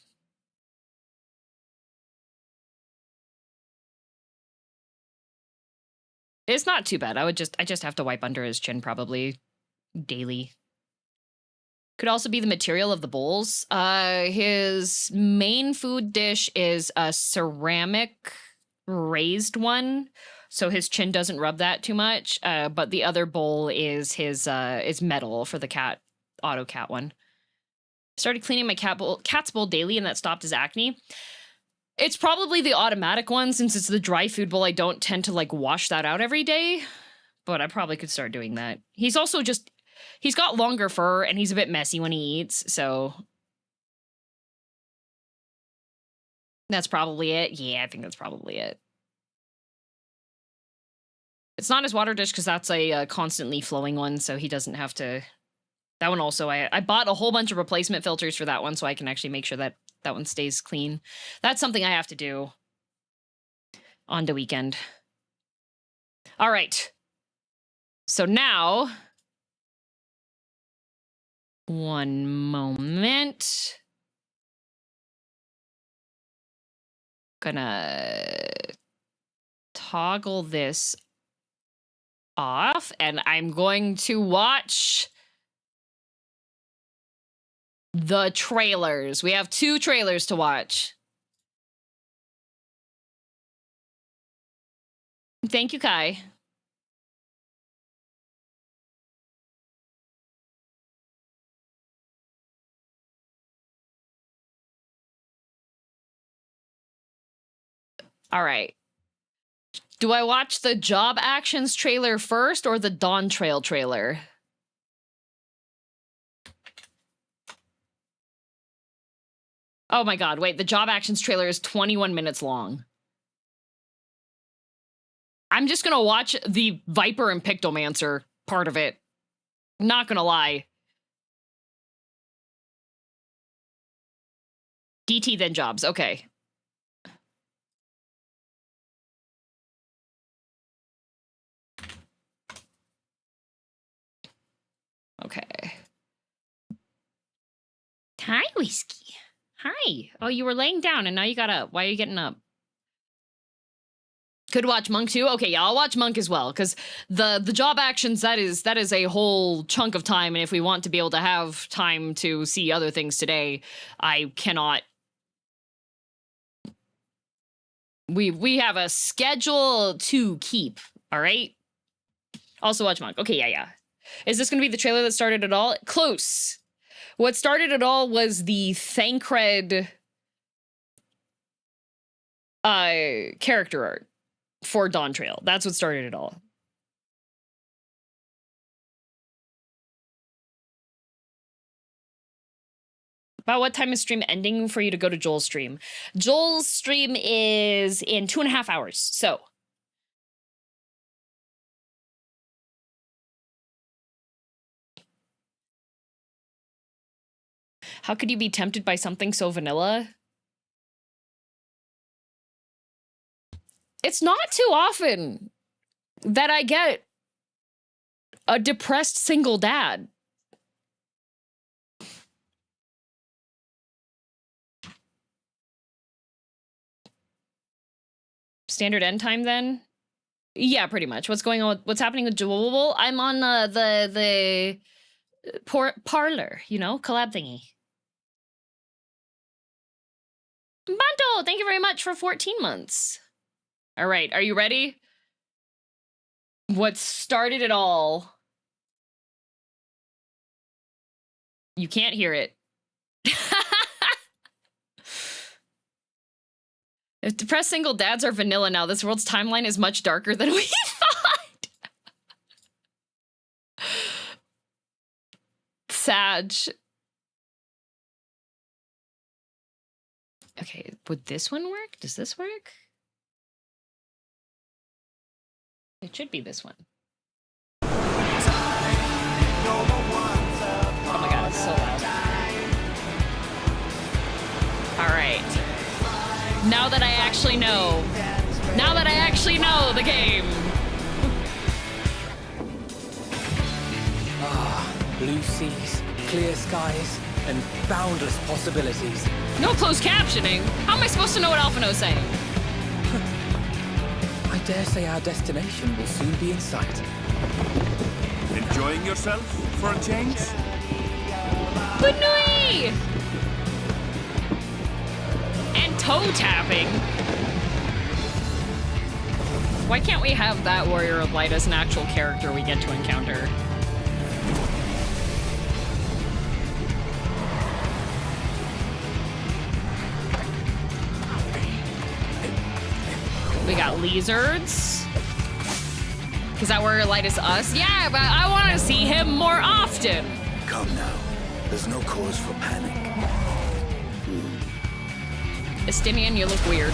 It's not too bad. I just have to wipe under his chin probably daily. Could also be the material of the bowls. His main food dish is a ceramic raised one, so his chin doesn't rub that too much. But the other bowl is his is metal for the cat auto cat one. Started cleaning my cat's bowl daily, and that stopped his acne. It's probably the automatic one, since it's the dry food bowl. I don't tend to like wash that out every day, but I probably could start doing that. He's also he's got longer fur and he's a bit messy when he eats, so that's probably it. Yeah, I think that's probably it. It's not his water dish because that's a constantly flowing one, so he doesn't have to. That one also, I bought a whole bunch of replacement filters for that one so I can actually make sure that that one stays clean. That's something I have to do on the weekend. All right. So now, one moment. Gonna toggle this off, and I'm going to watch the trailers. We have 2 trailers to watch. Thank you, Kai. All right. Do I watch the Job Actions trailer first or the Dawntrail trailer? Oh my god, wait, the Job Actions trailer is 21 minutes long. I'm just gonna watch the Viper and Pictomancer part of it. Not gonna lie. DT then Jobs, okay. Okay. Hi, Whiskey. Hi. Oh, you were laying down and now you got up. Why are you getting up? Could watch Monk too? Okay, yeah, I'll watch Monk as well, because the Job Actions, that is a whole chunk of time, and if we want to be able to have time to see other things today, I cannot. We have a schedule to keep, all right? Also watch Monk. Okay, yeah. Is this going to be the trailer that started it all? Close. What started it all was the Thancred character art for Dawntrail. That's what started it all. About what time is stream ending for you to go to Joel's stream? Joel's stream is in 2.5 hours, so. How could you be tempted by something so vanilla? It's not too often that I get a depressed single dad. Standard end time then? Yeah, pretty much. What's going on? What's happening with Jewel? I'm on the parlor, you know, collab thingy. Banto, thank you very much for 14 months. All right, are you ready? What started it all? You can't hear it. If depressed single dads are vanilla now, this world's timeline is much darker than we thought. Sag. Okay, would this one work? Does this work? It should be this one. Oh my god, it's so loud. All right. Now that I actually know. Now that I actually know the game. Blue seas, clear skies, and boundless possibilities. No closed captioning. How am I supposed to know what Alphino's saying? I dare say our destination will soon be in sight. Enjoying yourself for a change? Bunui! And toe tapping. Why can't we have that Warrior of Light as an actual character we get to encounter? We got lizards. Is that Warrior Light is us? Yeah, but I want to see him more often. Come now. There's no cause for panic. Estinian, you look weird.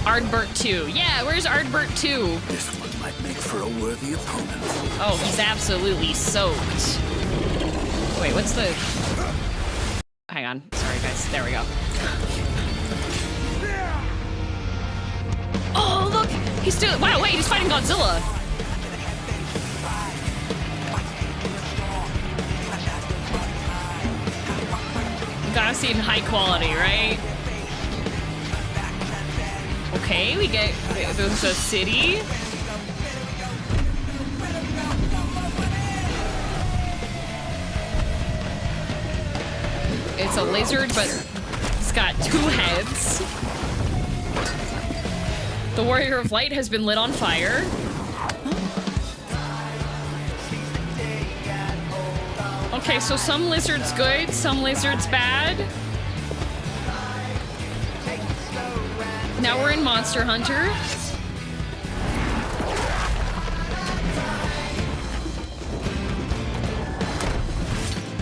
Ardbert 2. Yeah, where's Ardbert 2? This one might make for a worthy opponent. Oh, he's absolutely soaked. Wait, what's the... Hang on. Sorry, guys. There we go. Oh, look! He's still... Wow, wait, he's fighting Godzilla. You gotta see it in high quality, right? Okay, we get... There's a city. It's a lizard, but it's got 2 heads. The Warrior of Light has been lit on fire. Okay, so some lizards good, some lizards bad. Now we're in Monster Hunter.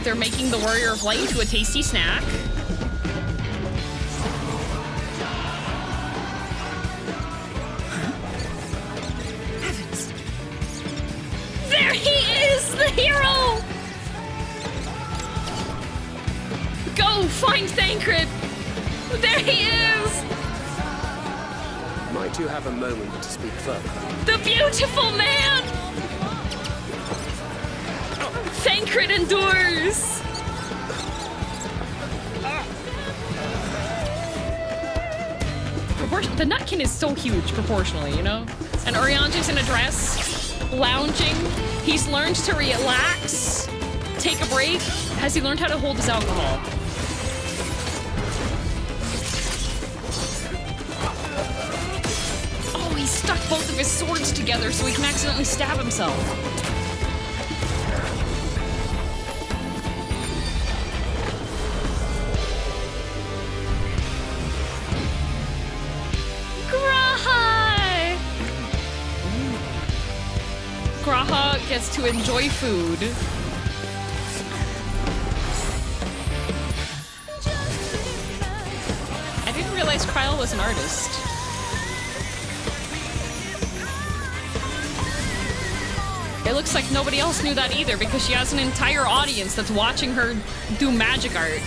They're making the Warrior of Light into a tasty snack. Heavens. There he is, the hero! Go find Thancred! There he is! Might you have a moment to speak further? The beautiful man! Thancred endures! The Nutkin is so huge proportionally, you know? And Orianji's in a dress, lounging. He's learned to relax, take a break. Has he learned how to hold his alcohol? Oh, he stuck both of his swords together so he can accidentally stab himself. Graha gets to enjoy food. I didn't realize Kryle was an artist. It looks like nobody else knew that either because she has an entire audience that's watching her do magic art.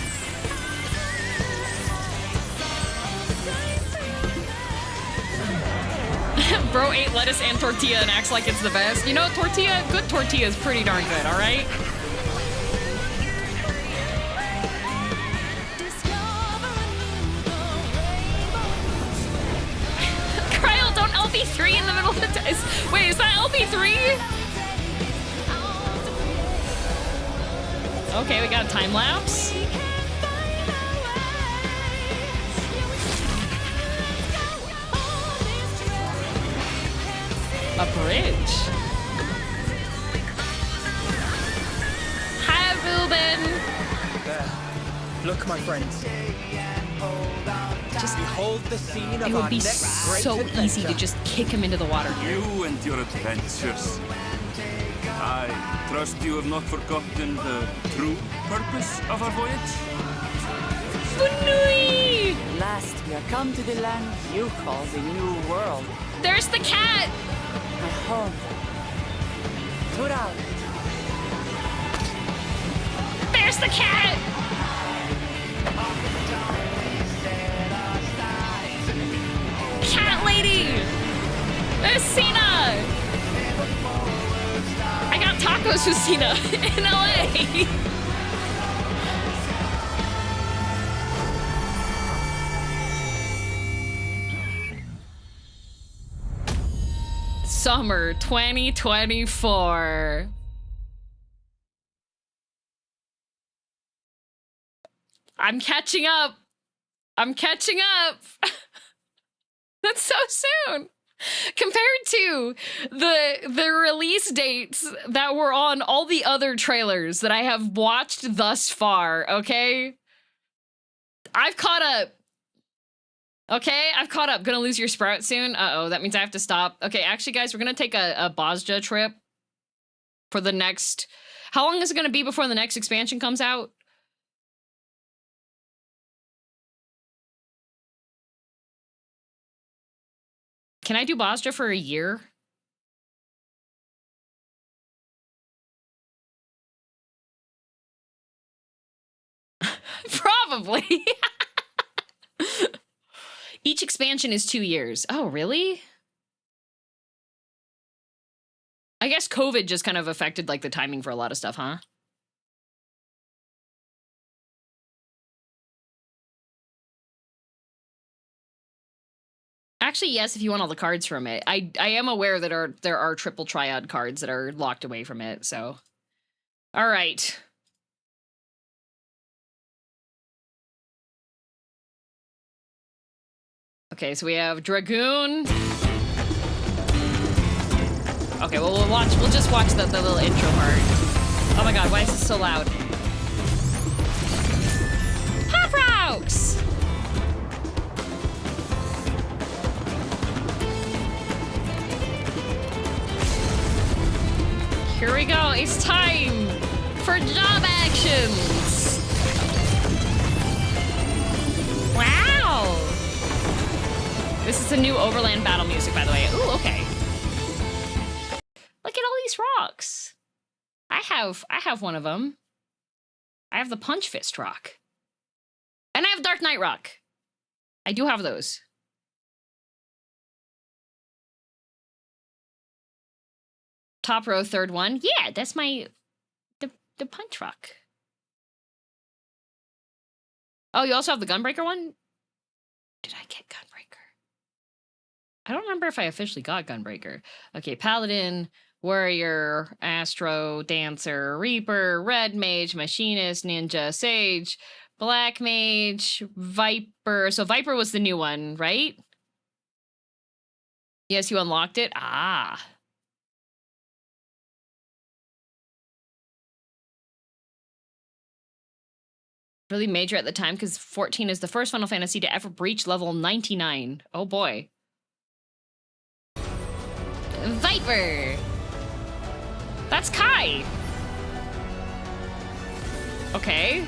Bro ate lettuce and tortilla and acts like it's the best. You know, good tortilla is pretty darn good, all right? Cryo, don't LB3 in the middle of the test. Wait, is that LB3? Okay, we got a time lapse. A bridge. Hi, Ruben. There. Look, my friends. Just behold the scene of It would our be next great so easy to adventure. just kick him into the water. You and your adventures. I trust you have not forgotten the true purpose of our voyage? Funui! At last, we are come to the land you call the New World. There's the cat! My home. Tural. There's the cat! Cat lady! There's Cena! I got tacos with Cena in LA! Summer 2024. I'm catching up. I'm catching up. That's so soon. Compared to the release dates that were on all the other trailers that I have watched thus far, okay? I've caught up. Okay, I've caught up. Gonna lose your sprout soon. Uh-oh, that means I have to stop. Okay, actually, guys, we're gonna take a Bosja trip for the next... How long is it gonna be before the next expansion comes out? Can I do Bosja for a year? Probably. Each expansion is 2 years. Oh, really? I guess COVID just kind of affected like the timing for a lot of stuff, huh? Actually, yes, if you want all the cards from it. I am aware that there are triple triad cards that are locked away from it, so. All right. Okay, so we have Dragoon. Okay, well we'll just watch the little intro part. Oh my god, why is this so loud? Hop Rocks! Here we go, it's time for job actions! Wow! This is the new Overland battle music, by the way. Ooh, okay. Look at all these rocks. I have one of them. I have the Punch Fist rock. And I have Dark Knight rock. I do have those. Top row, third one. Yeah, that's my the Punch rock. Oh, you also have the Gunbreaker one? Did I get Gunbreaker? I don't remember if I officially got Gunbreaker. Okay, Paladin, Warrior, Astro, Dancer, Reaper, Red Mage, Machinist, Ninja, Sage, Black Mage, Viper. So Viper was the new one, right? Yes, you unlocked it? Ah. Really major at the time because 14 is the first Final Fantasy to ever breach level 99. Oh boy. Viper! That's Kai! Okay.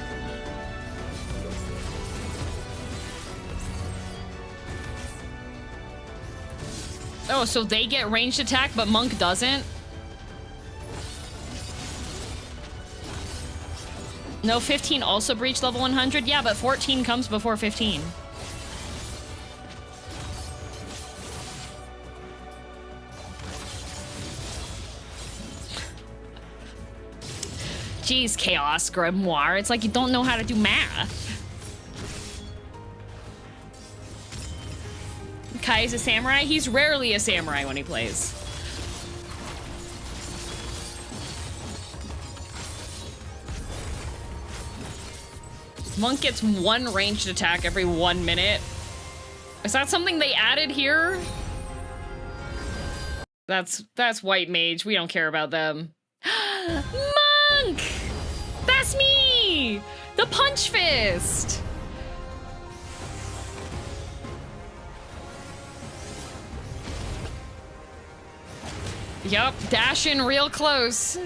Oh, so they get ranged attack, but Monk doesn't? No, 15 also breached level 100? Yeah, but 14 comes before 15. Jeez, Chaos Grimoire. It's like you don't know how to do math. Kai's a samurai? He's rarely a samurai when he plays. Monk gets 1 ranged attack every 1 minute. Is that something they added here? That's white mage. We don't care about them. Monk! That's me! The punch fist! Yup, dash in real close.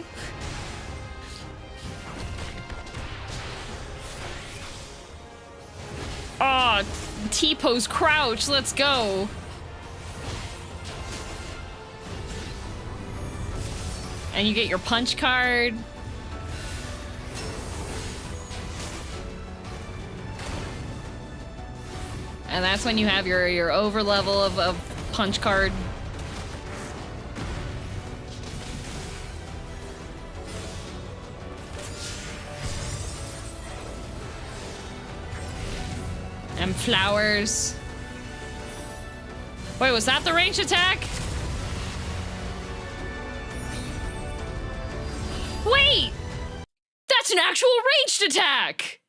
Aw, T-pose crouch, let's go. And you get your punch card. And that's when you have your over level of punch card. And flowers. Wait, was that the ranged attack? Wait! That's an actual ranged attack!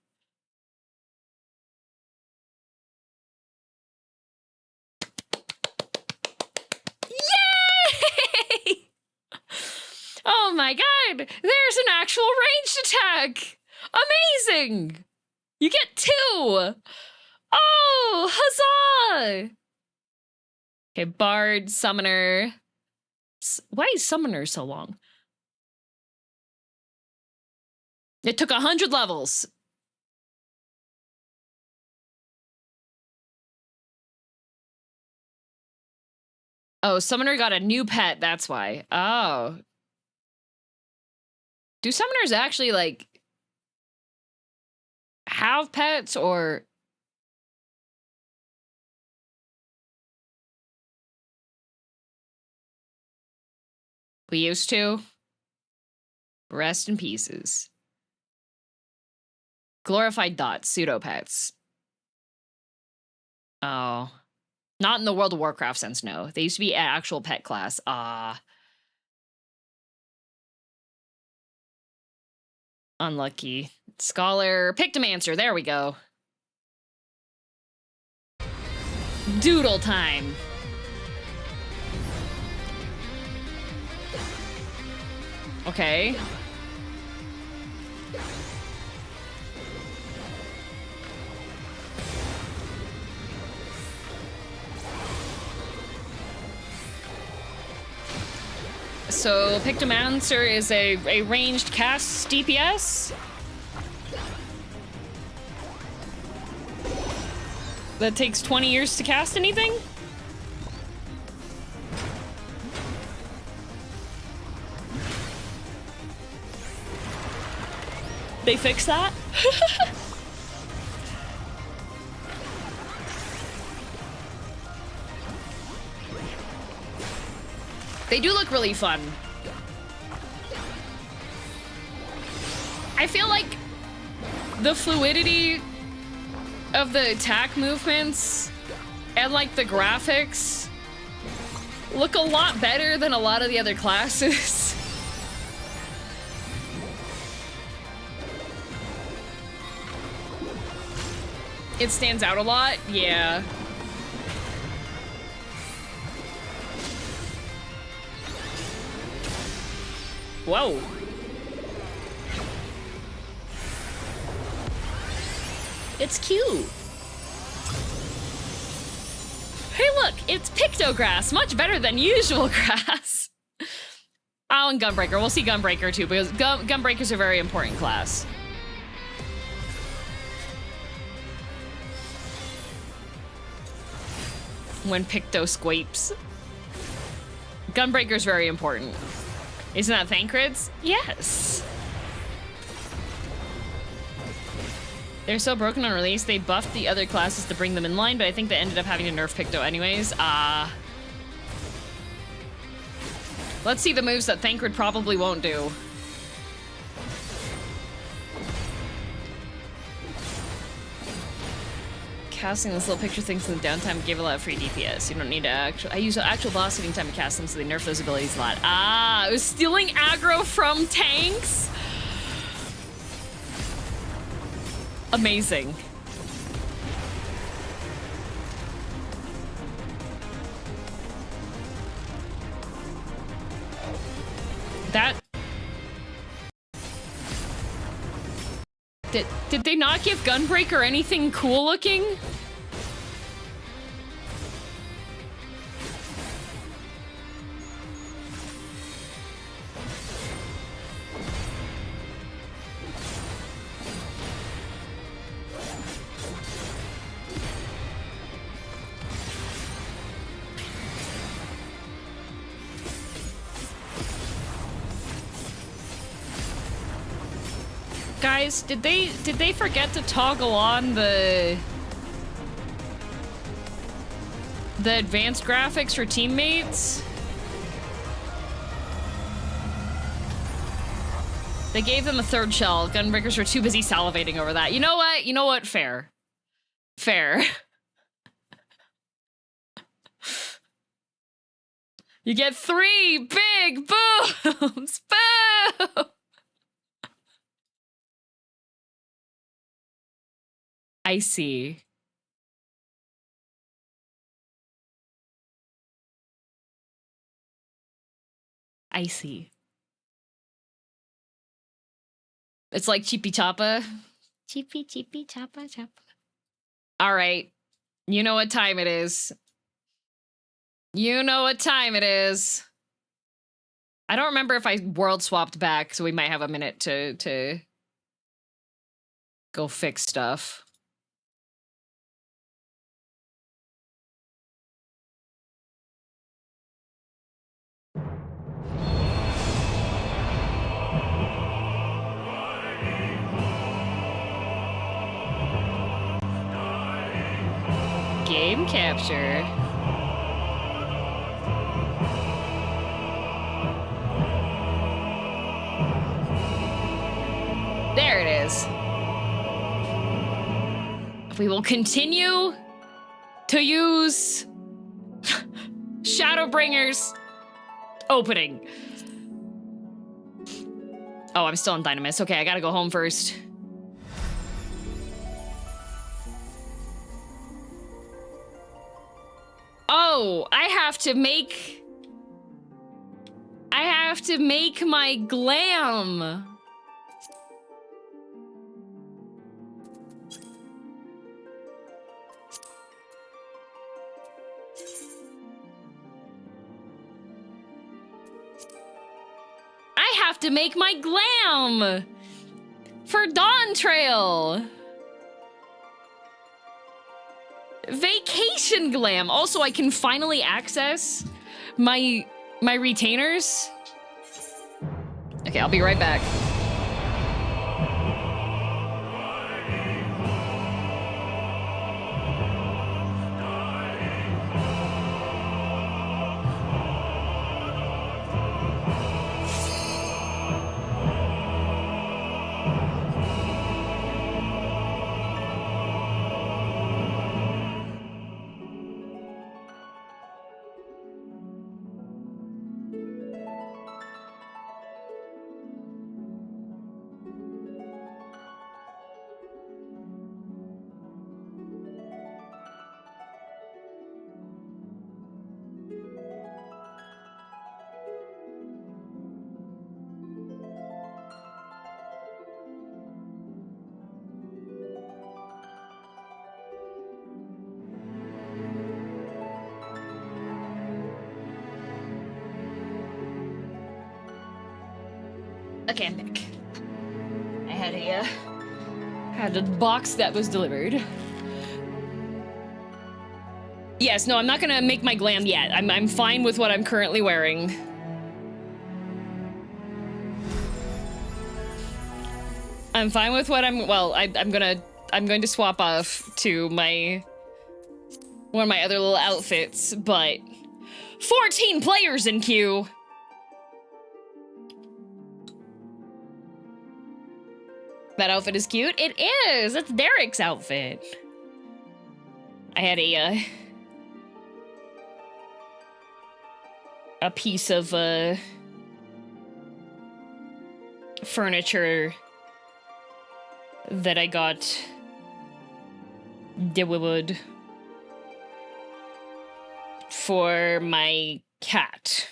Yay! Oh my god! There's an actual ranged attack! Amazing! You get 2! Oh, huzzah! Okay, Bard, Summoner. Why is Summoner so long? It took 100 levels. Oh, Summoner got a new pet, that's why. Oh. Do Summoners actually, like, have pets, or... We used to. Rest in pieces. Glorified dots, pseudo pets. Oh. Not in the World of Warcraft sense, no. They used to be an actual pet class. Unlucky. Scholar, Pictomancer, there we go. Doodle time. Okay. So, Pictomancer is a ranged cast DPS that takes 20 years to cast anything? They fixed that? They do look really fun. I feel like the fluidity of the attack movements and like the graphics look a lot better than a lot of the other classes. It stands out a lot, yeah. Whoa. It's cute. Hey look, it's Pictograss, much better than usual grass. Oh, and Gunbreaker, we'll see Gunbreaker too, because Gunbreaker's a very important class. When Picto squeeps. Gunbreaker's very important. Isn't that Thancred's? Yes. They're so broken on release, they buffed the other classes to bring them in line, but I think they ended up having to nerf Picto anyways. Let's see the moves that Thancred probably won't do. casting this little picture things in the downtime gave a lot of free DPS. You don't need to I use actual boss hitting time to cast them, so they nerf those abilities a lot. Ah, it was stealing aggro from tanks? Amazing. That... Did they not give Gunbreaker anything cool looking? Guys, did they forget to toggle on the advanced graphics for teammates? They gave them a third shell. Gunbreakers were too busy salivating over that. You know what? You know what? Fair. Fair. You get 3 big booms! Boom! I see. I see. It's like Chippy Choppa. Chippy Choppa Choppa. All right. You know what time it is. You know what time it is. I don't remember if I world swapped back, so we might have a minute to go fix stuff. Game capture. There it is. We will continue to use Shadowbringers opening. Oh, I'm still on Dynamis. Okay, I gotta go home first. Oh, I have to make my glam. I have to make my glam for Dawntrail. Vacation glam. Also, I can finally access my retainers. Okay, I'll be right back. Okay, I'm back. I had a box that was delivered. Yes, no, I'm not gonna make my glam yet. I'm fine with what I'm currently wearing. I'm fine with what I'm going to swap off to one of my other little outfits, but 14 players in queue. That outfit is cute. It is. That's Derek's outfit. I had a piece of furniture that I got delivered for my cat.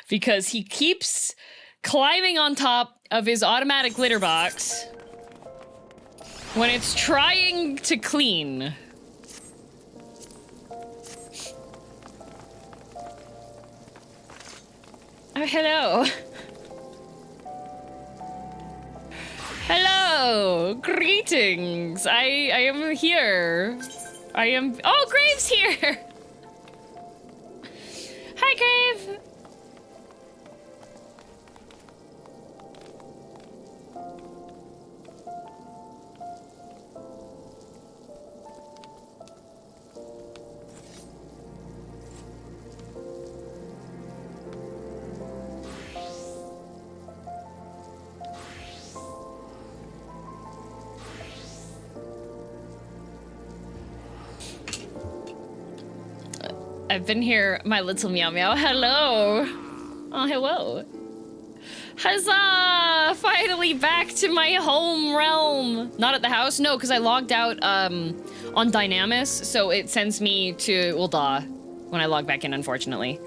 Because he keeps climbing on top of his automatic litter box when it's trying to clean. Oh, hello. Hello. Greetings. I am here. I am... Oh, Grave's here. Hi, Grave. I've been here, my little meow meow. Hello. Oh, hello. Huzzah! Finally back to my home realm. Not at the house, no, because I logged out on Dynamis, so it sends me to Ul'dah when I log back in, unfortunately.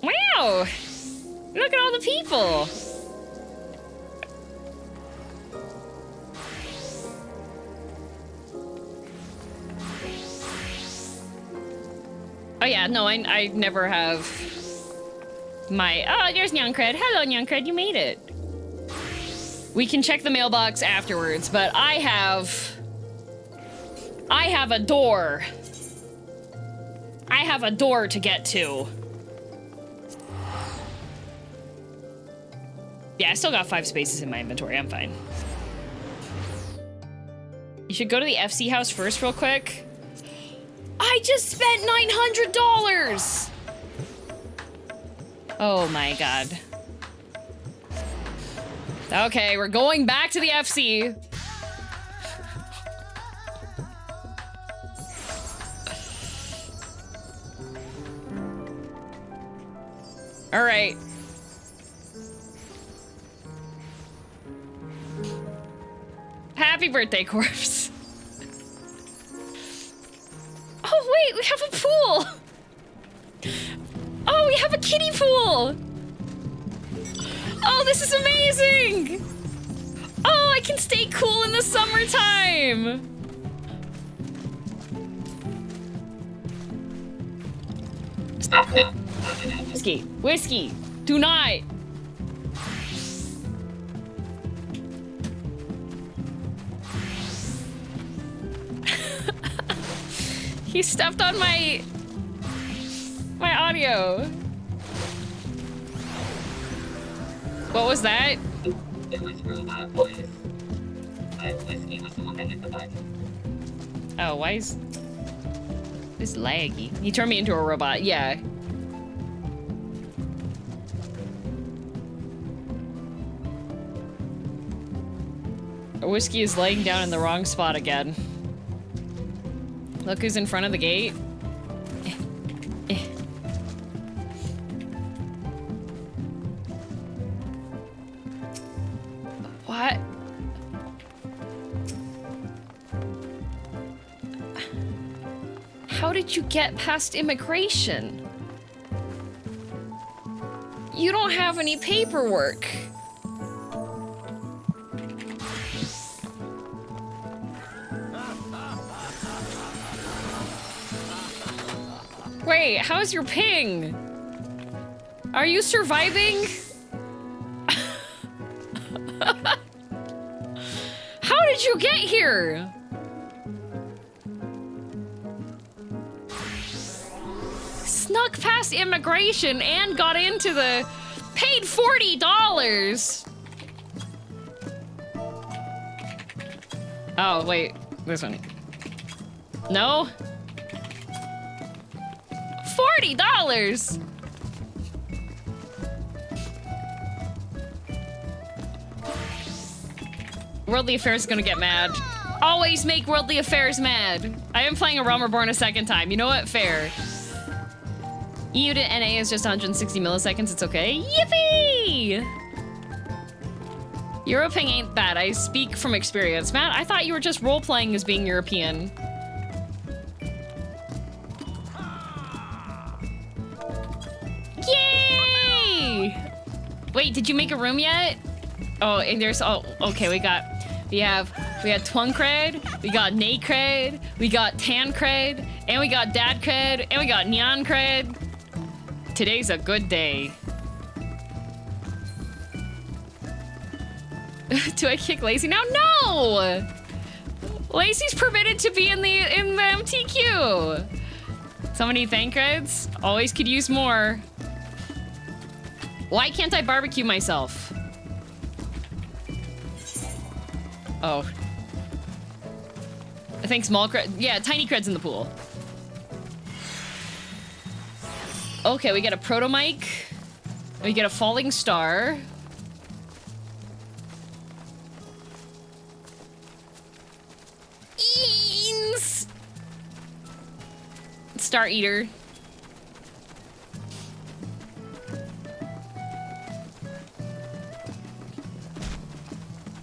Wow! Look at all the people. Oh yeah, no, I never have my... Oh, there's Nyankred. Hello, Nyankred, you made it. We can check the mailbox afterwards, but I have a door. I have a door to get to. Yeah, I still got 5 spaces in my inventory. I'm fine. You should go to the FC house first real quick. I just spent $900! Oh my god. Okay, we're going back to the FC. All right. Happy birthday, corpse. Oh, wait, we have a pool. Oh, we have a kiddie pool. Oh, this is amazing. Oh, I can stay cool in the summertime. Whiskey, whiskey, do not. He stepped on my audio. What was that? It was robot voice. Whiskey was the one that hit the button. Oh, why is this laggy? He turned me into a robot, yeah. Whiskey is laying down in the wrong spot again. Look who's in front of the gate. What? How did you get past immigration? You don't have any paperwork. Wait, how's your ping? Are you surviving? How did you get here? Snuck past immigration and got into the... Paid $40! Oh, wait. This one. No? $40! Worldly Affairs is gonna get mad. Always make Worldly Affairs mad. I am playing A Realm Reborn a second time. You know what? Fair. EU to NA is just 160 milliseconds. It's okay. Yippee! Europing ain't bad. I speak from experience. Matt, I thought you were just role-playing as being European. Yay! Wait, did you make a room yet? Oh, and there's, oh, okay, we had Twunk Cred, we got Nay Cred, we got Tan Cred, and we got Dad Cred, and we got Neon Cred. Today's a good day. Do I kick Lacey now? No! Lacey's permitted to be in the MTQ. So many thank creds. Always could use more. Why can't I barbecue myself? Oh. I think small cred. Yeah, tiny cred's in the pool. Okay, we get a proto mic. We get a falling star. Eens. Star Eater.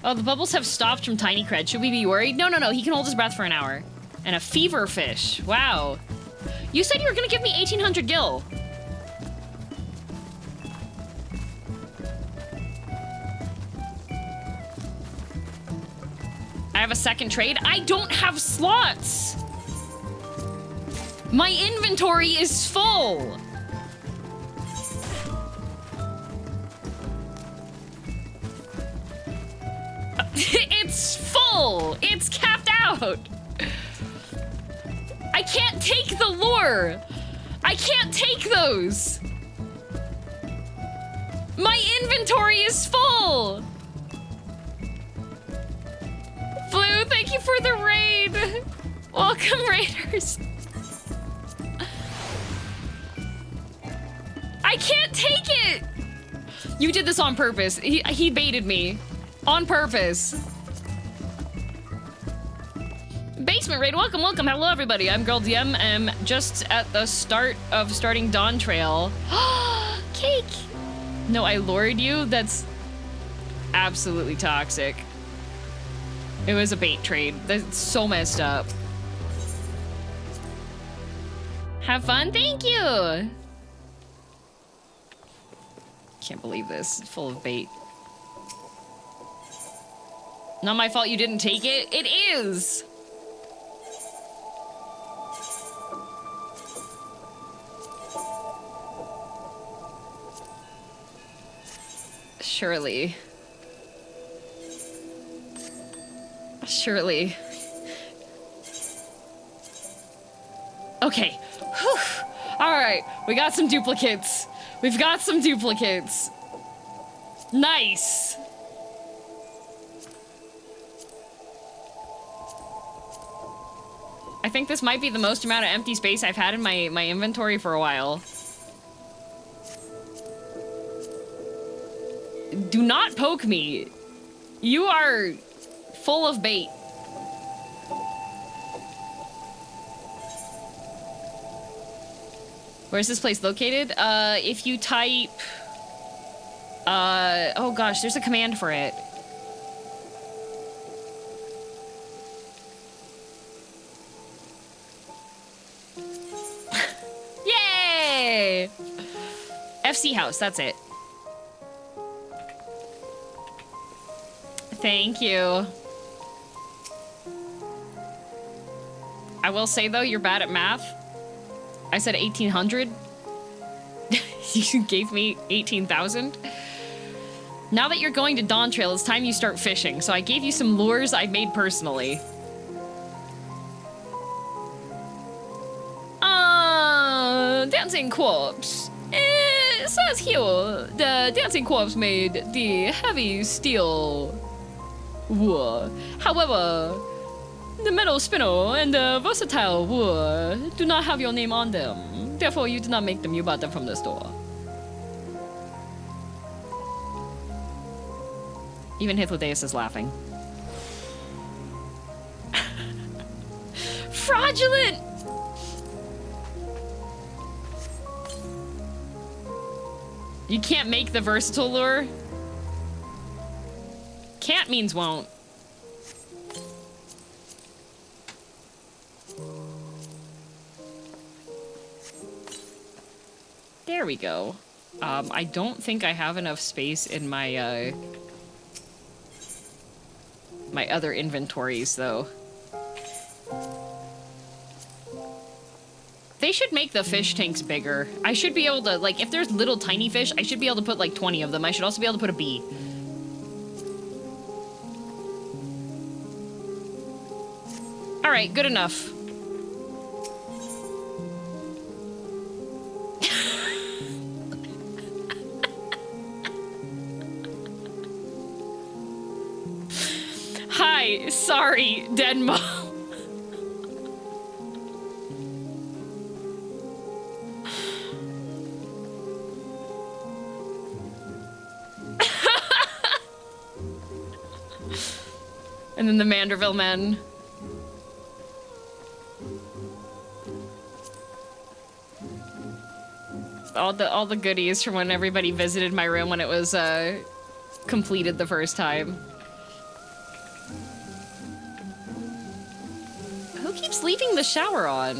Oh, the bubbles have stopped from Tiny Cred. Should we be worried? No, he can hold his breath for an hour. And a fever fish. Wow. You said you were gonna give me 1800 gil. I have a second trade. I don't have slots. My inventory is full. It's full. It's capped out. I can't take the lure. I can't take those. My inventory is full. Blue, thank you for the raid. Welcome, raiders. I can't take it. You did this on purpose. He baited me. On purpose. Basement raid, welcome. Hello, everybody. I'm girldm. I'm just at the start of starting Dawntrail. Cake. No, I lured you? That's absolutely toxic. It was a bait trade. That's so messed up. Have fun. Thank you. Can't believe this. It's full of bait. Not my fault you didn't take it. It is. Surely. Surely. Okay. Whew. All right. We got some duplicates. We've got some duplicates. Nice. I think this might be the most amount of empty space I've had in my inventory for a while. Do not poke me. You are full of bait. Where's this place located? If you type... oh gosh, there's a command for it. Yay! FC House, that's it. Thank you. I will say though, you're bad at math. I said 1800. You gave me 18,000. Now that you're going to Dawntrail, it's time you start fishing. So I gave you some lures I made personally. Dancing Corpse. It says here, the Dancing Corpse made the heavy steel wood. However, the metal spinel and the versatile wood do not have your name on them. Therefore, you did not make them. You bought them from the store. Even Hithodeus is laughing. fraudulent! You can't make the versatile lure? Can't means won't. There we go. I don't think I have enough space in my, my other inventories, though. They should make the fish tanks bigger. I should be able to, like, if there's little tiny fish, I should be able to put, like, 20 of them. I should also be able to put a bee. Alright, good enough. Hi, sorry, Denmo. And then the Manderville men. All the goodies from when everybody visited my room when it was completed the first time. Who keeps leaving the shower on?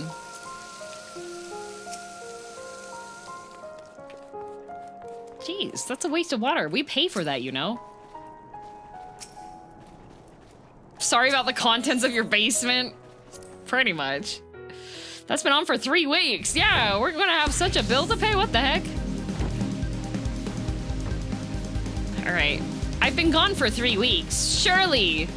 Jeez, that's a waste of water. We pay for that, you know. Sorry about the contents of your basement. Pretty much. That's been on for 3 weeks. Yeah, we're gonna have such a bill to pay. What the heck? All right. I've been gone for 3 weeks. Surely.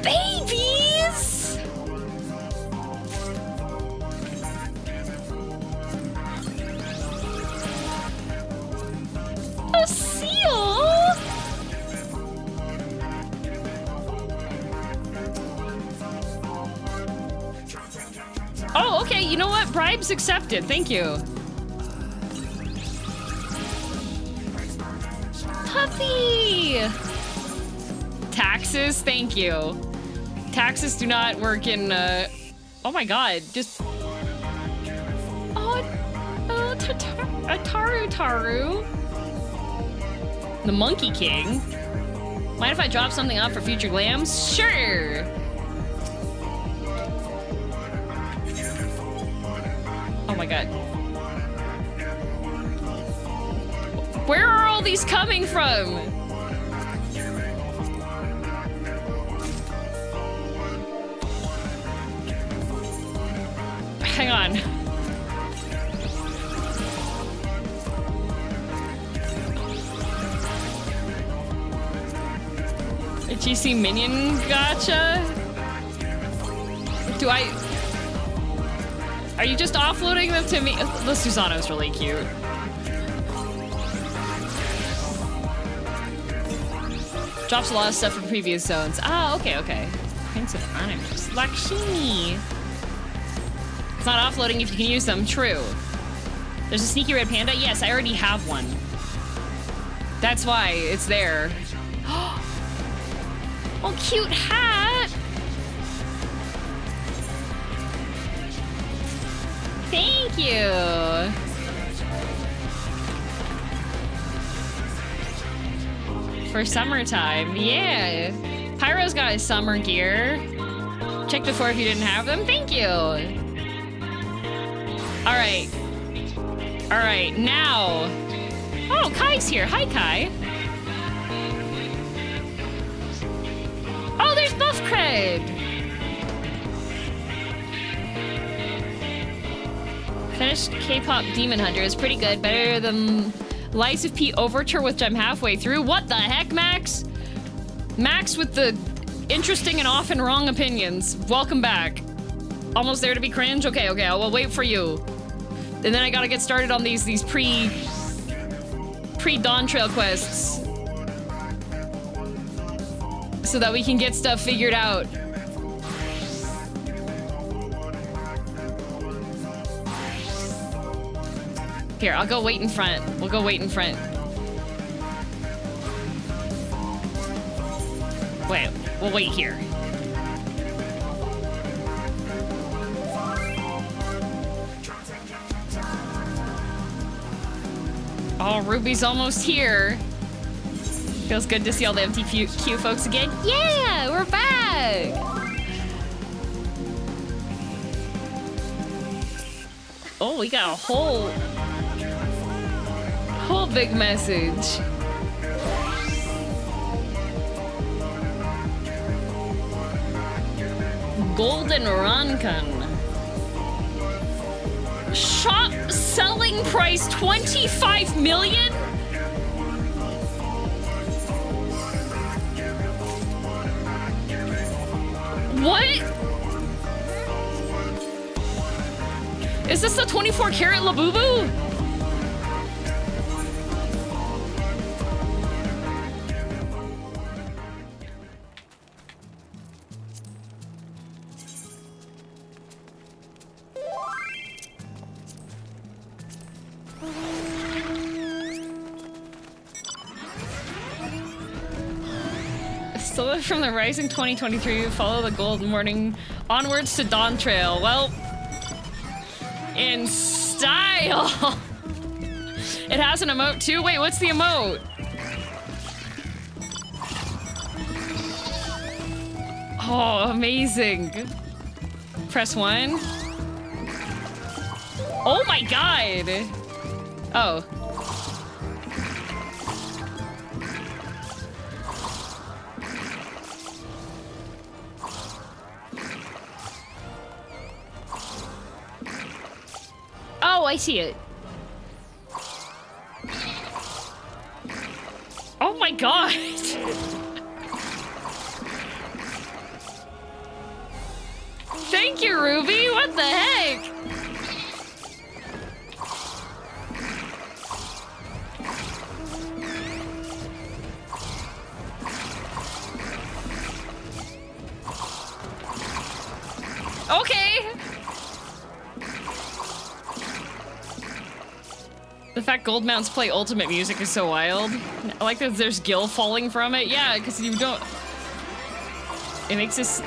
Babies! A seal? Oh, okay, you know what? Bribes accepted. Thank you. Puppy! Taxes? Thank you. Taxes do not work in, oh my god, just... Oh, Taru. The Monkey King. Mind if I drop something off for future glams? Sure! Oh my god. Where are all these coming from? Hang on. A GC minion gotcha? Do I... Are you just offloading them to me? The Susano's really cute. Drops a lot of stuff from previous zones. Ah, okay, okay. Prince of Animals. Lakshmi! It's not offloading if you can use them. True. There's a sneaky red panda? Yes, I already have one. That's why it's there. Oh, cute hat! Thank you! For summertime, yeah. Pyro's got his summer gear. Check before if you didn't have them. Thank you! Alright. Alright, now. Oh, Kai's here. Hi, Kai. Oh, there's Buff Cred! Finished K-pop Demon Hunter is pretty good. Better than Lies of P Overture, which I'm halfway through. What the heck, Max? Max with the interesting and often wrong opinions. Welcome back. Almost there to be cringe? Okay, okay, I will wait for you. And then I gotta get started on these pre-Dawntrail quests. So that we can get stuff figured out. Here, I'll go wait in front. We'll go wait in front. Wait, we'll wait here. Oh, Ruby's almost here. Feels good to see all the MTQ folks again. Yeah, we're back. Oh, we got a whole big message. Golden Rankan. Shop selling price 25 million? What? Is this the 24 karat Labubu? Still from the Rising 2023, follow the gold morning onwards to Dawntrail. Well, in style. It has an emote too. Wait, what's the emote? Oh, amazing. Press 1. Oh my god. Oh. Oh, I see it. Oh my god. Thank you, Ruby. What the heck? Okay. The fact gold mounts play ultimate music is so wild. I like that there's Gil falling from it. Yeah, because you don't... It makes this...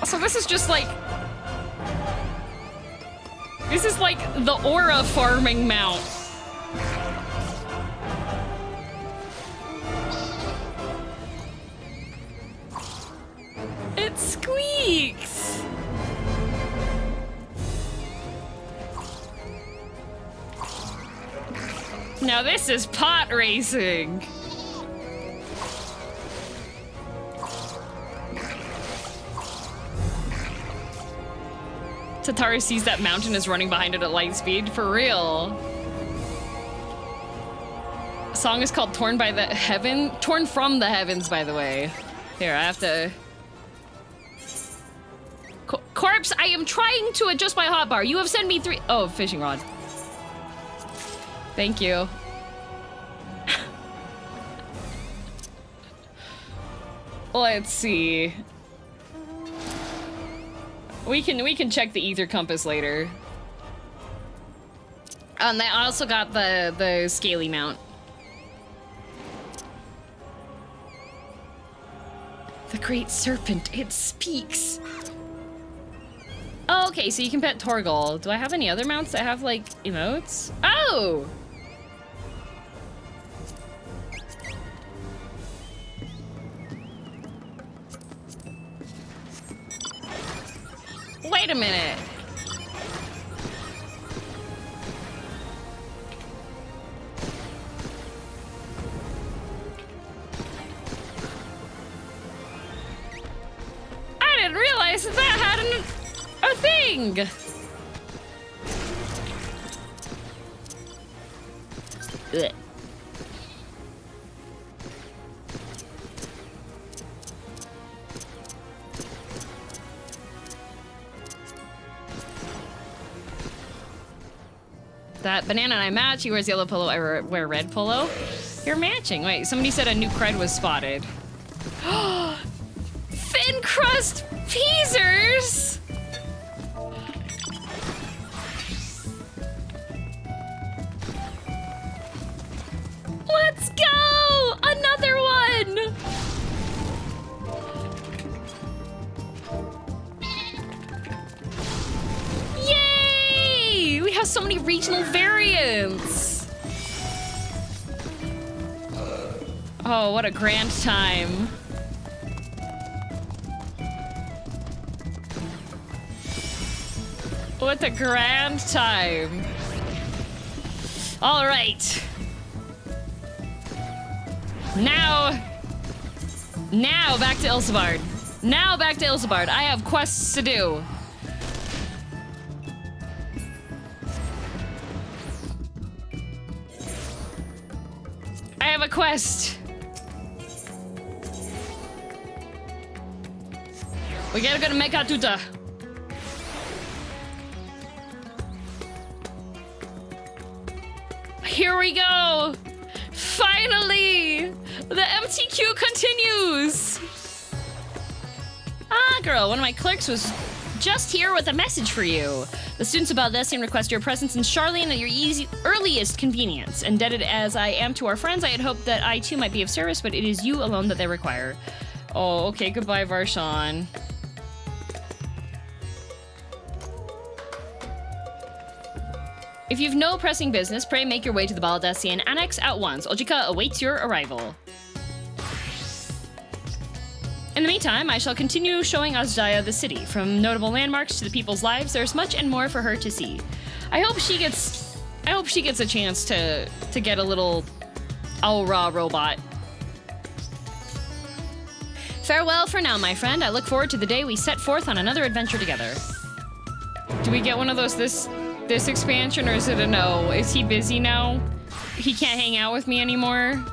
So this is just like... This is like the aura farming mount. It squeaks! Now this is pot racing. Tataru sees that mountain is running behind it at light speed. For real. The song is called Torn from the Heavens, by the way. Here, I have to... Corpse, I am trying to adjust my hotbar. You have sent me 3... Oh, fishing rod. Thank you. Let's see. We can check the ether compass later. And I also got the scaly mount. The great serpent, it speaks. Oh, okay, so you can pet Torgal. Do I have any other mounts that have, like, emotes? Oh! Wait a minute. I didn't realize that had a thing. Ugh. That banana and I match. He wears yellow polo. I wear red polo. You're matching. Wait, somebody said a new cred was spotted. Thin crust peasers! Let's go! Another one! Yay! We have so many regional variants! Oh, what a grand time. What a grand time. All right. Now back to Ilsebard. Now back to Ilsebard. I have quests to do. I have a quest. We gotta go to Miqo'te. Here we go! Finally! The MTQ continues! Ah, girl, one of my clerks was just here with a message for you. The students about Destiny request your presence in Charlene at your earliest convenience. Indebted as I am to our friends, I had hoped that I too might be of service, but it is you alone that they require. Oh, okay, goodbye, Varshan. If you've no pressing business, pray make your way to the Baldassian Annex at once. Ojika awaits your arrival. In the meantime, I shall continue showing Azjaya the city. From notable landmarks to the people's lives, there's much and more for her to see. I hope she gets a chance to get a little Aura robot. Farewell for now, my friend. I look forward to the day we set forth on another adventure together. Do we get one of those this expansion, or is it a no? Is he busy now? He can't hang out with me anymore?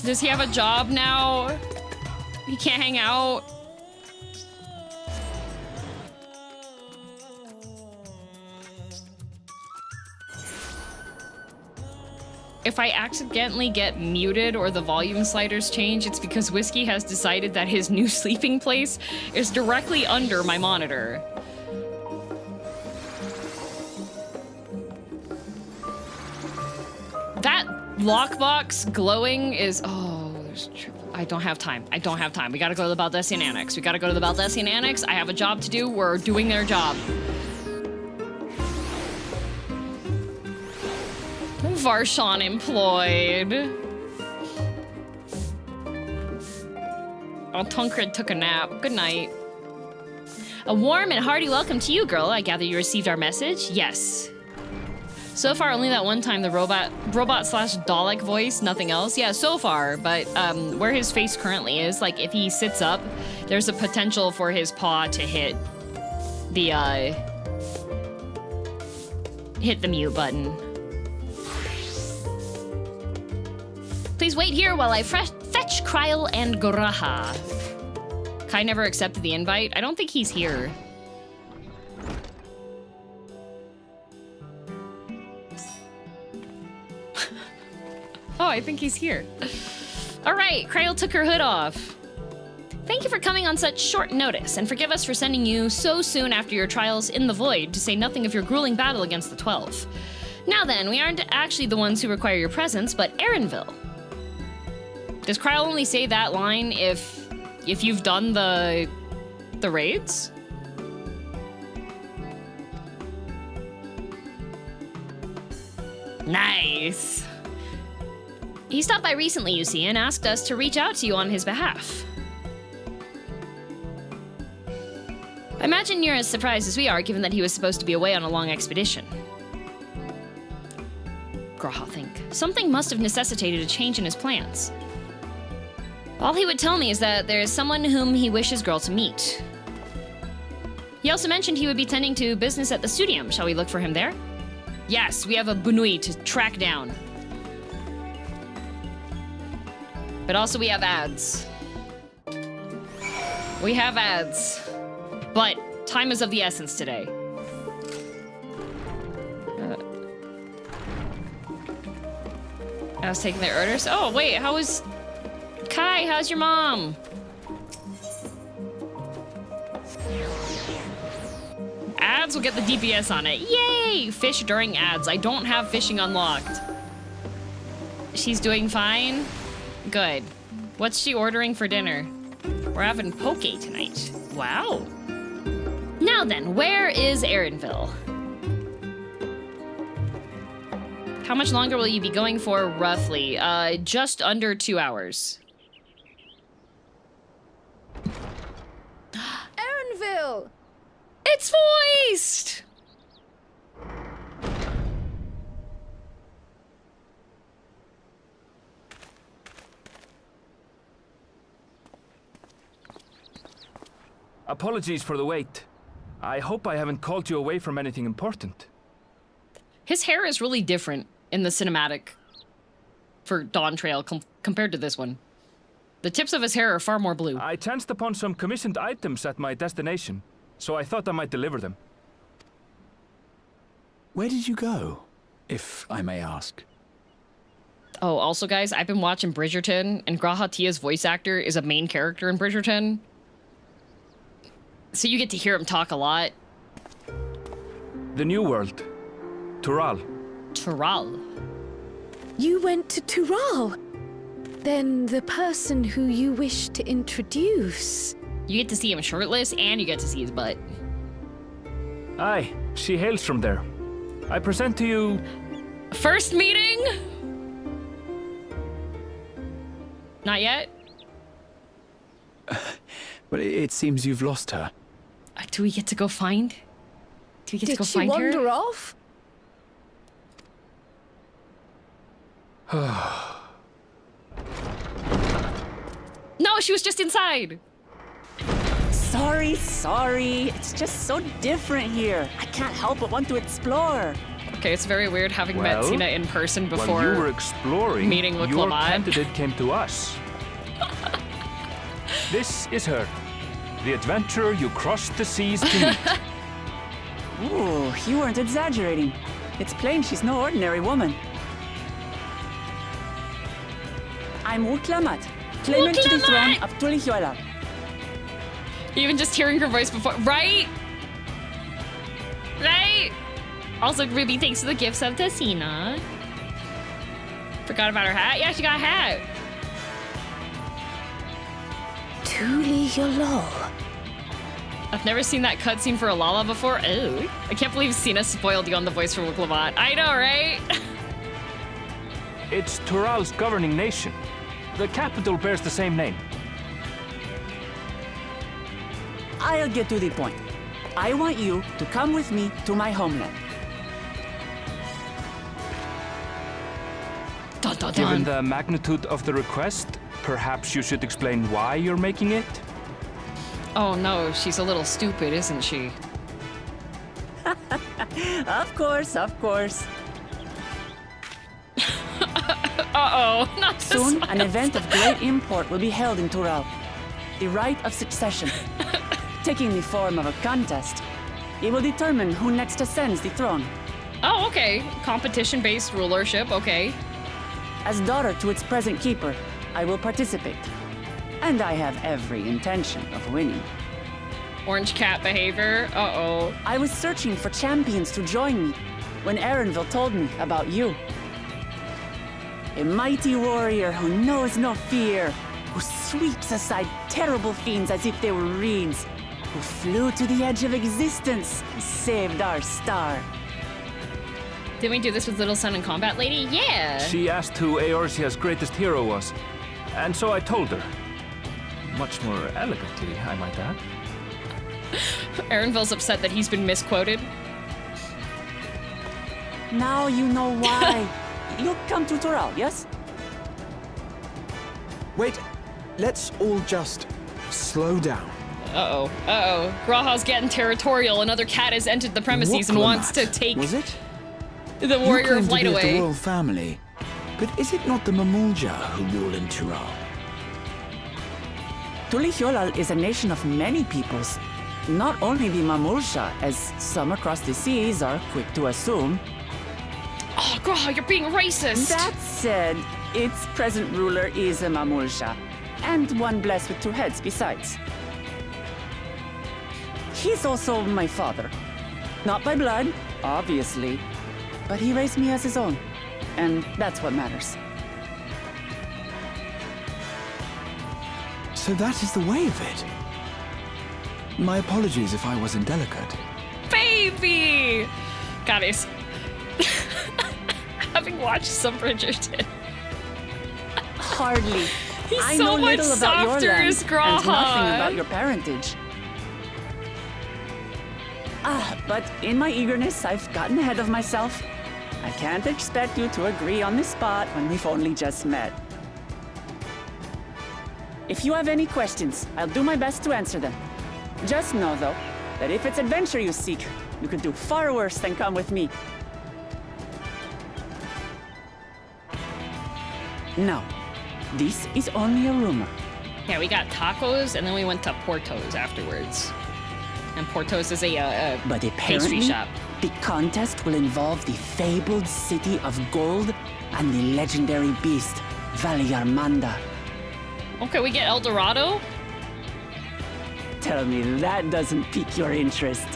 Does he have a job now? He can't hang out? If I accidentally get muted or the volume sliders change, it's because Whiskey has decided that his new sleeping place is directly under my monitor. That lockbox glowing is... Oh, I don't have time. I don't have time. We gotta go to the Baldassian Annex. We gotta go to the Baldassian Annex. I have a job to do. We're doing their job. Varshan employed. Oh, Tancred took a nap. Good night. A warm and hearty welcome to you, girl. I gather you received our message? Yes. So far, only that one time the robot/Dalek voice, nothing else. Yeah, so far, but where his face currently is, like if he sits up, there's a potential for his paw to hit the mute button. Please wait here while I fetch Kryl and Goraha. Kai never accepted the invite. I don't think he's here. Oh, I think he's here. All right, Kryl took her hood off. Thank you for coming on such short notice, and forgive us for sending you so soon after your trials in the Void, to say nothing of your grueling battle against the 12. Now then, we aren't actually the ones who require your presence, but Erenville. Does Kryl only say that line if you've done the raids? Nice. He stopped by recently, you see, and asked us to reach out to you on his behalf. I imagine you're as surprised as we are, given that he was supposed to be away on a long expedition. Graha think. Something must have necessitated a change in his plans. All he would tell me is that there is someone whom he wishes girl to meet. He also mentioned he would be tending to business at the studium. Shall we look for him there? Yes, we have a Bunui to track down. But also we have ads. We have ads. But time is of the essence today. I was taking their orders. Oh, wait, how is... Kai, how's your mom? Ads will get the DPS on it. Yay! Fish during ads. I don't have fishing unlocked. She's doing fine? Good. What's she ordering for dinner? We're having poke tonight. Wow. Now then, where is Erinville? How much longer will you be going for, roughly? Just under 2 hours. Erinville! It's voiced! Apologies for the wait. I hope I haven't called you away from anything important. His hair is really different in the cinematic for Dawntrail compared to this one. The tips of his hair are far more blue. I chanced upon some commissioned items at my destination, so I thought I might deliver them. Where did you go, if I may ask? Oh, also guys, I've been watching Bridgerton, and G'raha Tia's voice actor is a main character in Bridgerton. So you get to hear him talk a lot. The New World. Tural. Tural. You went to Tural? Then the person who you wish to introduce... You get to see him shirtless, and you get to see his butt. Aye, she hails from there. I present to you... First meeting? Not yet? Well, it seems you've lost her. Do we get to go find? Do we get to go Did she find her? wander off? No, she was just inside. Sorry. It's just so different here. I can't help but want to explore. Okay, it's very weird having met Well, Cena in person before. While you were exploring, meeting with your Lamont. candidate came to us. This is her. The adventurer you crossed the seas to meet. Ooh, you weren't exaggerating. It's plain she's no ordinary woman. I'm Ulamat, claimant to the throne of Tulihuela. Even just hearing her voice before, right? Right? Also, Ruby, thanks for the gifts of Tessina. Forgot about her hat? Yeah, she got a hat. Tulihuela. I've never seen that cutscene for Alala before. Oh, I can't believe Cena spoiled you on the voice for Wiklavat. I know, right? It's Tural's governing nation. The capital bears the same name. I'll get to the point. I want you to come with me to my homeland. Dun, dun, Given dun. the magnitude of the request, perhaps you should explain why you're making it? Oh no, she's a little stupid, isn't she? Of course. Uh-oh, not this Soon, one. an event of great import will be held in Tural. The rite of succession. Taking the form of a contest. It will determine who next ascends the throne. Oh, okay. Competition-based rulership, okay. As daughter to its present keeper, I will participate. And I have every intention of winning. Orange cat behavior, uh-oh. I was searching for champions to join me when Erinville told me about you. A mighty warrior who knows no fear, who sweeps aside terrible fiends as if they were reeds, who flew to the edge of existence and saved our star. Didn't we do this with Little Sun in Combat Lady? Yeah! She asked who Eorzea's greatest hero was, and so I told her. Much more elegantly, I might add. Erinville's upset that he's been misquoted. Now you know why. You'll come to Tural, yes? Wait, let's all just slow down. Uh-oh, uh-oh. G'raha's getting territorial. Another cat has entered the premises and wants to take Was it? the Warrior of Light You claim to be of the away. royal family, but is it not the Mamulja who rule in Tural? Tulihuela is a nation of many peoples. Not only the Mamulsha, as some across the seas are quick to assume. Oh, girl, you're being racist. That said, its present ruler is a Mamulja, and one blessed with two heads besides. He's also my father. Not by blood, obviously, but he raised me as his own, and that's what matters. So that is the way of it. My apologies if I was indelicate. Baby! Guys, having watched some Bridgerton, Hardly. he's I so know much little about your softer land as and nothing Graha. about your parentage. But in my eagerness, I've gotten ahead of myself. I can't expect you to agree on the spot when we've only just met. If you have any questions, I'll do my best to answer them. Just know, though, that if it's adventure you seek, you could do far worse than come with me. No, this is only a rumor. Yeah, we got tacos, and then we went to Porto's afterwards. And Porto's is a But pastry apparently, shop. the contest will involve the fabled city of gold and the legendary beast, Valyarmanda. Okay, we get El Dorado. Tell me that doesn't pique your interest.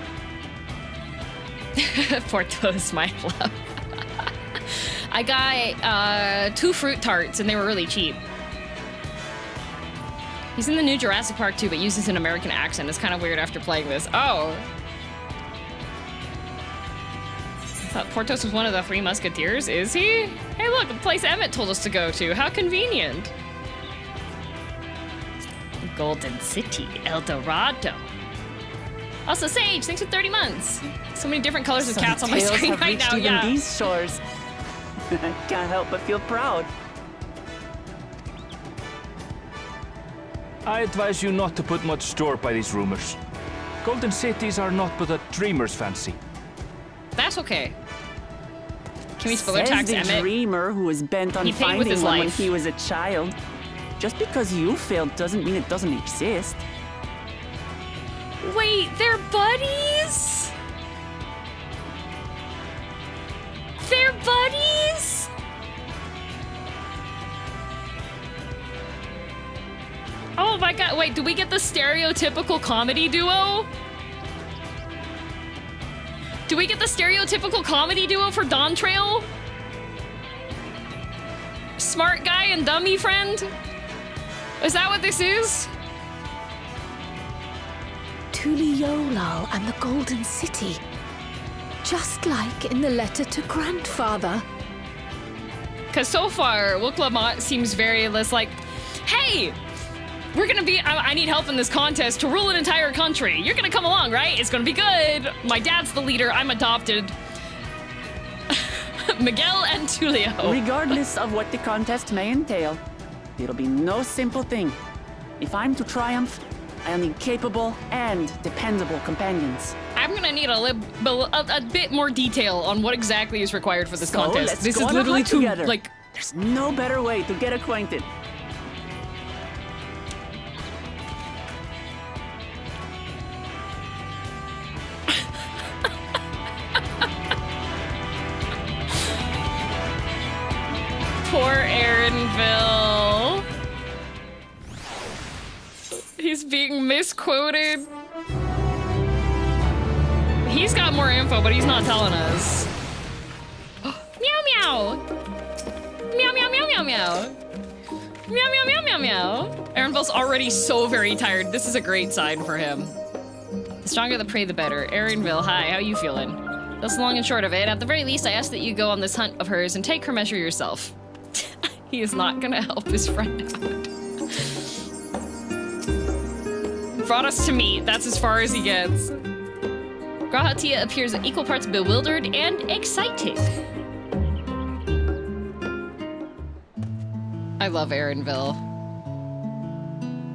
Porto's my love. I got 2 fruit tarts, and they were really cheap. He's in the new Jurassic Park too, but uses an American accent. It's kind of weird after playing this. Oh. I thought Porthos was one of the 3 Musketeers. Is he? Hey, look, a place Emmett told us to go to. How convenient. Golden City, El Dorado. Also, Sage, thanks for 30 months. So many different colors of So cats the on my tales screen have right reached now, even yeah. these shores. I can't help but feel proud. I advise you not to put much store by these rumors. Golden cities are not but a dreamer's fancy. That's okay. Can we spoiler Says tax the Emmett? dreamer who was bent on He paid with finding his one when life. he was a child. Just because you failed doesn't mean it doesn't exist. Wait, they're buddies? They're buddies? Oh my god, wait, do we get the stereotypical comedy duo? Do we get the stereotypical comedy duo for Dawntrail? Smart guy and dummy friend? Is that what this is? Tuliolal and the Golden City. Just like in the letter to Grandfather. Because so far, Wook Lamont seems very less like, hey, we're gonna be, I need help in this contest to rule an entire country. You're gonna come along, right? It's gonna be good. My dad's the leader, I'm adopted. Miguel and Tulio. Regardless of what the contest may entail, it'll be no simple thing. If I'm to triumph, I'll need capable and dependable companions. I'm gonna need a bit more detail on what exactly is required for this So contest. let's This go is on a literally hunt too, together. like, There's no better way to get acquainted. poor Aaronville. He's being misquoted. He's got more info, but he's not telling us. Meow meow. Meow meow meow meow meow. Meow meow meow meow meow. Aaronville's already so very tired. This is a great sign for him. The stronger the prey, the better. Aaronville, hi, how you feeling? That's the long and short of it. At the very least, I ask that you go on this hunt of hers and take her measure yourself. He is not gonna help his friend out. Brought us to meet. That's as far as he gets. Grahatia appears equal parts bewildered and excited. I love Aaronville.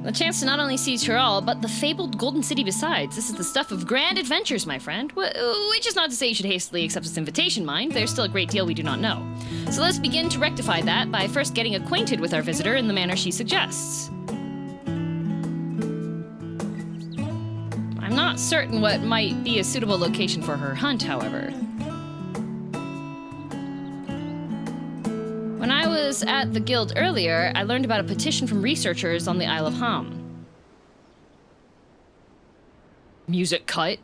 The chance to not only see Tyrell, but the fabled Golden City besides. This is the stuff of grand adventures, my friend. Which is not to say you should hastily accept this invitation, mind. There's still a great deal we do not know. So let's begin to rectify that by first getting acquainted with our visitor in the manner she suggests. I'm not certain what might be a suitable location for her hunt, however. When I was at the guild earlier, I learned about a petition from researchers on the Isle of Ham. Music cut.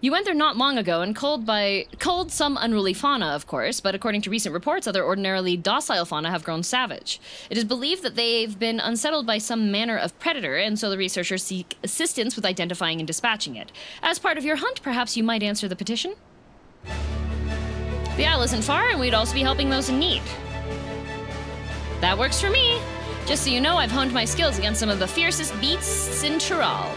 You went there not long ago and culled some unruly fauna, of course, but according to recent reports, other ordinarily docile fauna have grown savage. It is believed that they've been unsettled by some manner of predator, and so the researchers seek assistance with identifying and dispatching it. As part of your hunt, perhaps you might answer the petition? The isle isn't far, and we'd also be helping those in need. That works for me. Just so you know, I've honed my skills against some of the fiercest beasts in Tyrol.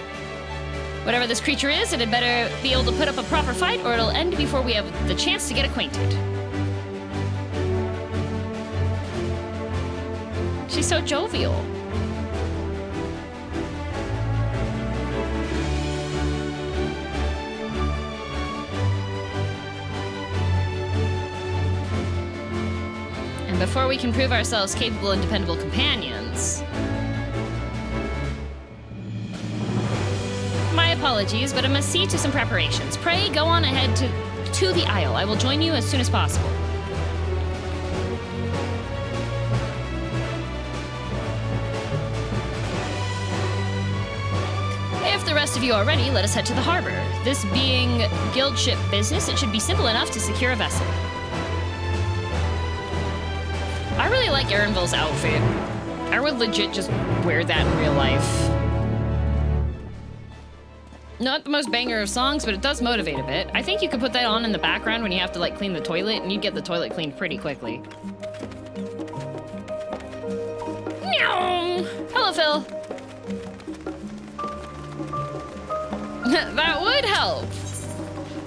Whatever this creature is, it had better be able to put up a proper fight, or it'll end before we have the chance to get acquainted. She's so jovial. And before we can prove ourselves capable and dependable companions... My apologies, but I must see to some preparations. Pray go on ahead to the Isle. I will join you as soon as possible. If the rest of you are ready, let us head to the harbor. This being guild ship business, it should be simple enough to secure a vessel. I really like Erenville's outfit. I would legit just wear that in real life. Not the most banger of songs, but it does motivate a bit. I think you could put that on in the background when you have to, like, clean the toilet, and you get the toilet cleaned pretty quickly. Meow! Hello, Phil. That would help.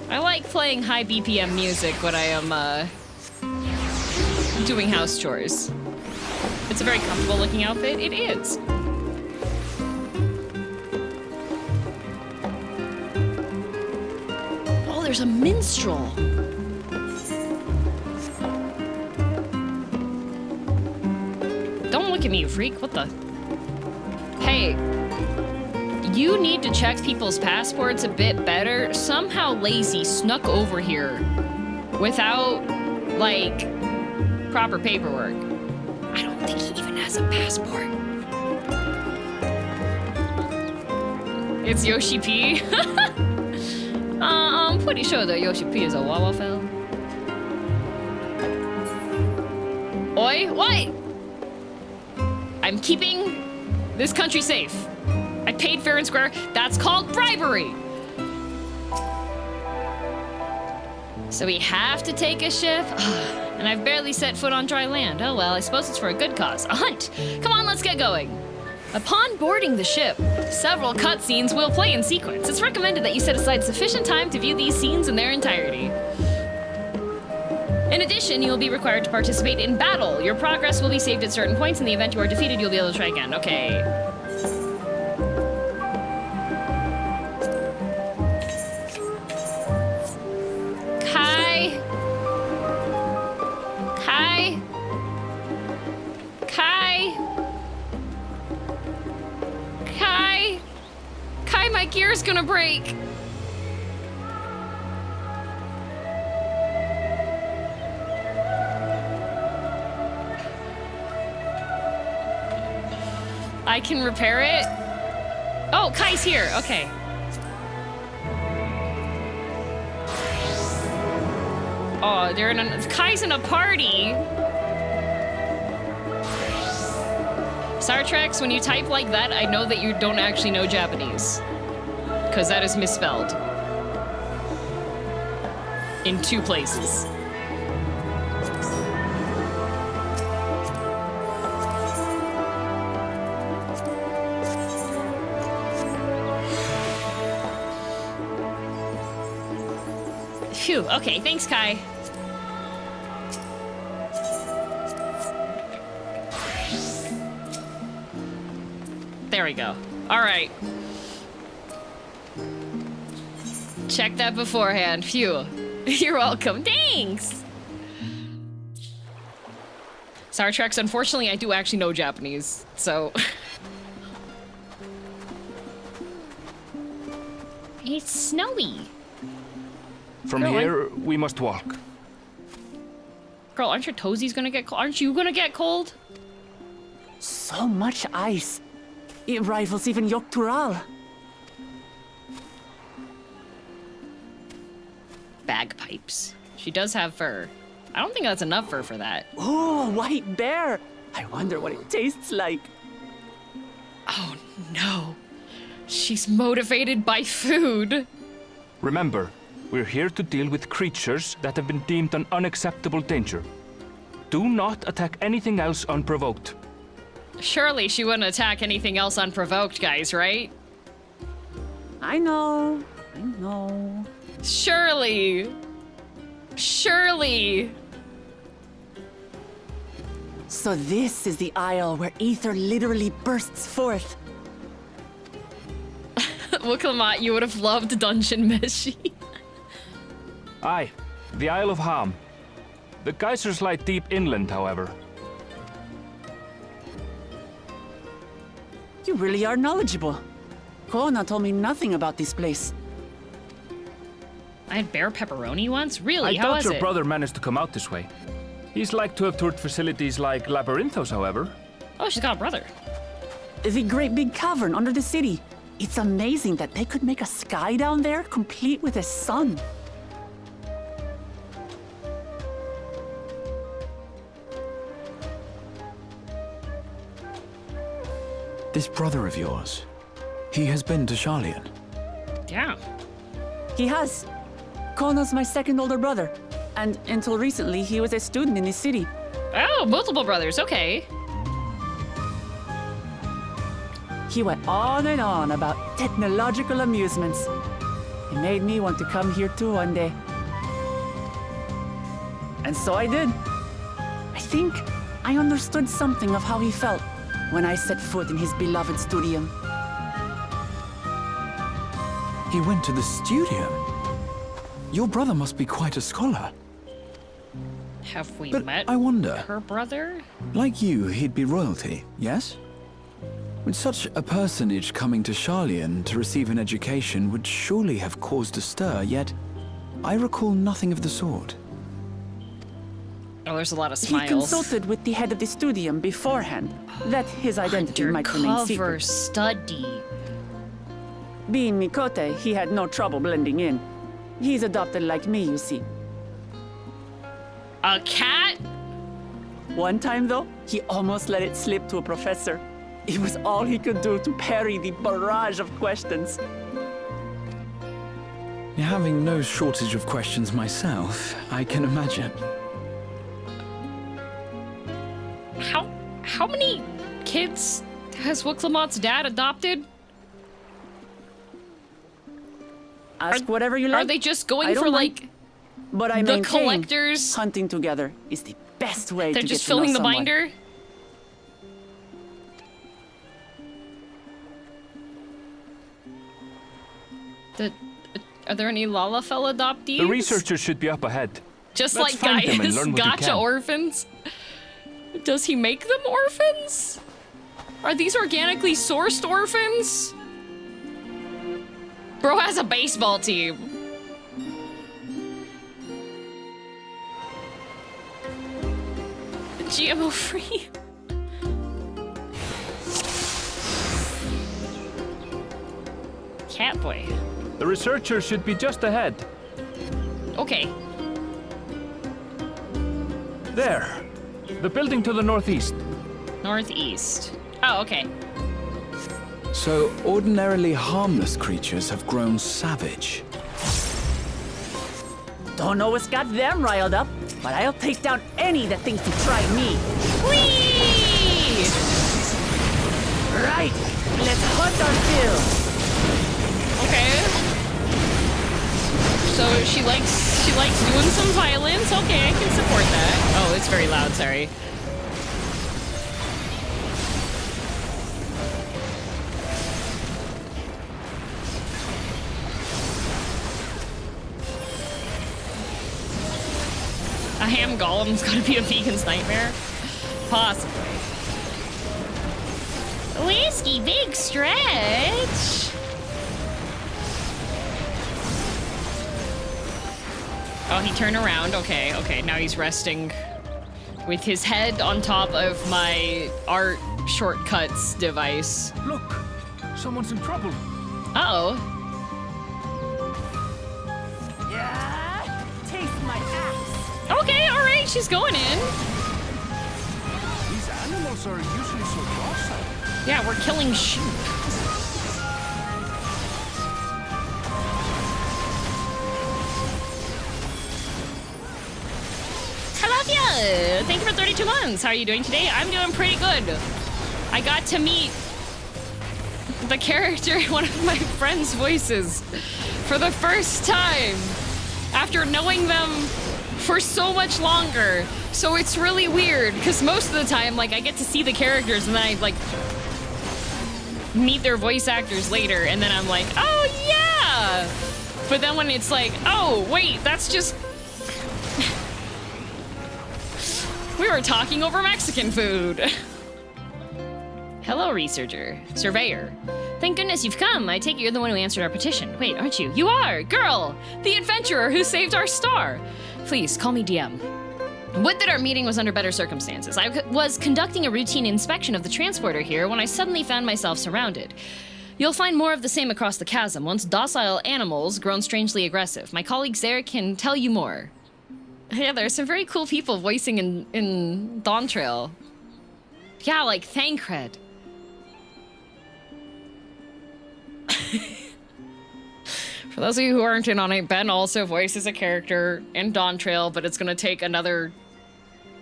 I like playing high BPM music when I am, doing house chores. It's a very comfortable looking outfit. It is. There's a minstrel. Don't look at me, you freak. What the? Hey, you need to check people's passports a bit better. Somehow Lazy snuck over here without, like, proper paperwork. I don't think he even has a passport. It's Yoshi P. I'm pretty sure that Yoshi P is a lalafell. Oi, what? I'm keeping this country safe. I paid fair and square. That's called bribery. So we have to take a ship? And I've barely set foot on dry land. Oh well, I suppose it's for a good cause. A hunt. Come on, let's get going. Upon boarding the ship, several cutscenes will play in sequence. It's recommended that you set aside sufficient time to view these scenes in their entirety. In addition, you will be required to participate in battle. Your progress will be saved at certain points. In the event you are defeated, you'll be able to try again. Okay. Kai? My gear's gonna break. I can repair it. Oh, Kai's here. Okay. Oh, Kai's in a party. Star Treks, when you type like that, I know that you don't actually know Japanese. Because that is misspelled. In 2 places. Phew, okay, thanks, Kai. There we go. All right. Check that beforehand. Phew. You're welcome. Thanks! Star Treks, unfortunately, I do actually know Japanese, so... It's snowy. From here, we must walk. Girl, aren't your toesies gonna get cold? Aren't you gonna get cold? So much ice. It rivals even Yogg-Tural. Bagpipes. She does have fur. I don't think that's enough fur for that. Oh, a white bear. I wonder what it tastes like. Oh no. She's motivated by food. Remember, we're here to deal with creatures that have been deemed an unacceptable danger. Do not attack anything else unprovoked. Surely she wouldn't attack anything else unprovoked, guys, right? I know. I know. Surely. Surely. So this is the isle where ether literally bursts forth. Miqo'te, you would have loved Dungeon Meshi. Aye, the Isle of Ham. The geysers lie deep inland, however. You really are knowledgeable. Kona told me nothing about this place. I had bear pepperoni once? Really? I How doubt was your it? brother managed to come out this way. He's like to have toured facilities like Labyrinthos, however. Oh, she's got a brother. The great big cavern under the city. It's amazing that they could make a sky down there complete with a sun. This brother of yours, he has been to Sharlayan. Yeah. He has. Kona's my second older brother. And until recently, he was a student in this city. Oh, multiple brothers. Okay. He went on and on about technological amusements. It made me want to come here too one day. And so I did. I think I understood something of how he felt when I set foot in his beloved studium. He went to the studio. Your brother must be quite a scholar. Have we But met I wonder, her brother? like you, he'd be royalty, yes? With such a personage coming to Sharlayan to receive an education would surely have caused a stir, yet I recall nothing of the sort. Oh, there's a lot of He smiles. consulted with the head of the studium beforehand that his identity might remain Undercover secret. study. Being Miqo'te, he had no trouble blending in. He's adopted like me, you see. A cat? One time, though, he almost let it slip to a professor. It was all he could do to parry the barrage of questions. Having no shortage of questions myself, I can imagine. How many kids has Miqo'te's dad adopted? Ask whatever you like. Are they just I going don't for mind. like But I the maintain collectors? hunting together is the best way They're to just get to know filling the someone. binder? Are there any lalafell adoptees? The researchers should be up ahead. Just Let's like find them and Gaius learn what you gotcha can. orphans? Does he make them orphans? Are these organically sourced orphans? Bro has a baseball team. GMO free. Catboy. The researchers should be just ahead. Okay. There. The building to the northeast. Northeast. Oh, okay. So, ordinarily harmless creatures have grown savage. Don't know what's got them riled up, but I'll take down any that thinks to try me. Whee! Right, let's hunt our fill. Okay. So she likes doing some violence. Okay, I can support that. Oh, it's very loud, sorry. A ham golem's gonna be a vegan's nightmare? Possibly. Whiskey, big stretch. Oh, he turned around. Okay, now he's resting with his head on top of my art shortcuts device. Look, someone's in trouble. Uh-oh. Yeah, taste my axe. Okay, all right, she's going in. These animals are usually so docile. Yeah, we're killing sheep. Hello, thank you for 32 months. How are you doing today? I'm doing pretty good. I got to meet the character in one of my friends' voices for the first time after knowing them for so much longer. So it's really weird because most of the time, like, I get to see the characters and then I like meet their voice actors later, and then I'm like, oh yeah. But then when it's like, oh wait, that's just we were talking over Mexican food. Hello, researcher. Surveyor. Thank goodness you've come. I take it you're the one who answered our petition. Wait, aren't you? You are! Girl! The adventurer who saved our star! Please, call me DM. Would that our meeting was under better circumstances. I was conducting a routine inspection of the transporter here when I suddenly found myself surrounded. You'll find more of the same across the chasm, once docile animals grown strangely aggressive. My colleagues there can tell you more. Yeah, there's some very cool people voicing in Dawntrail. Yeah, like Thancred. For those of you who aren't in on it, Ben also voices a character in Dawntrail, but it's gonna take another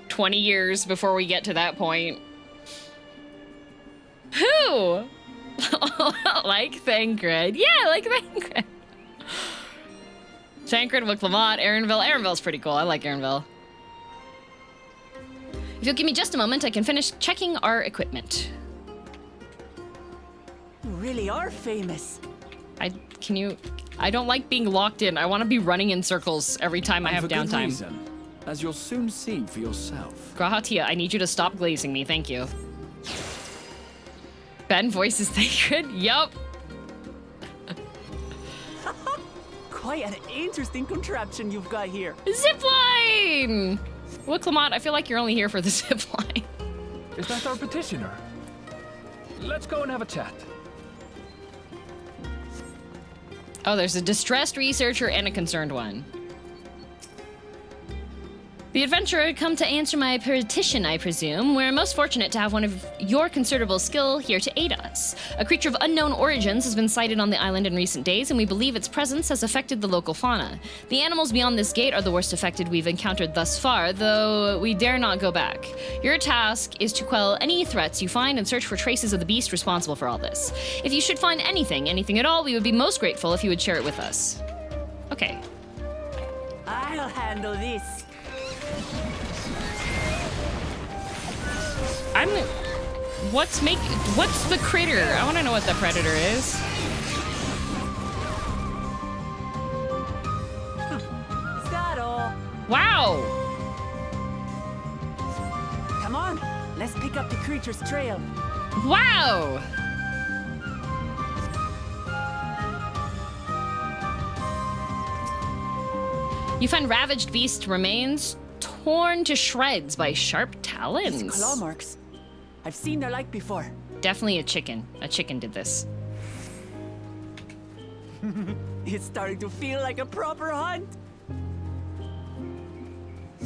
20 years before we get to that point. Who? Like Thancred. Yeah, like Thancred. Tancred, Miqo'te, Erenville. Erenville's pretty cool. I like Erenville. If you'll give me just a moment, I can finish checking our equipment. You really are famous. I don't like being locked in. I want to be running in circles every time I have downtime. Reason, as you'll soon see for yourself. Grahatia, I need you to stop glazing me. Thank you. Ben voices Tancred? Yup. Quite an interesting contraption you've got here. Zipline! Miqo'te, I feel like you're only here for the zipline. Is that our petitioner? Let's go and have a chat. Oh, there's a distressed researcher and a concerned one. The adventurer had come to answer my petition, I presume. We're most fortunate to have one of your considerable skill here to aid us. A creature of unknown origins has been sighted on the island in recent days, and we believe its presence has affected the local fauna. The animals beyond this gate are the worst affected we've encountered thus far, though we dare not go back. Your task is to quell any threats you find and search for traces of the beast responsible for all this. If you should find anything at all, we would be most grateful if you would share it with us. Okay. I'll handle this. What's the critter? I want to know what the predator is. Is that all? Wow! Come on, let's pick up the creature's trail. Wow! You find ravaged beast remains torn to shreds by sharp talons. These claw marks. I've seen their like before. Definitely a chicken. A chicken did this. It's starting to feel like a proper hunt.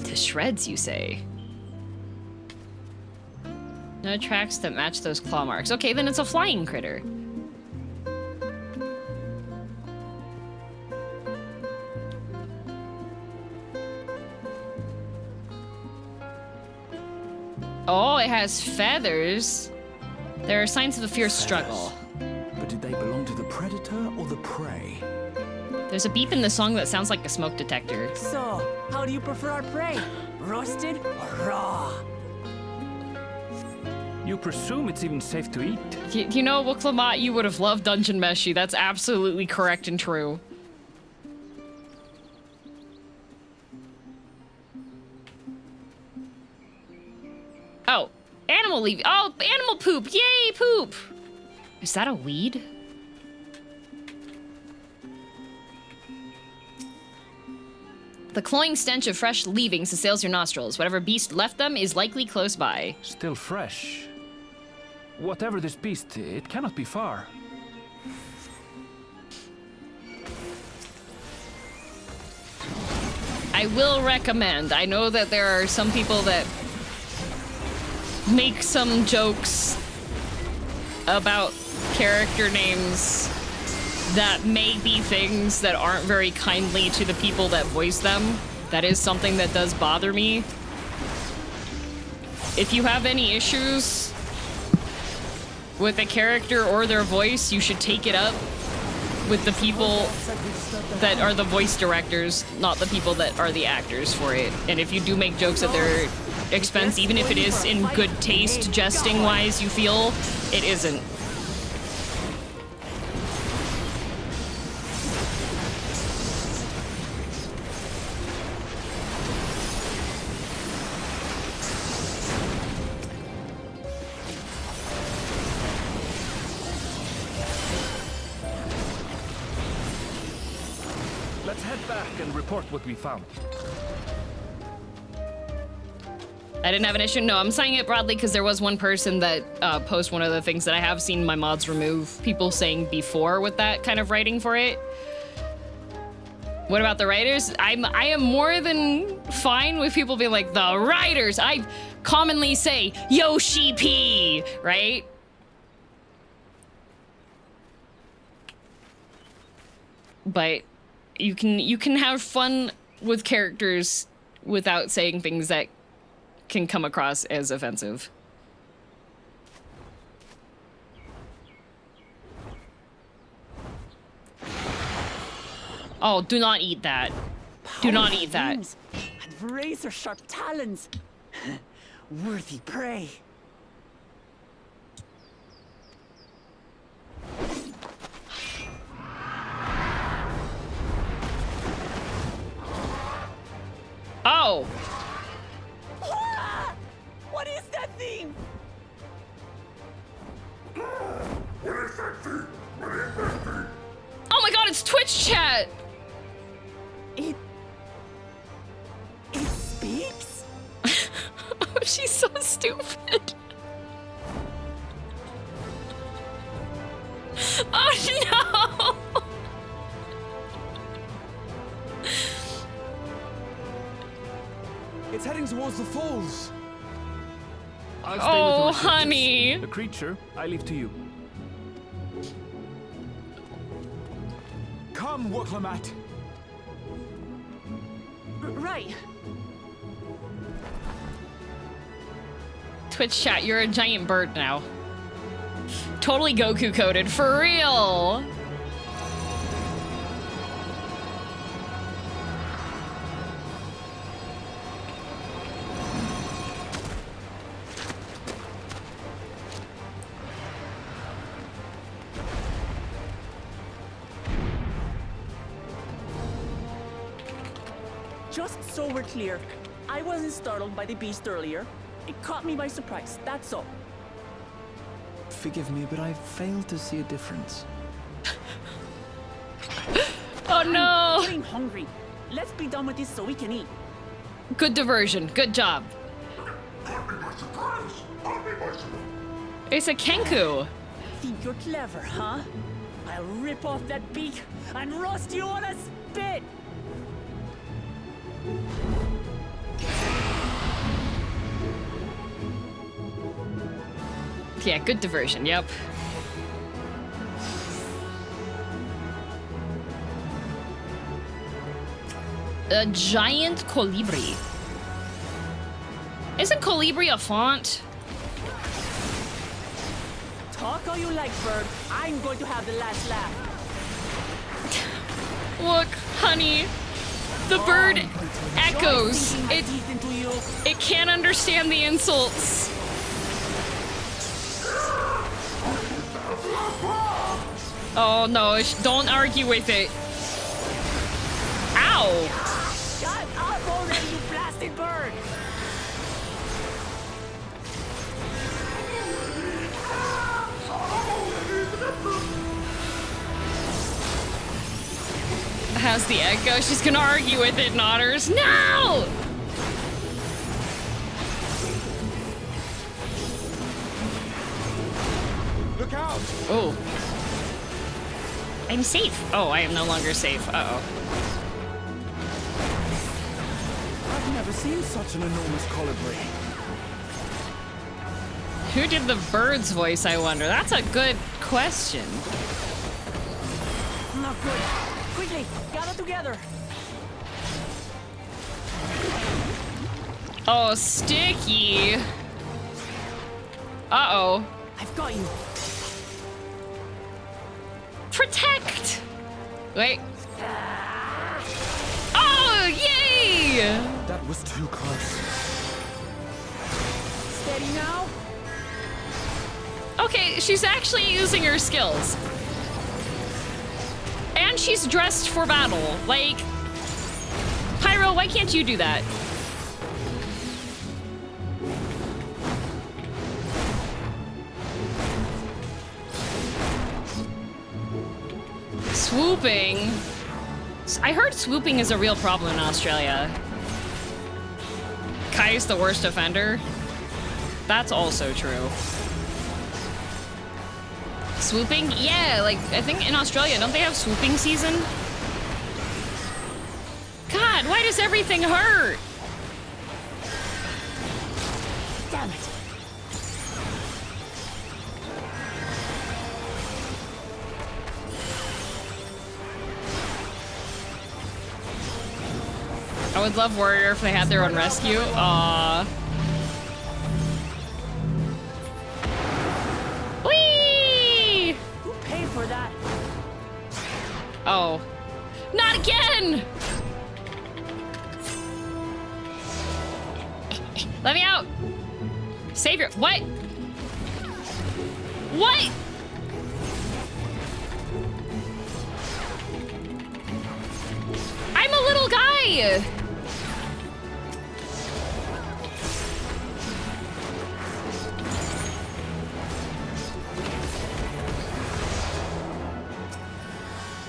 To shreds, you say? No tracks that match those claw marks. Okay, then it's a flying critter. Oh, it has feathers. There are signs of a fierce struggle. But did they belong to the predator or the prey? There's a beep in the song that sounds like a smoke detector. So, how do you prefer our prey? Roasted or raw? You presume it's even safe to eat? You know, Miqo'te, you would have loved Dungeon Meshi. That's absolutely correct and true. Oh, animal leave. Oh, animal poop. Yay, poop. Is that a weed? The cloying stench of fresh leavings assails your nostrils. Whatever beast left them is likely close by. Still fresh. Whatever this beast, it cannot be far. I will recommend. I know that there are some people that make some jokes about character names that may be things that aren't very kindly to the people that voice them. That is something that does bother me. If you have any issues with a character or their voice, you should take it up with the people that are the voice directors, not the people that are the actors for it. And if you do make jokes at their expense, even if it is in good taste, jesting-wise, you feel, it isn't. Let's head back and report what we found. I didn't have an issue. No, I'm saying it broadly because there was one person that posted one of the things that I have seen my mods remove people saying before with that kind of writing for it. What about the writers? I am more than fine with people being like, the writers. I commonly say Yoshi P, right? But you can have fun with characters without saying things that can come across as offensive. Oh, do not eat that. Do not eat that. And razor-sharp talons. Worthy prey. Oh! Ah! What is that thing? Oh my god, it's Twitch chat! It speaks? Oh, she's so stupid. Oh no! It's heading towards the falls. I'll stay with the researchers. Honey. The creature, I leave to you. Come, Wuklemat. Right. Twitch chat, you're a giant bird now. Totally Goku coded, for real! Just so we're clear, I wasn't startled by the beast earlier. It caught me by surprise, that's all. Forgive me, but I failed to see a difference. Oh no! I'm getting hungry. Let's be done with this so we can eat. Good diversion, good job. It's a Kenku. Think you're clever, huh? I'll rip off that beak and roast you on a spit! Yeah, good diversion, yep. A giant colibri. Isn't colibri a font? Talk all you like, bird. I'm going to have the last laugh. Look, honey. The bird echoes. It can't understand the insults. Oh no, don't argue with it. Ow! Shut up already, you blasted bird! How's the egg go? She's gonna argue with it, Nodders. No! Look out! Oh. I'm safe. Oh, I am no longer safe. Uh-oh. I've never seen such an enormous colibri. Who did the bird's voice, I wonder? That's a good question. Not good. Quickly, gather together. Oh, sticky. Uh-oh. I've got you. Protect! Wait. Oh, yay! That was too close. Steady now. Okay, she's actually using her skills. And she's dressed for battle. Like, Pyro, why can't you do that? Swooping. I heard swooping is a real problem in Australia. Kai's the worst offender. That's also true. Swooping? Yeah, like, I think in Australia, don't they have swooping season? God, why does everything hurt? Damn it. I would love Warrior if they had their own rescue. Aww. Whee! Who paid for that? Oh. Not again! Let me out! Savior. What? What? I'm a little guy!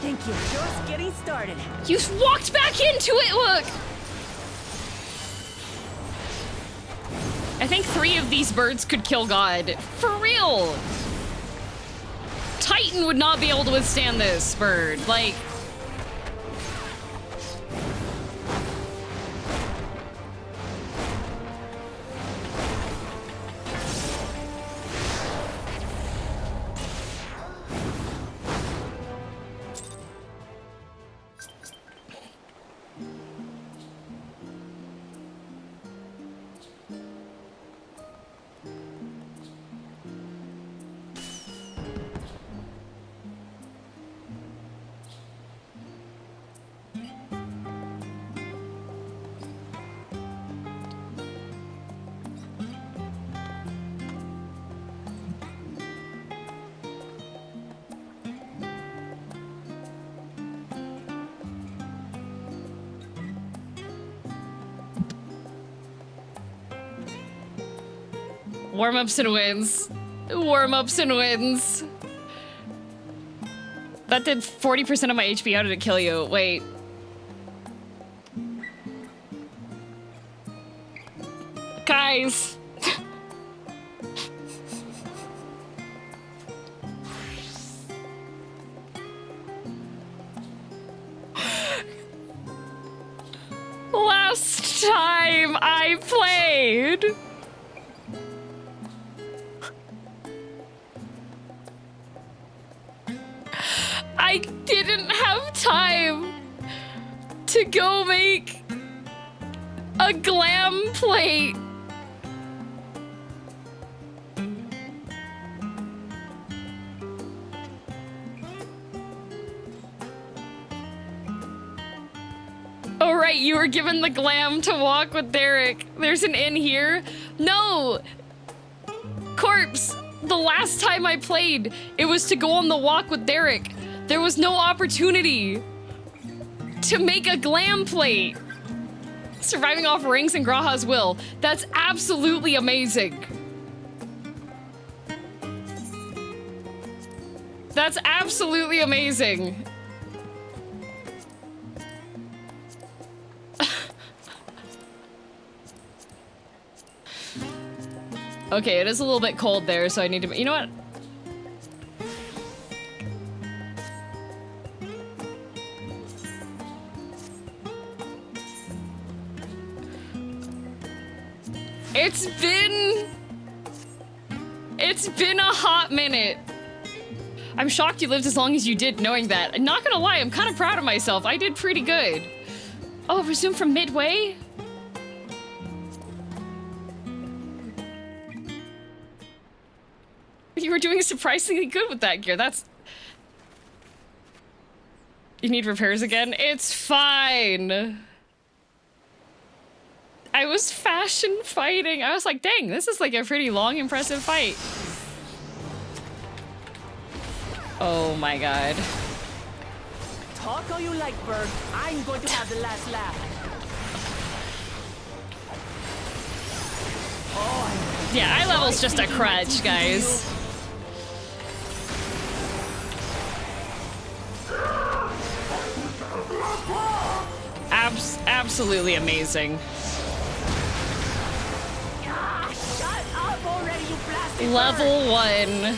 Thank you. Just getting started. You walked back into it, look! I think 3 of these birds could kill God. For real! Titan would not be able to withstand this bird. Like... Warm-ups and wins. Warm-ups and wins. That did 40% of my HP. How did it kill you? Wait. Guys. Last time I played... I didn't have time to go make a glam plate. Oh right, you were given the glam to walk with Derek. There's an inn here. No! Corpse, the last time I played, it was to go on the walk with Derek. There was no opportunity to make a glam plate. Surviving off rings and Graha's will. That's absolutely amazing. That's absolutely amazing. Okay, it is a little bit cold there, so I need to... You know what? It's been a hot minute. I'm shocked you lived as long as you did knowing that. Not gonna lie, I'm kind of proud of myself. I did pretty good. Oh, resume from midway? You were doing surprisingly good with that gear. That's... You need repairs again? It's fine. I was fashion fighting. I was like, dang, this is like a pretty long, impressive fight. Oh my god. Talk all you like, Bird. I'm going to have the last laugh. Oh, yeah, eye level's just a crutch, guys. Absolutely amazing. Shut up already, you blasted Level 1.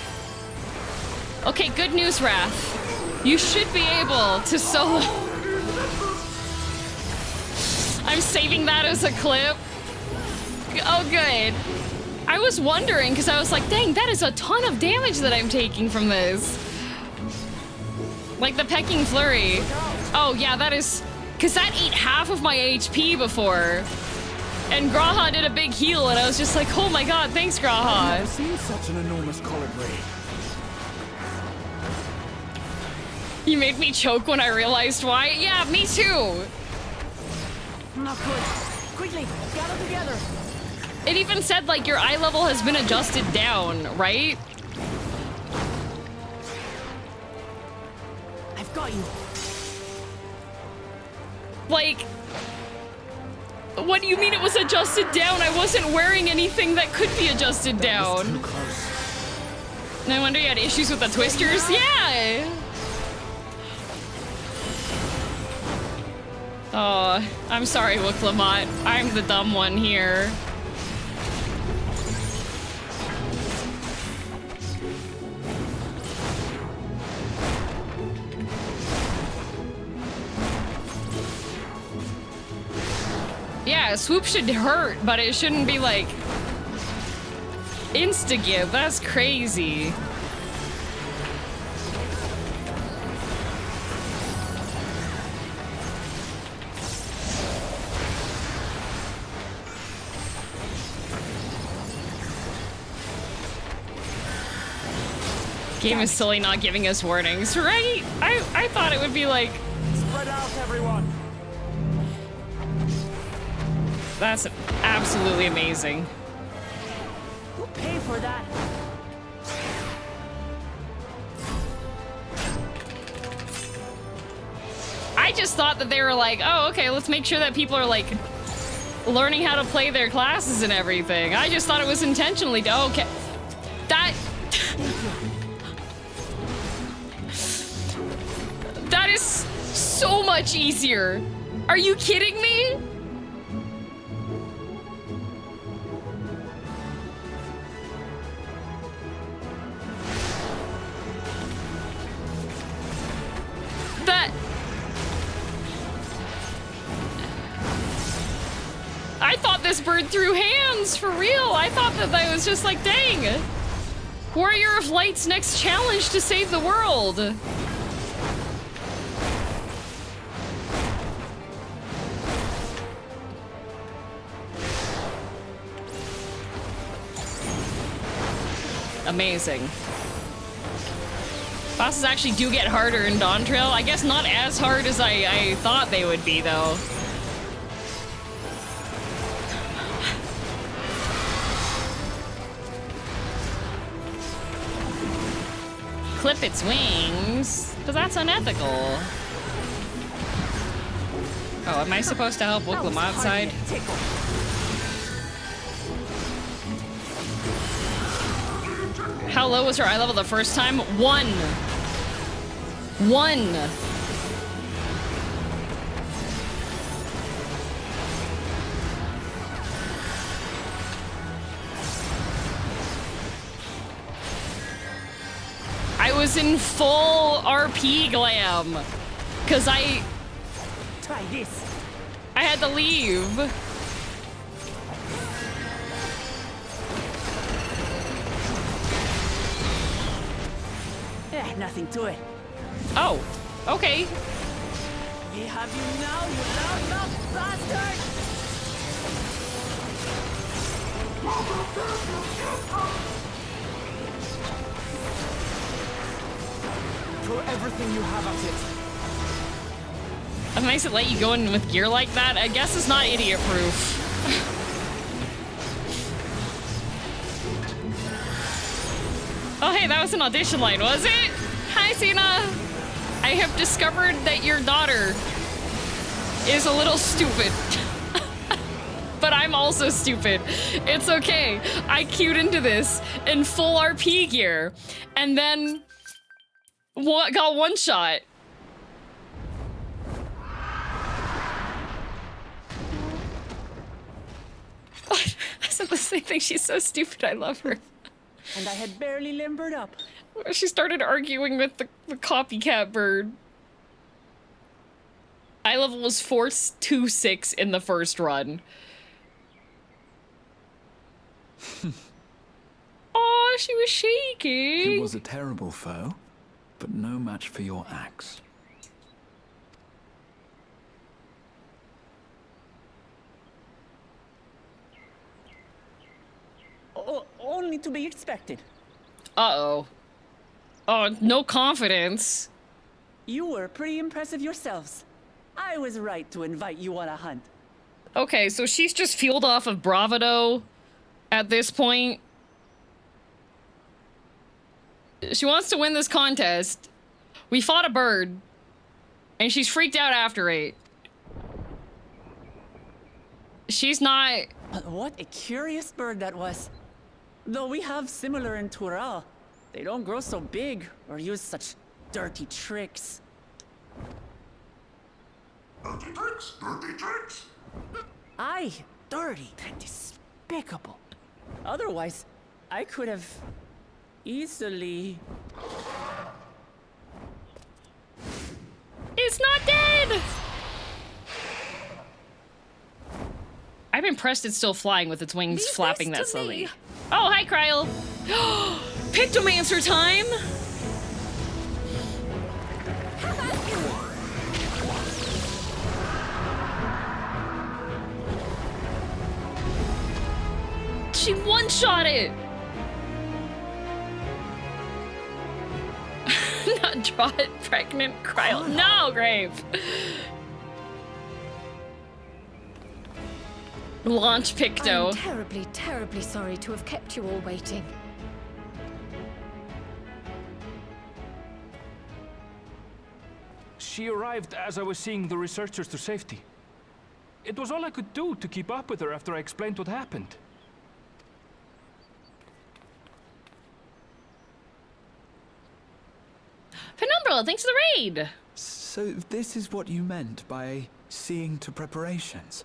Okay, good news, Wrath. You should be able to solo... I'm saving that as a clip. Oh, good. I was wondering, because I was like, dang, that is a ton of damage that I'm taking from this. Like the Pecking Flurry. Oh, yeah, that is... Because that ate half of my HP before. And Graha did a big heal, and I was just like, oh my god, thanks, Graha. I've never seen such an enormous colibri. You made me choke when I realized why. Yeah, me too. Not good. Quickly, gather together. It even said, like, your eye level has been adjusted down, right? I've got you. Like... What do you mean it was adjusted down? I wasn't wearing anything that could be adjusted down. No wonder you had issues with the twisters. Yeah! Oh, I'm sorry, Wuklamot. I'm the dumb one here. Yeah, swoop should hurt, but it shouldn't be like insta-give. That's crazy. Game is silly not giving us warnings, right? I thought it would be like... Spread out, everyone. That's absolutely amazing. Who paid for that? I just thought that they were like, oh, okay, let's make sure that people are like learning how to play their classes and everything. I just thought it was intentionally. Oh, okay. That... That is so much easier. Are you kidding me? That... I thought this bird threw hands, for real. I thought that I was just like, dang. Warrior of Light's next challenge to save the world. Amazing. Bosses actually do get harder in Dawntrail. I guess not as hard as I thought they would be, though. Clip its wings, because that's unethical. Oh, am I supposed to help Wuklamot side? How low was her eye level the first time? 1. 1. was in full RP glam. Cause Try this. I had to leave. Nothing to it. Oh, okay. We have you now, you loud-mouthed bastard! Throw everything you have at it. That's nice to let you go in with gear like that. I guess it's not idiot-proof. Oh, hey, that was an audition line, was it? Hi, Sina. I have discovered that your daughter is a little stupid. But I'm also stupid. It's okay. I queued into this in full RP gear and then got one shot. I said the same thing. She's so stupid. I love her. And I had barely limbered up. She started arguing with the copycat bird. Eye level was 426 in the first run. Oh, she was shaking. It was a terrible foe, but no match for your axe. Only to be expected. Uh-oh. Oh, no confidence. You were pretty impressive yourselves. I was right to invite you on a hunt. Okay, so she's just fueled off of bravado at this point. She wants to win this contest. We fought a bird, and she's freaked out after it. She's not... What a curious bird that was. Though we have similar in Tural, they don't grow so big or use such dirty tricks. Dirty tricks? Dirty tricks? Aye, dirty and despicable. Otherwise, I could have easily... It's not dead! I'm impressed it's still flying with its wings flapping that slowly. Oh, hi, Kryl. Pictomancer time! She one-shot it! Not draw it, pregnant Kryl. No, Grave! Launch Picto. I'm terribly, terribly sorry to have kept you all waiting. She arrived as I was seeing the researchers to safety. It was all I could do to keep up with her after I explained what happened. Penumbra, thanks for the raid! So this is what you meant by seeing to preparations?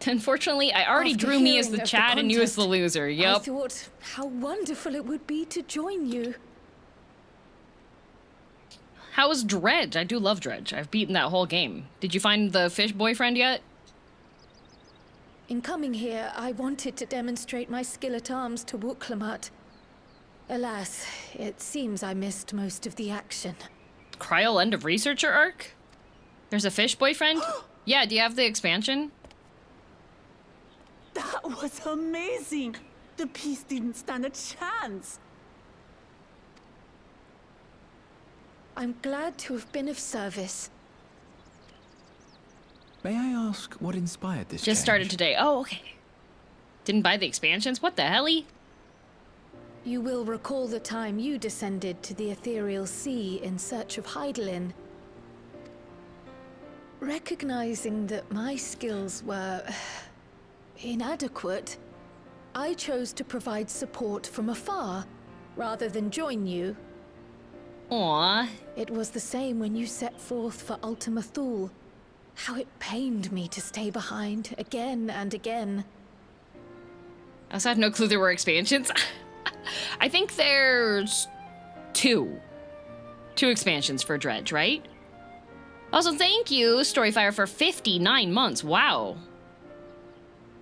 Unfortunately, I already After drew me as hearing the of Chad and you as the contest, loser. I Yup. thought how wonderful it would be to join you. How was Dredge? I do love Dredge. I've beaten that whole game. Did you find the fish boyfriend yet? In coming here, I wanted to demonstrate my skill at arms to Wuklamut. Alas, it seems I missed most of the action. Kryl end of researcher arc? There's a fish boyfriend? Yeah, do you have the expansion? That was amazing! The piece didn't stand a chance! I'm glad to have been of service. May I ask what inspired this Just change? started today. Oh, okay. Didn't buy the expansions? What the helly? You will recall the time you descended to the ethereal sea in search of Heidelin. Recognizing that my skills were inadequate, I chose to provide support from afar rather than join you. Aww. It was the same when you set forth for Ultima Thule. How it pained me to stay behind again and again. I also had no clue there were expansions. I think there's two expansions for Dredge, right? Also, thank you, Storyfire, for 59 months. Wow.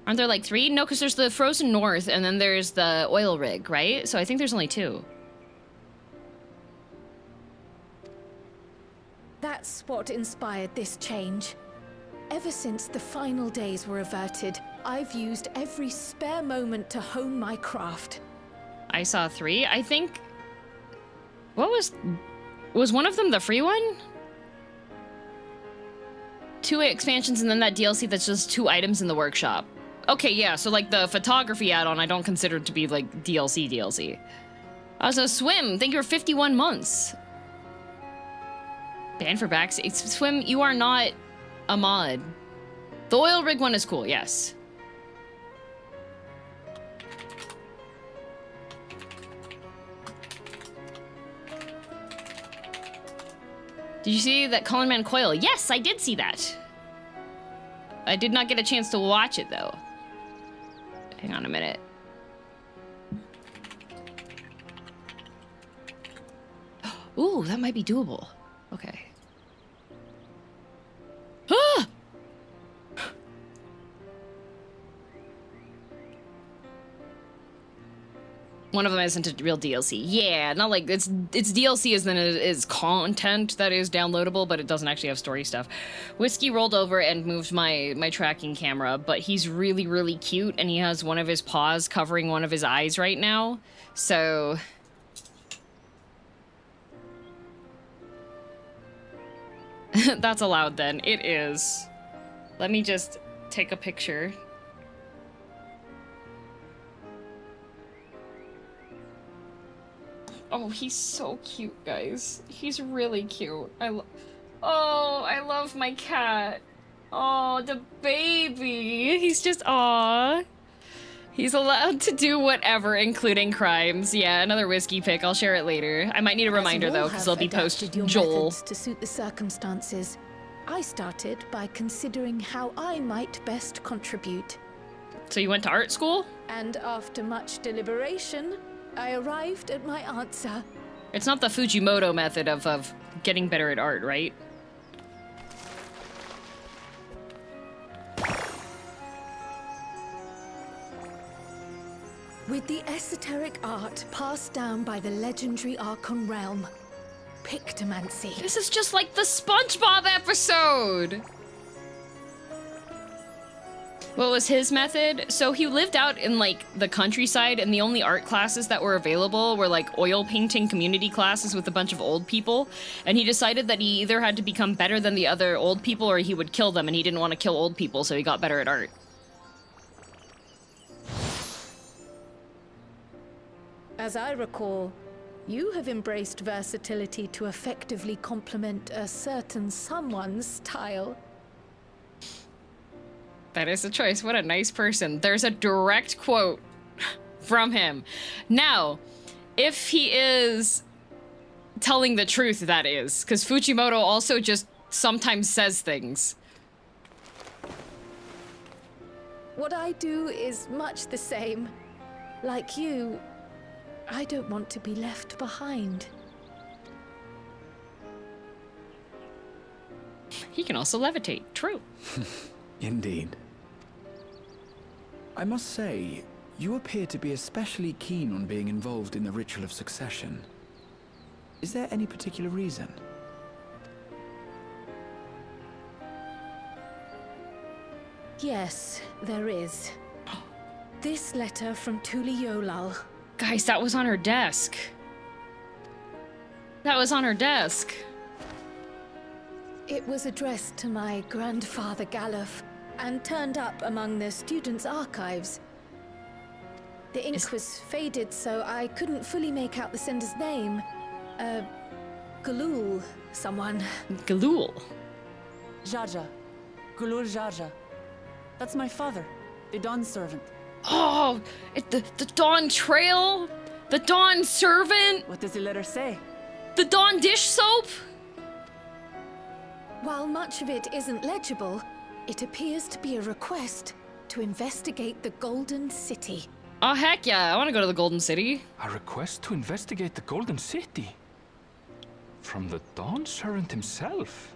Aren't there like 3? No, because there's the Frozen North, and then there's the oil rig, right? So I think there's only 2. That's what inspired this change. Ever since the final days were averted, I've used every spare moment to hone my craft. I saw 3. I think... What was one of them the free one? 2 expansions and then that DLC that's just 2 items in the workshop. Okay, yeah, so like the photography add-on I don't consider to be like DLC. Also, Swim, thank you for 51 months. Banned for Swim, you are not a mod. The oil rig one is cool, yes. Did you see that Colin Man Coil? Yes, I did see that. I did not get a chance to watch it, though. Hang on a minute. Ooh, that might be doable. Okay. Ah! One of them isn't a real DLC. Yeah, not like it's DLC as then it is content that is downloadable, but it doesn't actually have story stuff. Whiskey rolled over and moved my tracking camera, but he's really, really cute, and he has one of his paws covering one of his eyes right now. So that's allowed then. It is. Let me just take a picture. Oh, he's so cute, guys. He's really cute. Oh, I love my cat. Oh, the baby. He's just, aw. He's allowed to do whatever, including crimes. Yeah, another whiskey pick. I'll share it later. I might need a reminder, though, because it'll be post-Joel. To suit the circumstances. I started by considering how I might best contribute. So you went to art school? And after much deliberation, I arrived at my answer. It's not the Fujimoto method of getting better at art, right? With the esoteric art passed down by the legendary Archon realm, Pictomancy. This is just like the SpongeBob episode! What was his method? So he lived out in like the countryside, and the only art classes that were available were like oil painting community classes with a bunch of old people. And he decided that he either had to become better than the other old people or he would kill them, and he didn't want to kill old people, so he got better at art. As I recall, you have embraced versatility to effectively complement a certain someone's style. That is a choice. What a nice person. There's a direct quote from him. Now, if he is telling the truth, that is, because Fujimoto also just sometimes says things. What I do is much the same. Like you, I don't want to be left behind. He can also levitate. True. Indeed. I must say, you appear to be especially keen on being involved in the ritual of succession. Is there any particular reason? Yes, there is. This letter from Tuli Yolal. Guys, that was on her desk. That was on her desk. It was addressed to my grandfather Galuf and turned up among the students' archives. The ink was faded, so I couldn't fully make out the sender's name. Galul, someone. Galul? Jaja. Galul Jaja. That's my father, the Dawn servant. Oh, the Dawntrail? The Dawn servant? What does the letter say? The Dawn dish soap? While much of it isn't legible, it appears to be a request to investigate the Golden City. Oh, heck yeah. I want to go to the Golden City. A request to investigate the Golden City? From the Dawn Servant himself?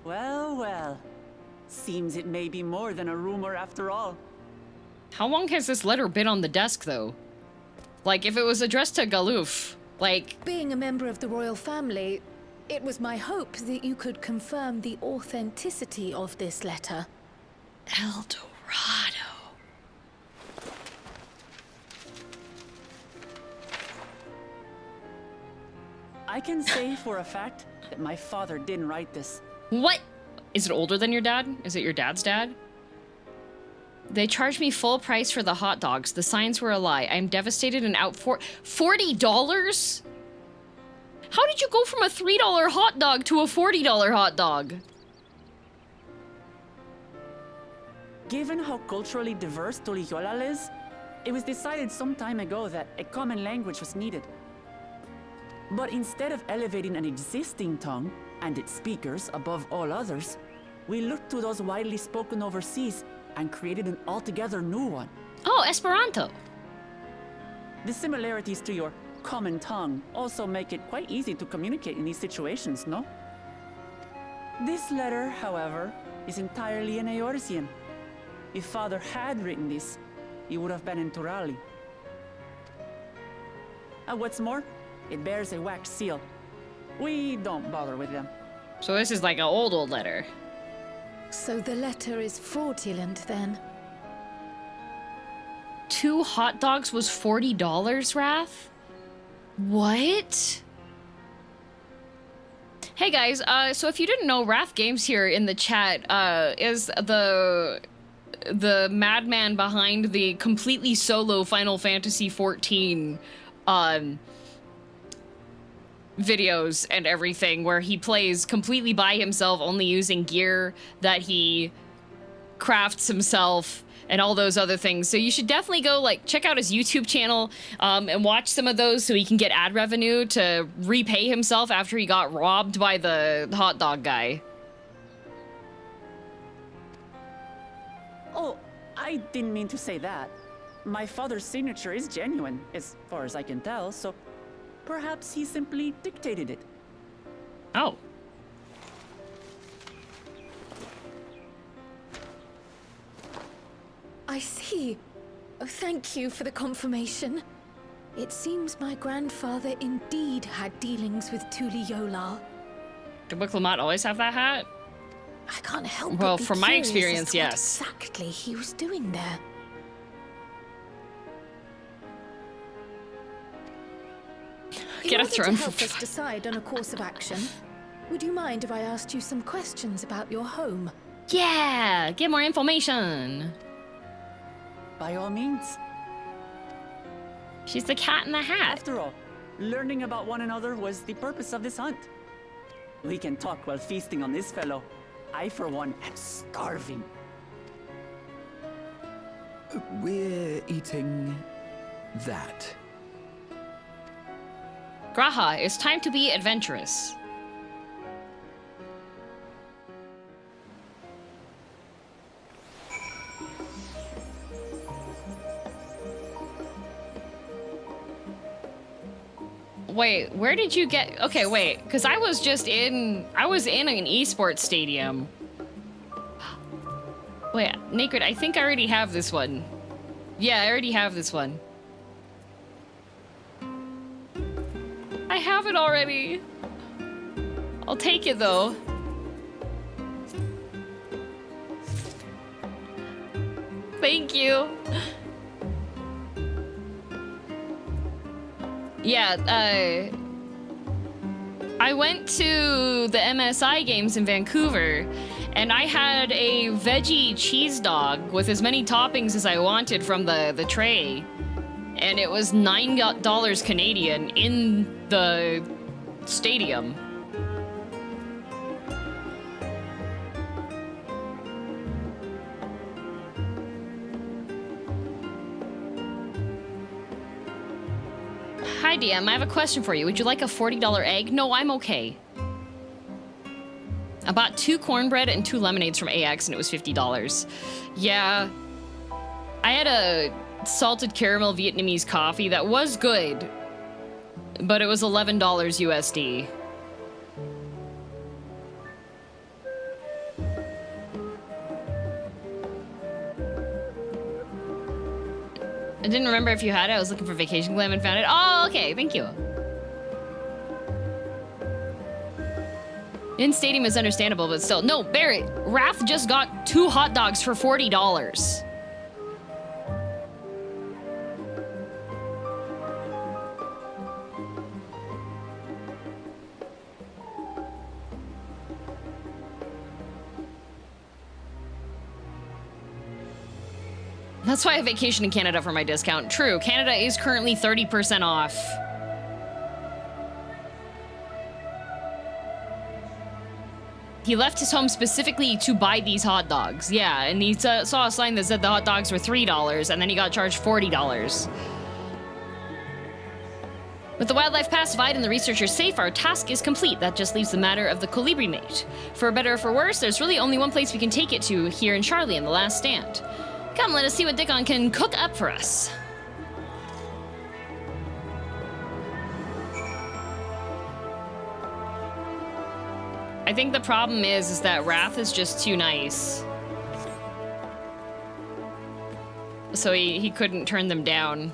Well, well. Seems it may be more than a rumor after all. How long has this letter been on the desk, though? Like, if it was addressed to Galuf, like... Being a member of the royal family, it was my hope that you could confirm the authenticity of this letter. El Dorado. I can say for a fact that my father didn't write this. What? Is it older than your dad? Is it your dad's dad? They charged me full price for the hot dogs. The signs were a lie. I'm devastated and out for $40? How did you go from a $3 hot dog to a $40 hot dog? Given how culturally diverse Tuliyolal is, it was decided some time ago that a common language was needed. But instead of elevating an existing tongue and its speakers above all others, we looked to those widely spoken overseas and created an altogether new one. Oh, Esperanto. The similarities to your common tongue also make it quite easy to communicate in these situations, no? This letter, however, is entirely in Eorzean. If Father had written this, he would have been in Turali. And what's more, it bears a wax seal. We don't bother with them. So this is like an old letter. So the letter is fraudulent, then? 2 hot dogs was $40, Wrath? What? Hey guys, so if you didn't know, Wrath Games here in the chat is the madman behind the completely solo Final Fantasy XIV videos and everything, where he plays completely by himself, only using gear that he crafts himself and all those other things. So you should definitely go like check out his YouTube channel and watch some of those so he can get ad revenue to repay himself after he got robbed by the hot dog guy. Oh, I didn't mean to say that. My father's signature is genuine, as far as I can tell, so perhaps he simply dictated it. Oh. I see. Oh, thank you for the confirmation. It seems my grandfather indeed had dealings with Tuliyolal. Did Miqo'te always have that hat? I can't help Well, but be from my curious experience, as to what yes. exactly he was doing there. Get a throne to for help us decide on a course of action, would you mind if I asked you some questions about your home? Yeah, get more information. By all means. She's the cat in the hat. After all, learning about one another was the purpose of this hunt. We can talk while feasting on this fellow. I, for one, am starving. We're eating that. Graha, it's time to be adventurous. Wait, where did you get... Okay, wait, because I was in an esports stadium. Wait, Naked, I think I already have this one. Yeah, I already have this one. I have it already. I'll take it though. Thank you. Yeah, I went to the MSI games in Vancouver and I had a veggie cheese dog with as many toppings as I wanted from the tray. And it was $9 Canadian in the stadium. Hi DM, I have a question for you. Would you like a $40 egg? No, I'm okay. I bought 2 cornbread and 2 lemonades from AX and it was $50. Yeah. I had a salted caramel Vietnamese coffee that was good, but it was $11 USD. I didn't remember if you had it. I was looking for Vacation Glam and found it. Oh, okay. Thank you. In stadium is understandable, but still. No, Barrett. Wrath just got 2 hot dogs for $40. That's why I vacation in Canada for my discount. True, Canada is currently 30% off. He left his home specifically to buy these hot dogs. Yeah, and he saw a sign that said the hot dogs were $3, and then he got charged $40. With the wildlife pacified and the researchers safe, our task is complete. That just leaves the matter of the colibri mate. For better or for worse, there's really only one place we can take it to here in Charlian, the last stand. Come, let us see what Dickon can cook up for us. I think the problem is that Wrath is just too nice. So he couldn't turn them down.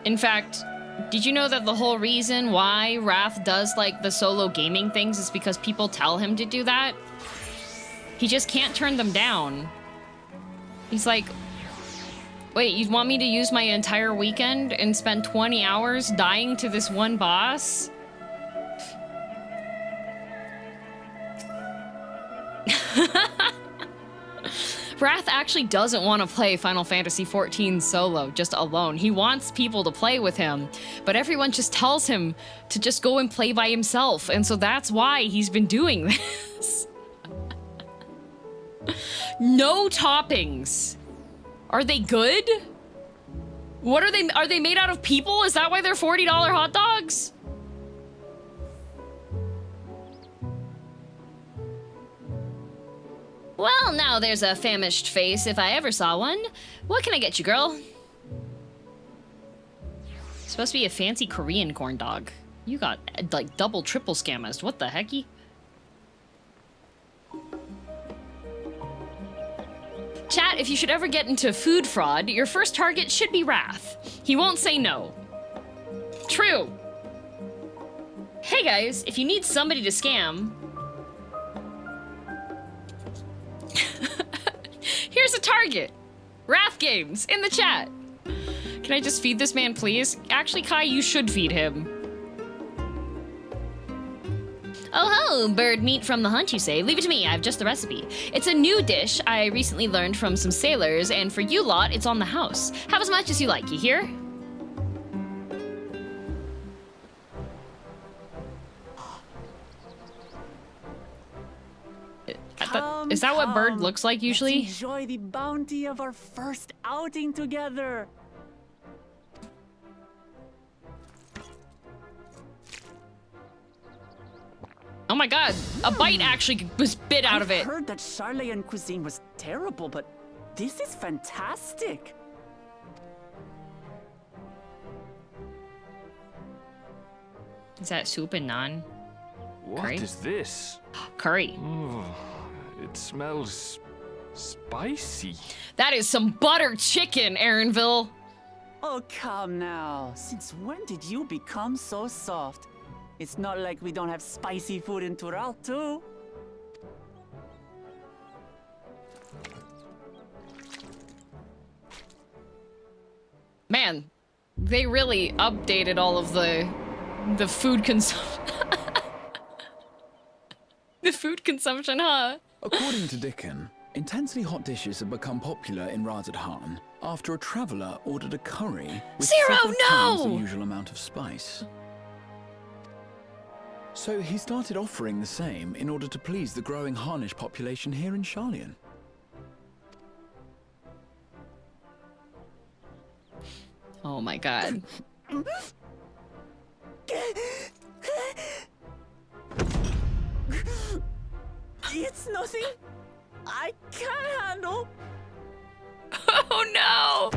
In fact, did you know that the whole reason why Wrath does like the solo gaming things is because people tell him to do that? He just can't turn them down. He's like, wait, you want me to use my entire weekend and spend 20 hours dying to this one boss? Wrath actually doesn't want to play Final Fantasy XIV solo, just alone. He wants people to play with him, but everyone just tells him to just go and play by himself, and so that's why he's been doing this. No toppings. Are they good? What are they? Are they made out of people? Is that why they're $40 hot dogs? Well, now there's a famished face if I ever saw one. What can I get you, girl? It's supposed to be a fancy Korean corn dog. You got, like, double, triple scammers. What the hecky? Chat, if you should ever get into food fraud, your first target should be Wrath. He won't say no. True. Hey guys, if you need somebody to scam... Here's a target. Wrath Games, in the chat. Can I just feed this man, please? Actually, Kai, you should feed him. Oh ho, bird meat from the hunt, you say? Leave it to me, I have just the recipe. It's a new dish I recently learned from some sailors, and for you lot, it's on the house. Have as much as you like, you hear? Is that what bird looks like usually? Let's enjoy the bounty of our first outing together. Oh my god, a bite actually was bit out of it. I heard that Charlian cuisine was terrible, but this is fantastic. Is that soup and naan? What is this? Curry. It smells spicy. That is some butter chicken, Aaronville. Oh, come now. Since when did you become so soft? It's not like we don't have spicy food in Tural, too. Man, they really updated all of the food consumption. The food consumption, huh? According to Dickon, intensely hot dishes have become popular in Razadhan after a traveler ordered a curry with several times the usual amount of spice. So he started offering the same in order to please the growing Harnish population here in Charlian. Oh my god. It's nothing I can't handle. Oh no!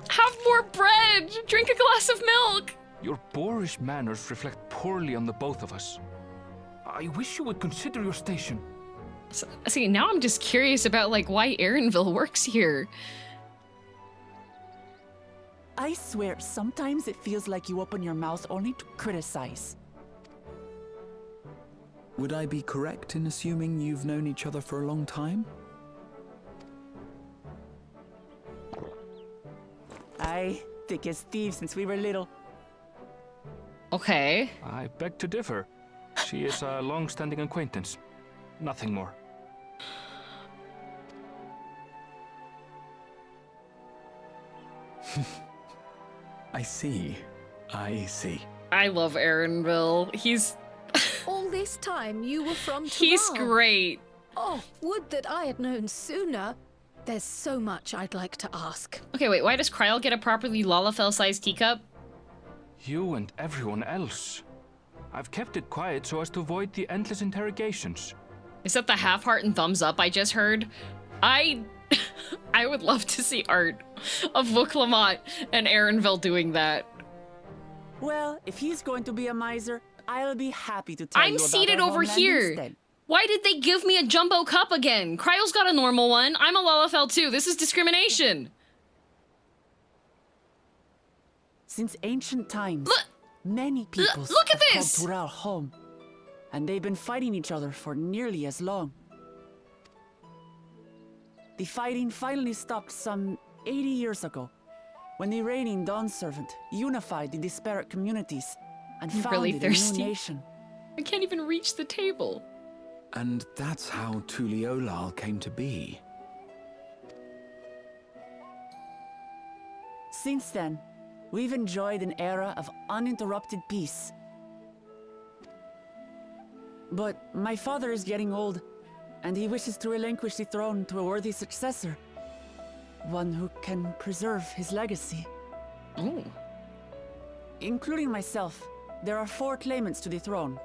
Have more bread! Drink a glass of milk! Your boorish manners reflect poorly on the both of us. I wish you would consider your station. So, see, now I'm just curious about, like, why Aaronville works here. I swear, sometimes it feels like you open your mouth only to criticize. Would I be correct in assuming you've known each other for a long time? Aye, thick as thieves since we were little. Okay. I beg to differ. She is a long-standing acquaintance. Nothing more. I see. I see. I love Aaronville. He's... All this time you were from Tural. He's great. Oh, would that I had known sooner. There's so much I'd like to ask. Okay, wait, why does Kryl get a properly lalafell-sized teacup? You and everyone else. I've kept it quiet so as to avoid the endless interrogations. Is that the half heart and thumbs up I just heard? I would love to see art of Vuklamot and Aaronville doing that. Well, if he's going to be a miser, I'll be happy to tell you I'm about seated our over homeland here. instead. Why did they give me a jumbo cup again? Kryle's got a normal one. I'm a lalafell too. This is discrimination. Since ancient times, Look- many peoples look at have this! called Tural home, and they've been fighting each other for nearly as long. The fighting finally stopped some 80 years ago, when the reigning Dawn Servant unified the disparate communities and I'm founded really a thirsty. new nation. I can't even reach the table. And that's how Tuliolal came to be. Since then, we've enjoyed an era of uninterrupted peace. But my father is getting old, and he wishes to relinquish the throne to a worthy successor. One who can preserve his legacy. Oh. Including myself, there are 4 claimants to the throne.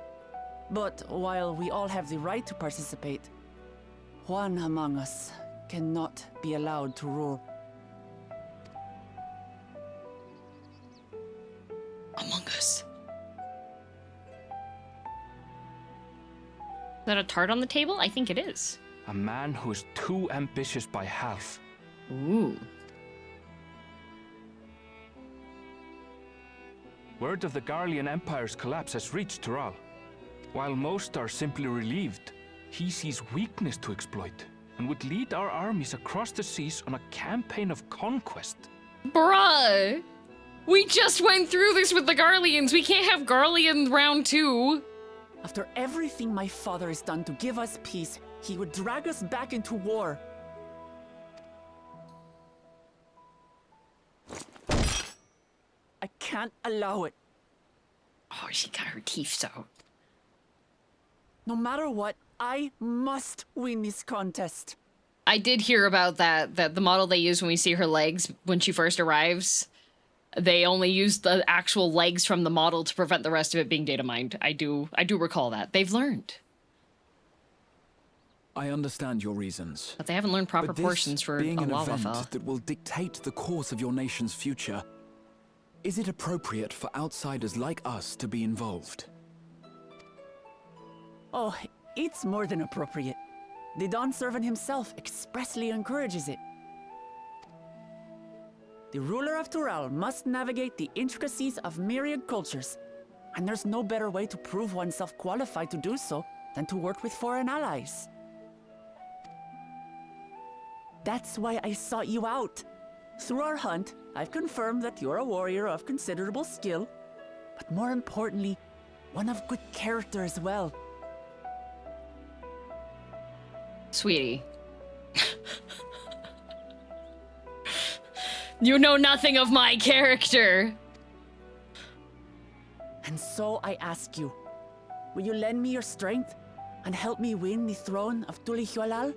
But while we all have the right to participate, one among us cannot be allowed to rule. Among Us. Is that a tart on the table? I think it is. A man who is too ambitious by half. Ooh. Word of the Garlean Empire's collapse has reached Tural. While most are simply relieved, he sees weakness to exploit and would lead our armies across the seas on a campaign of conquest. Bruh! We just went through this with the Garleans. We can't have Garlean round 2. After everything my father has done to give us peace, he would drag us back into war. I can't allow it. Oh, she got her teeth out. No matter what, I must win this contest. I did hear about that the model they use when we see her legs when she first arrives, they only use the actual legs from the model to prevent the rest of it being data mined. I do recall that. They've learned. I understand your reasons. But they haven't learned proper But this proportions for being a an lalafell. event that will dictate the course of your nation's future, is it appropriate for outsiders like us to be involved? Oh, it's more than appropriate. The Dawn Servant himself expressly encourages it. The ruler of Tural must navigate the intricacies of myriad cultures, and there's no better way to prove oneself qualified to do so than to work with foreign allies. That's why I sought you out. Through our hunt, I've confirmed that you're a warrior of considerable skill, but more importantly, one of good character as well. Sweetie. You know nothing of my character. And so I ask you, will you lend me your strength and help me win the throne of Tuliolal?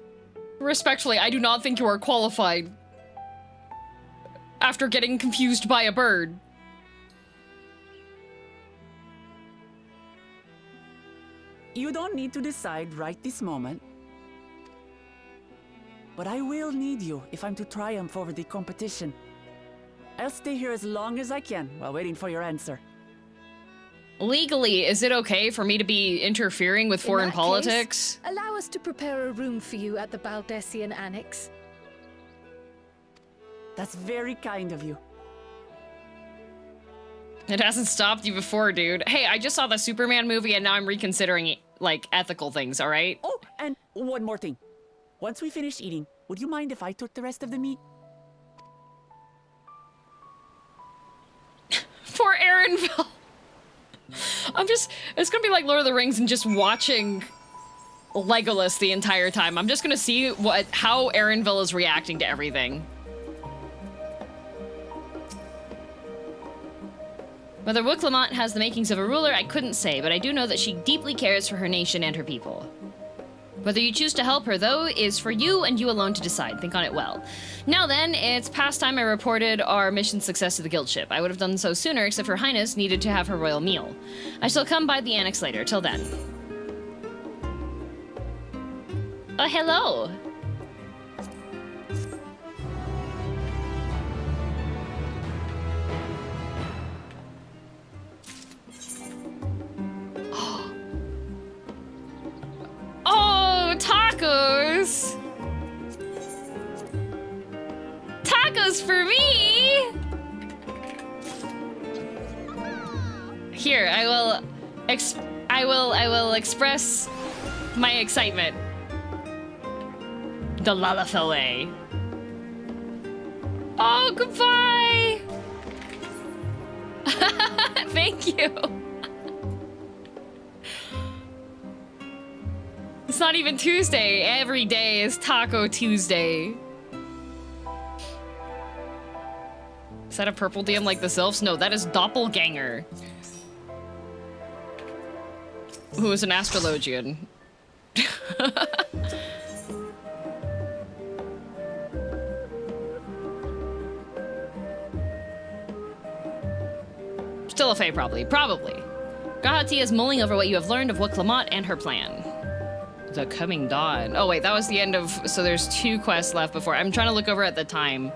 Respectfully, I do not think you are qualified. After getting confused by a bird. You don't need to decide right this moment. But I will need you if I'm to triumph over the competition. I'll stay here as long as I can while waiting for your answer. Legally, is it okay for me to be interfering with foreign politics? Case, allow us to prepare a room for you at the Baldessian Annex. That's very kind of you. It hasn't stopped you before, dude. Hey, I just saw the Superman movie and now I'm reconsidering, like, ethical things, all right? Oh, and one more thing. Once we finish eating, would you mind if I took the rest of the meat? Poor Aaronville. It's gonna be like Lord of the Rings and just watching Legolas the entire time. I'm just gonna see how Aaronville is reacting to everything. Whether Wuklamont has the makings of a ruler, I couldn't say, but I do know that she deeply cares for her nation and her people. Whether you choose to help her, though, is for you and you alone to decide. Think on it well. Now then, it's past time I reported our mission success to the guild ship. I would have done so sooner, except Her Highness needed to have her royal meal. I shall come by the annex later. Till then. Oh, hello. Oh, tacos! Tacos for me! Here, I will express my excitement. The lalafell way. Oh, goodbye! Thank you. It's not even Tuesday. Every day is Taco Tuesday. Is that a purple DM like the Sylphs? No, that is Doppelganger. Who is an astrologian. Still a Fae, probably. Probably. Gahati is mulling over what you have learned of Wuklamont and her plan. The Coming Dawn. Oh wait, that was the end of... So there's 2 quests left before. I'm trying to look over at the time.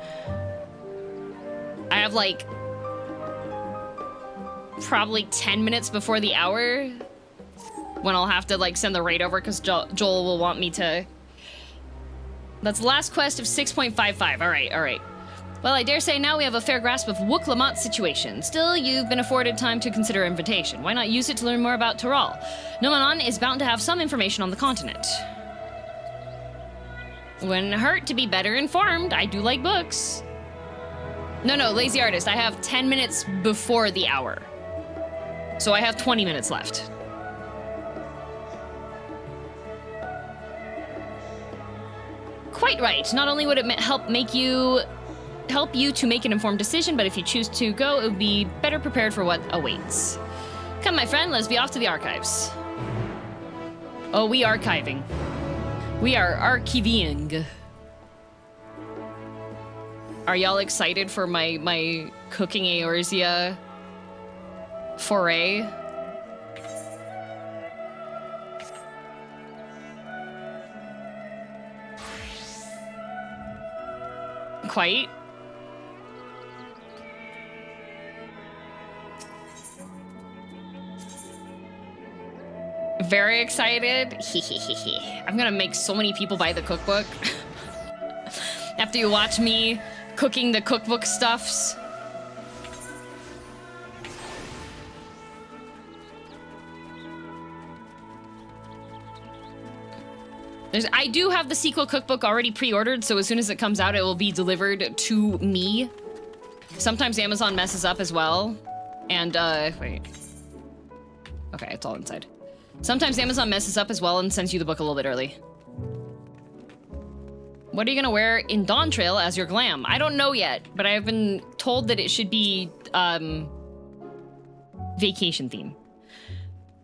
I have like... probably 10 minutes before the hour. When I'll have to like send the raid over because Joel will want me to... That's the last quest of 6.55. Alright, alright. Well, I dare say now we have a fair grasp of Wuklamont's situation. Still, you've been afforded time to consider invitation. Why not use it to learn more about Tyrol? Nomanon is bound to have some information on the continent. Wouldn't hurt to be better informed. I do like books. No, lazy artist. I have 10 minutes before the hour. So I have 20 minutes left. Quite right. Not only would it help you to make an informed decision, but if you choose to go, it would be better prepared for what awaits. Come, my friend, let's be off to the archives. Oh, we archiving. We are archiving. Are y'all excited for my cooking Eorzea foray? Quite. Very excited. I'm gonna make so many people buy the cookbook. After you watch me cooking the cookbook stuffs. I do have the sequel cookbook already pre-ordered, so as soon as it comes out, it will be delivered to me. Sometimes Amazon messes up as well. And, wait. Okay, it's all inside. Sometimes Amazon messes up as well and sends you the book a little bit early. What are you gonna wear in Dawntrail as your glam? I don't know yet, but I have been told that it should be, vacation theme.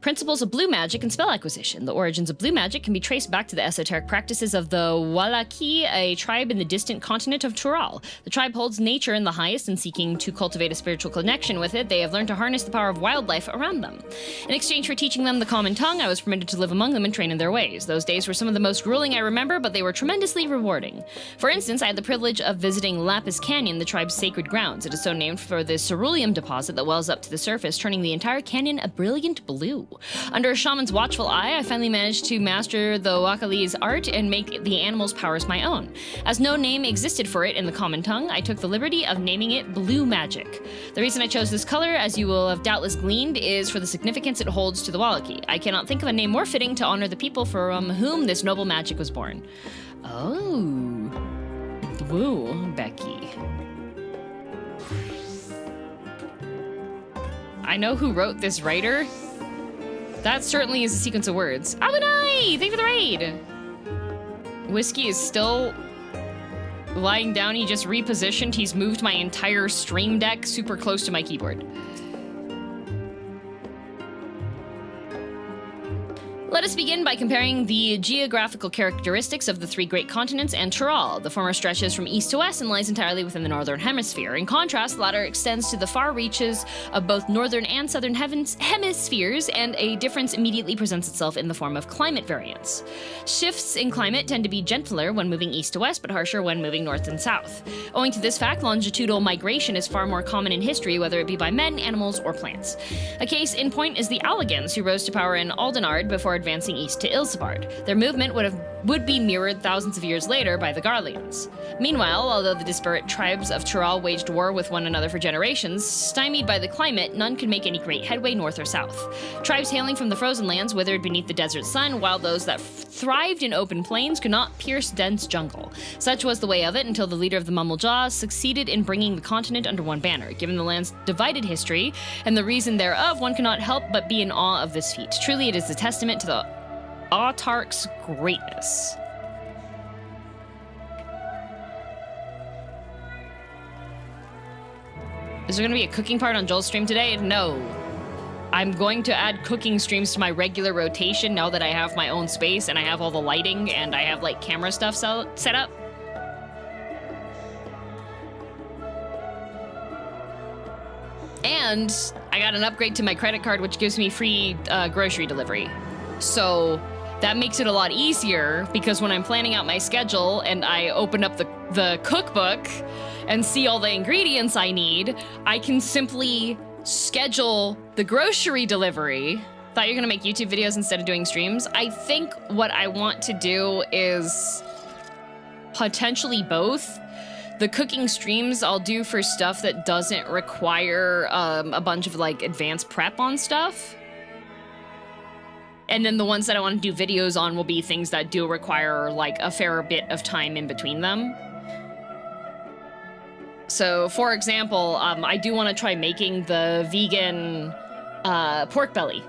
principles of blue magic and spell acquisition. The origins of blue magic can be traced back to the esoteric practices of the Wallaki, a tribe in the distant continent of Tural. The tribe holds nature in the highest, and seeking to cultivate a spiritual connection with it, they have learned to harness the power of wildlife around them. In exchange for teaching them the common tongue, I was permitted to live among them and train in their ways. Those days were some of the most grueling I remember, but they were tremendously rewarding. For instance, I had the privilege of visiting Lapis Canyon, the tribe's sacred grounds. It is so named for the ceruleum deposit that wells up to the surface, turning the entire canyon a brilliant blue. Under a shaman's watchful eye, I finally managed to master the Wakali's art and make the animal's powers my own. As no name existed for it in the common tongue, I took the liberty of naming it Blue Magic. The reason I chose this color, as you will have doubtless gleaned, is for the significance it holds to the Wallaki. I cannot think of a name more fitting to honor the people from whom this noble magic was born. Oh. Blue, Becky. I know who wrote this writer. That certainly is a sequence of words. Abunai! Thank you for the raid! Whiskey is still lying down. He just repositioned. He's moved my entire stream deck super close to my keyboard. Let us begin by comparing the geographical characteristics of the three great continents and Tural. The former stretches from east to west and lies entirely within the northern hemisphere. In contrast, the latter extends to the far reaches of both northern and southern hemispheres, and a difference immediately presents itself in the form of climate variance. Shifts in climate tend to be gentler when moving east to west, but harsher when moving north and south. Owing to this fact, longitudinal migration is far more common in history, whether it be by men, animals, or plants. A case in point is the Allegans, who rose to power in Aldenard before advancing east to Ilsabard. Their movement would be mirrored thousands of years later by the Garleans. Meanwhile, although the disparate tribes of Tural waged war with one another for generations, stymied by the climate, none could make any great headway north or south. Tribes hailing from the frozen lands withered beneath the desert sun, while those that thrived in open plains could not pierce dense jungle. Such was the way of it until the leader of the Mummuljaw succeeded in bringing the continent under one banner. Given the land's divided history and the reason thereof, one cannot help but be in awe of this feat. Truly, it is a testament to the autarch's greatness. Is there gonna be a cooking part on Joel's stream today? No. I'm going to add cooking streams to my regular rotation now that I have my own space and I have all the lighting and I have like camera stuff set up. And I got an upgrade to my credit card, which gives me free grocery delivery. So that makes it a lot easier, because when I'm planning out my schedule and I open up the cookbook and see all the ingredients I need, I can simply schedule the grocery delivery. Thought you were gonna make YouTube videos instead of doing streams. I think what I want to do is potentially both. The cooking streams I'll do for stuff that doesn't require a bunch of like advanced prep on stuff. And then the ones that I want to do videos on will be things that do require like a fair bit of time in between them. So, for example, I do want to try making the vegan pork belly.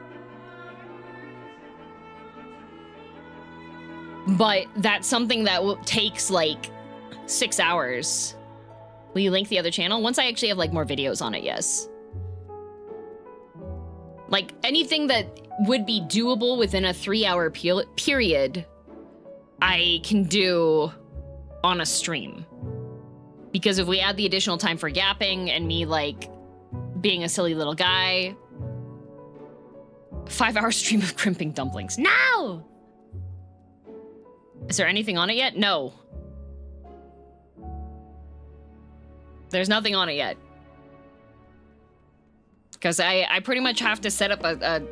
But that's something that takes like 6 hours. Will you link the other channel? Once I actually have like more videos on it, yes. Like anything that would be doable within a 3-hour period, I can do on a stream. Because if we add the additional time for yapping and me like being a silly little guy, 5-hour stream of crimping dumplings. No! Is there anything on it yet? No. There's nothing on it yet. Because I pretty much have to set up a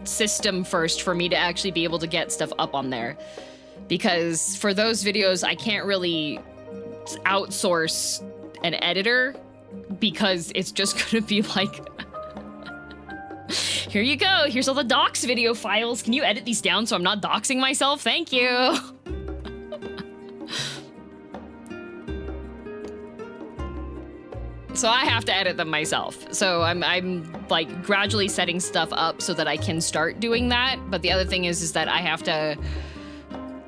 system first for me to actually be able to get stuff up on there. Because for those videos, I can't really outsource an editor, because it's just gonna be like, here you go, here's all the docs video files. Can you edit these down so I'm not doxing myself? Thank you. So I have to edit them myself. So I'm like gradually setting stuff up so that I can start doing that. But the other thing is that I have to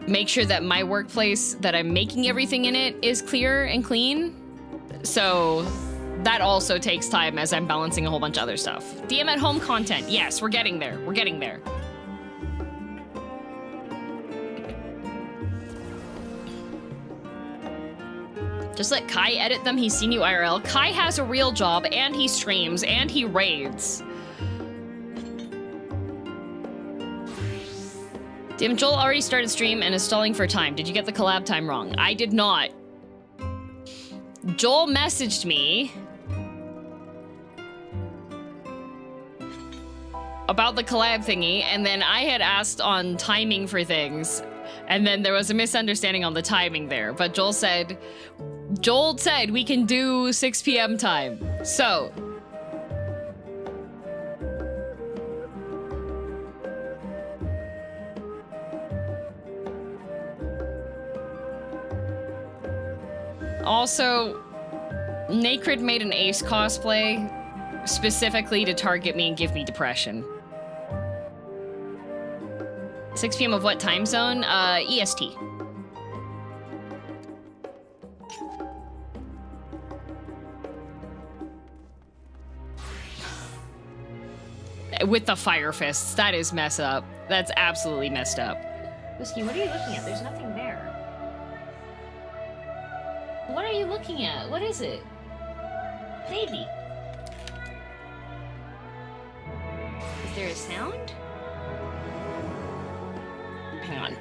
make sure that my workplace, that I'm making everything in it, is clear and clean. So that also takes time as I'm balancing a whole bunch of other stuff. DM at home content. Yes, we're getting there. We're getting there. Just let Kai edit them. He's seen you IRL. Kai has a real job, and he streams, and he raids. Damn, Joel already started stream and is stalling for time. Did you get the collab time wrong? I did not. Joel messaged me about the collab thingy, and then I had asked on timing for things, and then there was a misunderstanding on the timing there. But Joel said we can do 6 p.m. time. So also, Naked made an Ace cosplay specifically to target me and give me depression. 6 p.m. of what time zone? EST. With the fire fists. That is messed up. That's absolutely messed up. Whiskey, what are you looking at? There's nothing there. What are you looking at? What is it? Baby. Is there a sound? Hang on.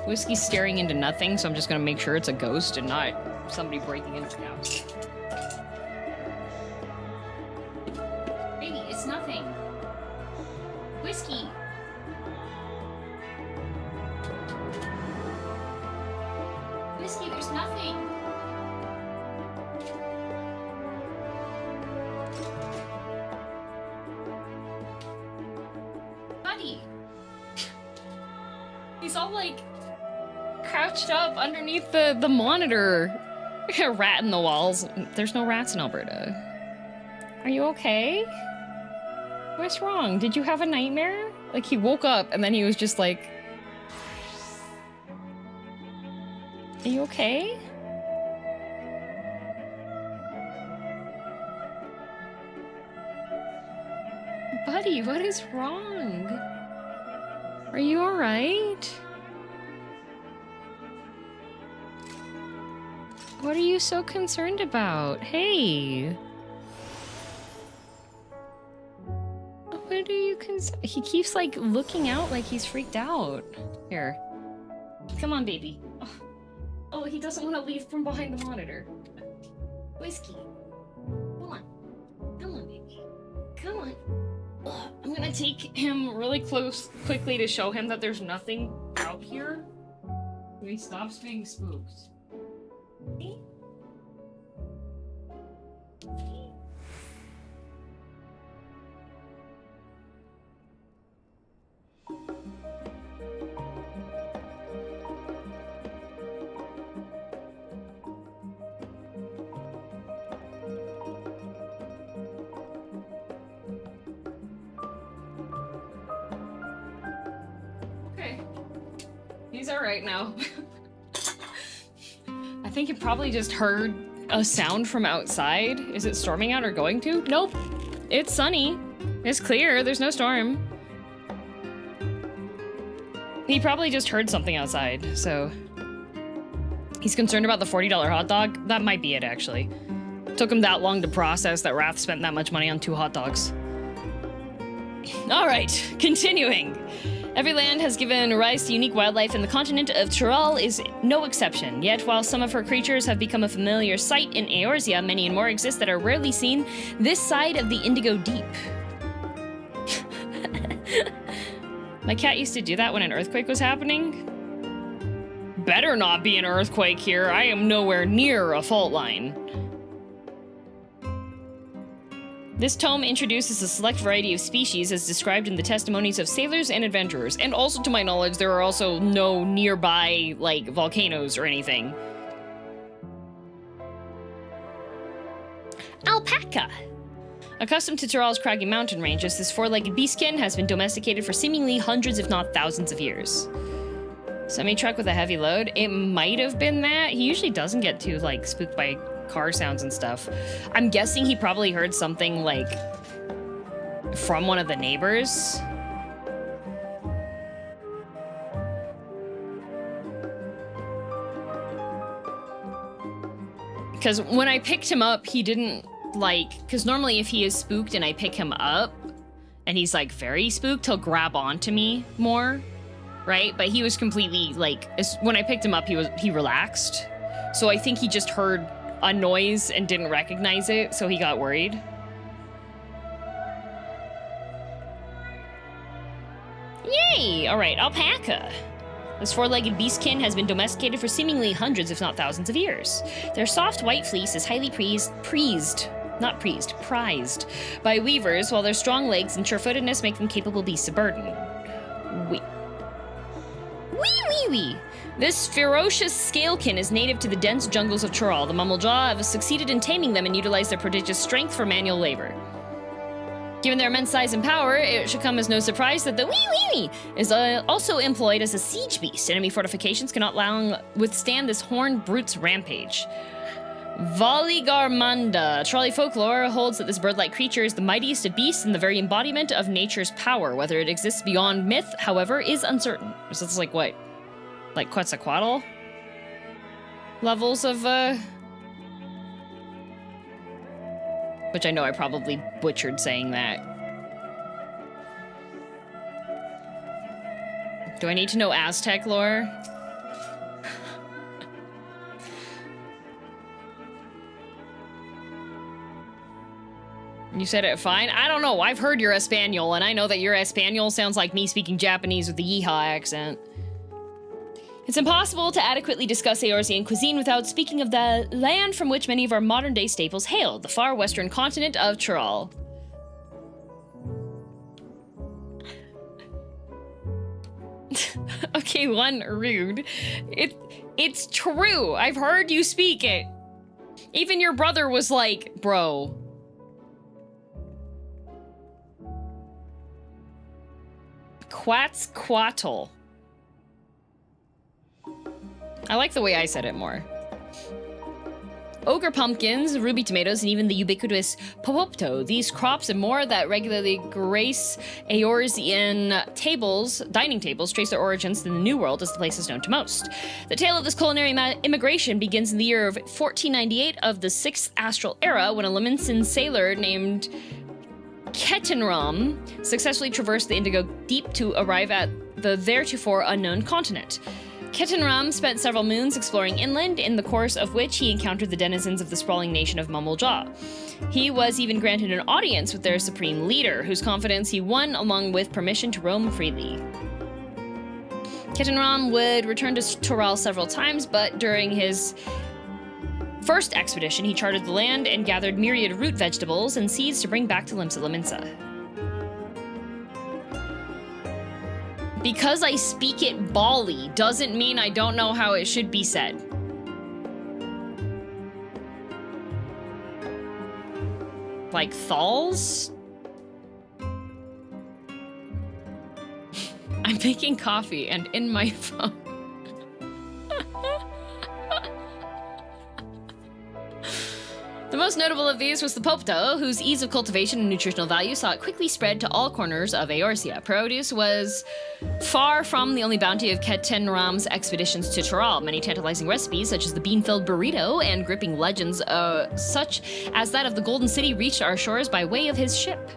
Whiskey's staring into nothing, so I'm just gonna make sure it's a ghost and not somebody breaking into the house. Baby, it's nothing. Whiskey. Whiskey, there's nothing. Buddy. He's all like crouched up underneath the monitor. A rat in the walls. There's no rats in Alberta. Are you okay? What's wrong? Did you have a nightmare? Like, he woke up and then he was just like, are you okay? Buddy, what is wrong? Are you alright? What are you so concerned about? Hey! What are you concerned? He keeps, like, looking out like he's freaked out. Here. Come on, baby. Oh, he doesn't want to leave from behind the monitor. Whiskey. Come on. Come on, baby. Come on. Ugh, I'm gonna take him really close quickly to show him that there's nothing out here. So he stops being spooked. See? See? He's alright now. I think you probably just heard a sound from outside. Is it storming out or going to? Nope. It's sunny. It's clear. There's no storm. He probably just heard something outside, so... He's concerned about the $40 hot dog? That might be it, actually. Took him that long to process that Wrath spent that much money on 2 hot dogs. Alright, continuing. Every land has given rise to unique wildlife, and the continent of Tyrol is no exception. Yet, while some of her creatures have become a familiar sight in Eorzea, many and more exist that are rarely seen this side of the Indigo Deep. My cat used to do that when an earthquake was happening. Better not be an earthquake here. I am nowhere near a fault line. This tome introduces a select variety of species as described in the testimonies of sailors and adventurers, and also, to my knowledge, there are also no nearby, like, volcanoes or anything. Alpaca! Accustomed to Tyrol's craggy mountain ranges, this 4-legged beastkin has been domesticated for seemingly hundreds if not thousands of years. Semi-truck with a heavy load? It might have been that. He usually doesn't get too, like, spooked by car sounds and stuff. I'm guessing he probably heard something like from one of the neighbors. Because when I picked him up, he didn't like, because normally if he is spooked and I pick him up and he's like very spooked, he'll grab onto me more, right? But he was completely like, when I picked him up, he relaxed. So I think he just heard a noise and didn't recognize it, so he got worried. Yay! All right, alpaca. This four-legged beastkin has been domesticated for seemingly hundreds, if not thousands of years. Their soft white fleece is highly prized by weavers, while their strong legs and sure-footedness make them capable beasts of burden. Wee. This ferocious scalekin is native to the dense jungles of Tyrol. The Mummlejaw have succeeded in taming them and utilize their prodigious strength for manual labor. Given their immense size and power, it should come as no surprise that the wee is also employed as a siege beast. Enemy fortifications cannot long withstand this horned brute's rampage. Valigarmanda. Trolley folklore holds that this bird-like creature is the mightiest of beasts and the very embodiment of nature's power. Whether it exists beyond myth, however, is uncertain. So it's like what? Like Quetzalcoatl? Levels of, which I know I probably butchered saying that. Do I need to know Aztec lore? You said it fine? I don't know. I've heard your Espanol, and I know that your Espanol sounds like me speaking Japanese with the yeehaw accent. It's impossible to adequately discuss Eorzean cuisine without speaking of the land from which many of our modern-day staples hail, the far western continent of Tyrol. Okay, one, rude. It's true. I've heard you speak it. Even your brother was like, bro. Quetzalcoatl. I like the way I said it more. Ogre pumpkins, ruby tomatoes, and even the ubiquitous popopto. These crops and more that regularly grace Eorzean dining tables, trace their origins in the New World as the place is known to most. The tale of this culinary immigration begins in the year of 1498 of the 6th Astral Era, when a Leminson sailor named Kettenram successfully traversed the Indigo Deep to arrive at the theretofore unknown continent. Kettenram spent several moons exploring inland, in the course of which he encountered the denizens of the sprawling nation of Mummlejaw. He was even granted an audience with their supreme leader, whose confidence he won along with permission to roam freely. Kettenram would return to Tyrol several times, but during his first expedition, he charted the land and gathered myriad root vegetables and seeds to bring back to Limsa Lominsa. Because I speak it Bali doesn't mean I don't know how it should be said. Like thals? I'm making coffee and in my phone. The most notable of these was the popto, whose ease of cultivation and nutritional value saw it quickly spread to all corners of Eorzea. Produce was far from the only bounty of Kettenram's expeditions to Tyrol. Many tantalizing recipes, such as the bean-filled burrito, and gripping legends such as that of the Golden City, reached our shores by way of his ship.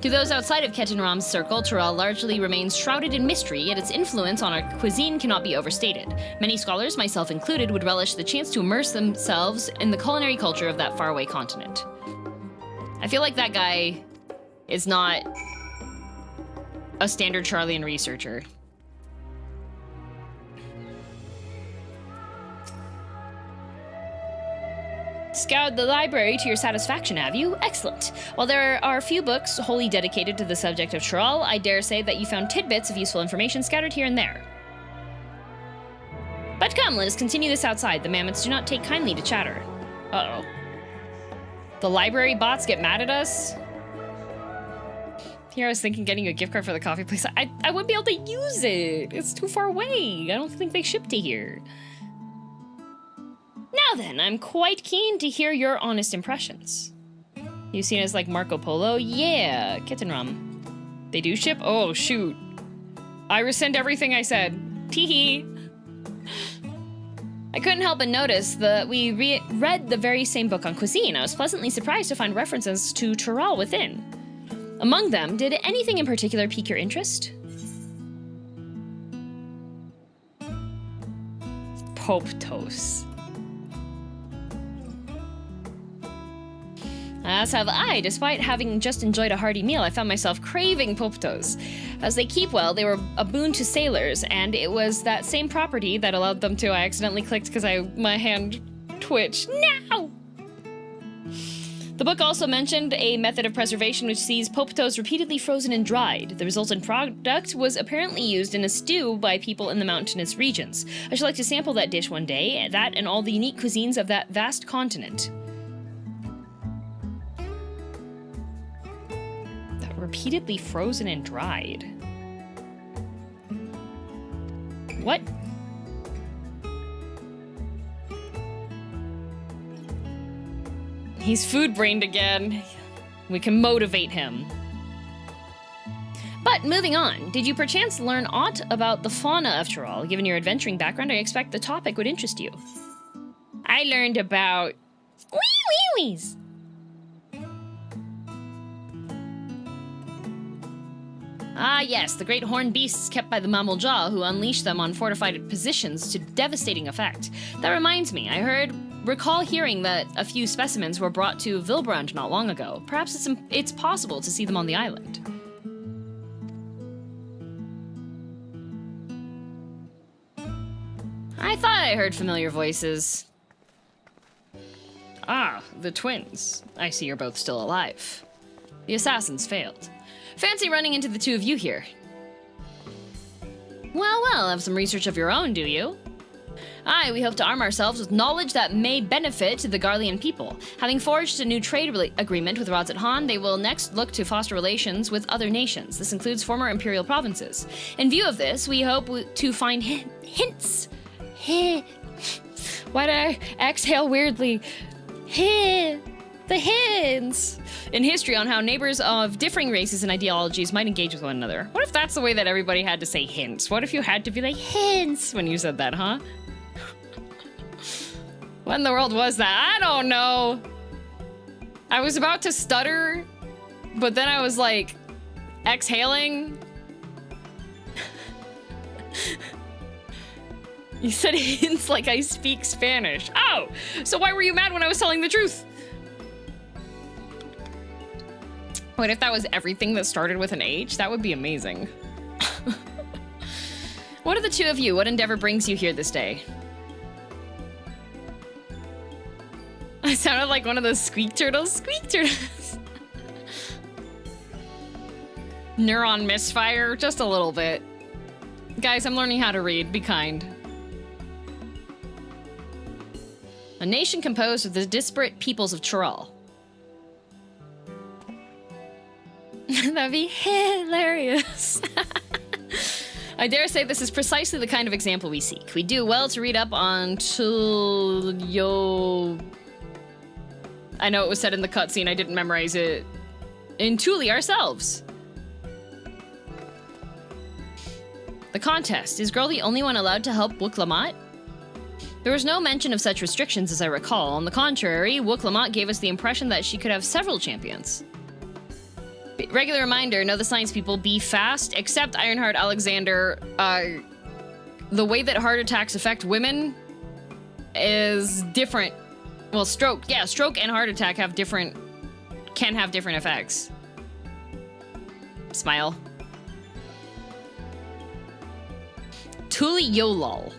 To those outside of Kettenram's circle, Tyrol largely remains shrouded in mystery, yet its influence on our cuisine cannot be overstated. Many scholars, myself included, would relish the chance to immerse themselves in the culinary culture of that faraway continent. I feel like that guy is not a standard Charlian researcher. Scoured the library to your satisfaction, have you? Excellent. While there are a few books wholly dedicated to the subject of Tyrol, I dare say that you found tidbits of useful information scattered here and there. But come, let us continue this outside. The mammoths do not take kindly to chatter. Uh-oh. The library bots get mad at us? Here I was thinking getting a gift card for the coffee place. I wouldn't be able to use it. It's too far away. I don't think they ship to here. Now then, I'm quite keen to hear your honest impressions. You seen as like Marco Polo? Yeah, kitten rum. They do ship? Oh, shoot. I rescind everything I said. Teehee. I couldn't help but notice that we read the very same book on cuisine. I was pleasantly surprised to find references to Tyrol within. Among them, did anything in particular pique your interest? Poptos. As have I. Despite having just enjoyed a hearty meal, I found myself craving poptos. As they keep well, they were a boon to sailors, and it was that same property that allowed them to. I accidentally clicked because my hand twitched. No! The book also mentioned a method of preservation which sees poptos repeatedly frozen and dried. The resultant product was apparently used in a stew by people in the mountainous regions. I should like to sample that dish one day, that and all the unique cuisines of that vast continent. Repeatedly frozen and dried. What? He's food-brained again. We can motivate him. But moving on, did you perchance learn aught about the fauna of Tyrol? Given your adventuring background, I expect the topic would interest you. I learned about wee-wee-wees. Ah yes, the great horned beasts kept by the Mamoljal, who unleashed them on fortified positions to devastating effect. That reminds me, I recall hearing that a few specimens were brought to Vilbrand not long ago. Perhaps it's possible to see them on the island. I thought I heard familiar voices. Ah, the twins. I see you're both still alive. The assassins failed. Fancy running into the two of you here. Well, have some research of your own, do you? Aye, we hope to arm ourselves with knowledge that may benefit the Garlean people. Having forged a new trade agreement with Rods at Han, they will next look to foster relations with other nations. This includes former imperial provinces. In view of this, we hope to find hints. Why did I exhale weirdly? The hints in history on how neighbors of differing races and ideologies might engage with one another. What if that's the way that everybody had to say hints? What if you had to be like hints when you said that, huh? What in the world was that? I don't know. I was about to stutter, but then I was like exhaling. You said hints like I speak Spanish. Oh, so why were you mad when I was telling the truth? What if that was everything that started with an H? That would be amazing. What are the two of you? What endeavor brings you here this day? I sounded like one of those squeak turtles. Squeak turtles. Neuron misfire, just a little bit. Guys, I'm learning how to read. Be kind. A nation composed of the disparate peoples of Tyrol. That'd be hilarious. I dare say this is precisely the kind of example we seek. We do well to read up on Tulio. I know it was said in the cutscene, I didn't memorize it. In Tuli ourselves. The contest. Is Girl the only one allowed to help Wook-Lamont? There was no mention of such restrictions as I recall. On the contrary, Wook-Lamont gave us the impression that she could have several champions. Regular reminder, know the science people, be fast, except Ironheart Alexander. The way that heart attacks affect women is different. Well, stroke and heart attack can have different effects. Smile. Tuliolol.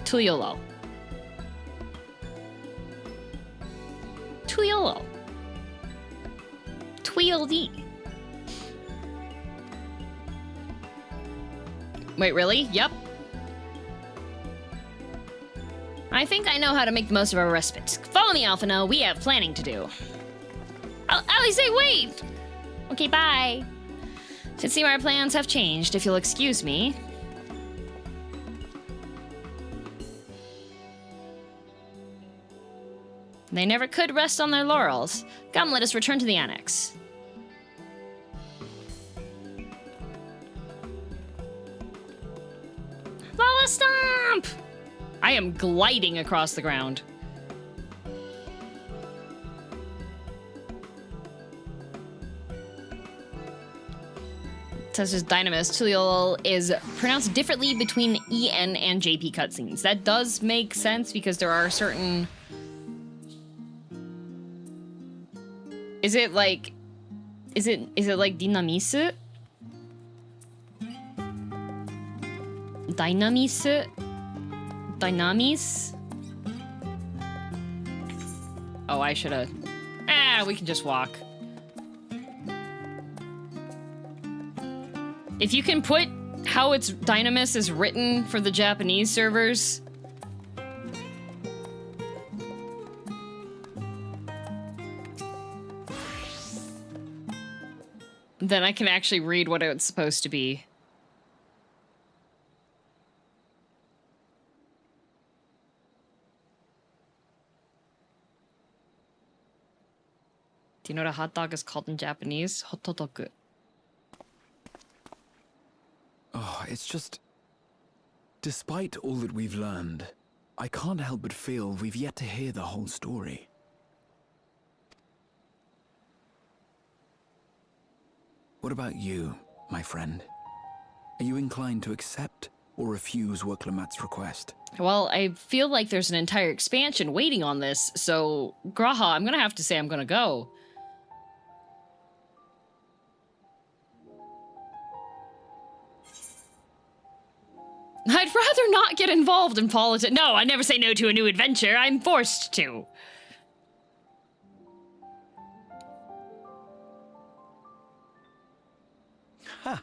Tuliolol. Tuliolol. Tweedledee. Wait, really? Yep. I think I know how to make the most of our respite. Follow me, Alphino. We have planning to do. Alice, wait! Okay, bye. Should see our plans have changed, if you'll excuse me. They never could rest on their laurels. Come, let us return to the annex. Lala Stomp! I am gliding across the ground. Says his Dynamis. Tuliol is pronounced differently between EN and JP cutscenes. That does make sense because there are certain... Is it like Dynamis? Dynamis? Oh, I should've... we can just walk. If you can put how it's Dynamis is written for the Japanese servers... then I can actually read what it's supposed to be. Do you know what a hot dog is called in Japanese? Hototoku. Oh, it's just... Despite all that we've learned, I can't help but feel we've yet to hear the whole story. What about you, my friend? Are you inclined to accept or refuse Worklamat's request? Well, I feel like there's an entire expansion waiting on this, so Graha, I'm gonna have to say I'm gonna go. I'd rather not get involved in politics. No, I never say no to a new adventure. I'm forced to. Ha!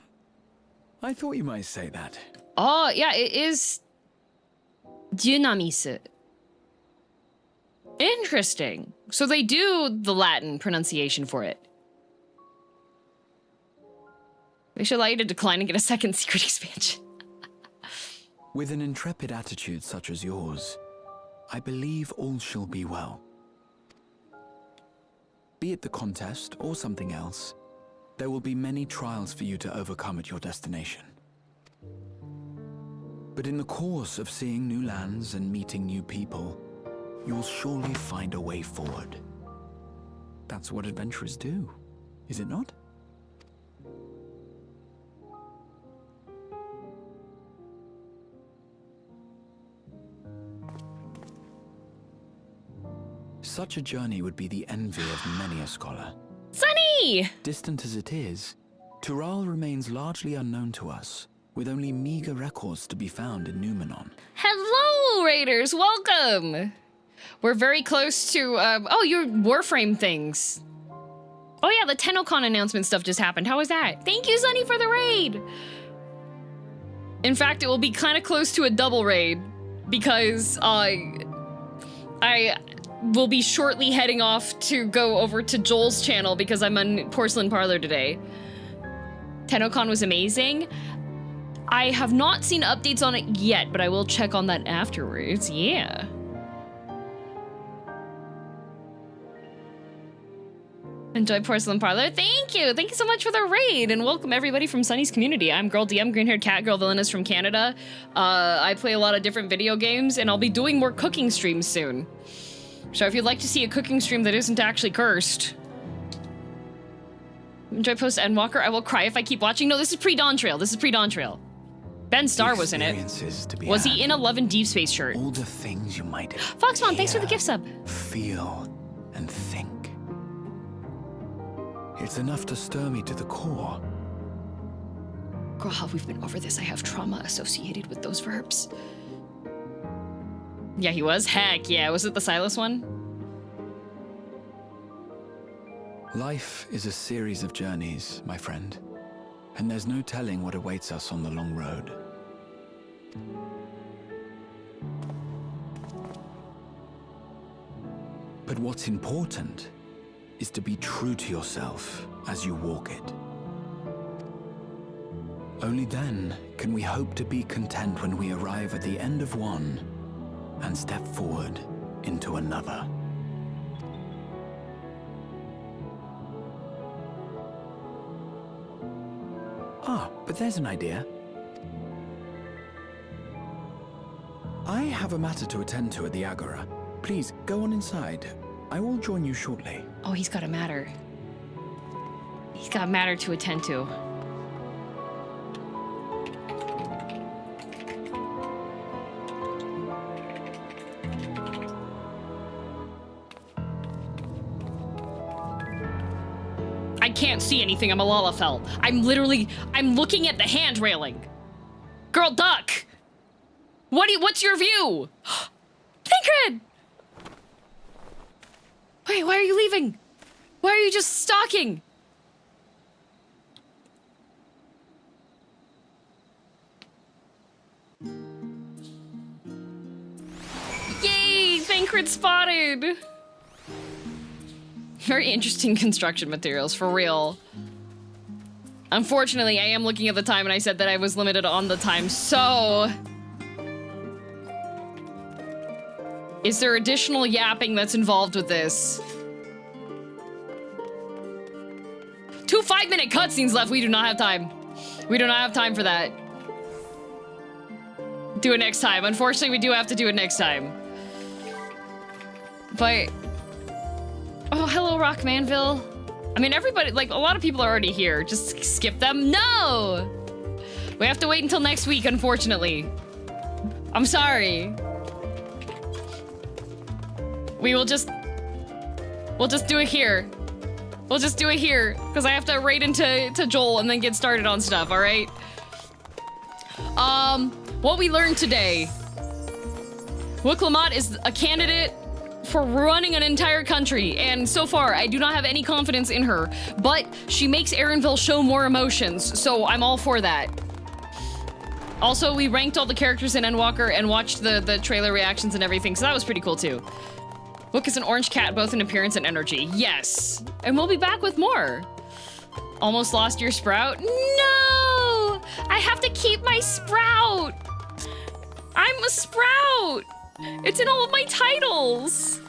I thought you might say that. Oh, yeah, it is... Dynamis. Interesting. So they do the Latin pronunciation for it. They should allow you to decline and get a second secret expansion. With an intrepid attitude such as yours, I believe all shall be well. Be it the contest or something else, there will be many trials for you to overcome at your destination. But in the course of seeing new lands and meeting new people, you'll surely find a way forward. That's what adventurers do, is it not? Such a journey would be the envy of many a scholar. Sunny! Distant as it is, Tural remains largely unknown to us, with only meager records to be found in Numenon. Hello, Raiders! Welcome! We're very close to, oh, your Warframe things. Oh yeah, the TennoCon announcement stuff just happened. How was that? Thank you, Sunny, for the raid! In fact, it will be kind of close to a double raid, because, I will be shortly heading off to go over to Joel's channel because I'm on Porcelain Parlor today. TennoCon was amazing. I have not seen updates on it yet, but I will check on that afterwards. Yeah. Enjoy Porcelain Parlor. Thank you. Thank you so much for the raid, and welcome everybody from Sunny's community. I'm girldm, green-haired cat girl villainess from Canada. I play a lot of different video games, and I'll be doing more cooking streams soon. So if you'd like to see a cooking stream that isn't actually cursed, enjoy post Endwalker. I will cry if I keep watching. No, this is pre-Dawntrail. This is pre-Dawntrail. Ben Starr was in it. Was he in a Love and Deep Space shirt? All the things you might Foxmon, thanks for the gift sub. Feel and think. It's enough to stir me to the core. Girl, we've been over this. I have trauma associated with those verbs. Yeah, he was? Heck yeah. Was it the Silas one? Life is a series of journeys, my friend. And there's no telling what awaits us on the long road. But what's important is to be true to yourself as you walk it. Only then can we hope to be content when we arrive at the end of one and step forward into another. Ah, but there's an idea. I have a matter to attend to at the Agora. Please, go on inside. I will join you shortly. Oh, he's got a matter. He's got a matter to attend to. I can't see anything. I'm a lalafell. I'm looking at the hand railing. Girl, duck. What's your view? Thancred! Wait, why are you leaving? Why are you just stalking? Yay! Thancred spotted! Very interesting construction materials, for real. Unfortunately, I am looking at the time and I said that I was limited on the time, so... Is there additional yapping that's involved with this? 2 5-minute cutscenes left. We do not have time. We do not have time for that. Do it next time. Unfortunately, we do have to do it next time. But... Oh, hello, Rock Manville. I mean, everybody, like, a lot of people are already here. Just skip them. No! We have to wait until next week, unfortunately. I'm sorry. We'll just do it here. We'll just do it here, because I have to raid into Joel and then get started on stuff, alright? What we learned today. Miqo'te is a candidate for running an entire country, and so far, I do not have any confidence in her, but she makes Erenville show more emotions, so I'm all for that. Also, we ranked all the characters in Endwalker and watched the trailer reactions and everything, so that was pretty cool too. Book is an orange cat, both in appearance and energy. Yes. And we'll be back with more. Almost lost your sprout? No! I have to keep my sprout! I'm a sprout! It's in all of my titles!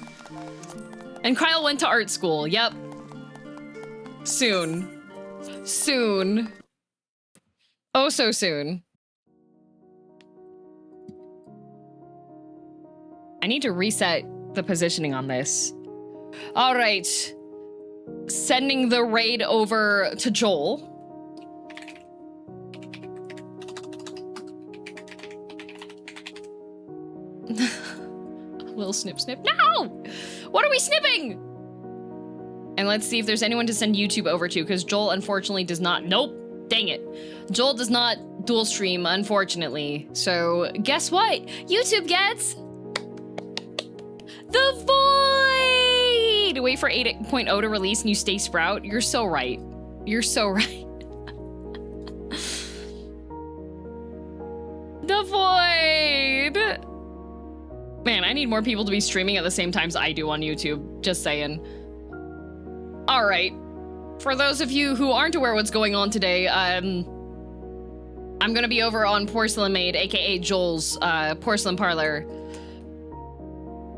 And Kyle went to art school. Yep. Soon. Soon. Oh, so soon. I need to reset the positioning on this. All right. Sending the raid over to Joel. Little snip snip. No! What are we snipping? And let's see if there's anyone to send YouTube over to, because Joel unfortunately does not. Nope. Dang it. Joel does not dual stream, unfortunately. So guess what? YouTube gets the void! Wait for 8.0 to release and you stay sprout. You're so right. You're so right. The void! Man, I need more people to be streaming at the same times I do on YouTube. Just saying. All right. For those of you who aren't aware what's going on today, I'm gonna be over on Porcelain Maid, aka Joel's porcelain parlor,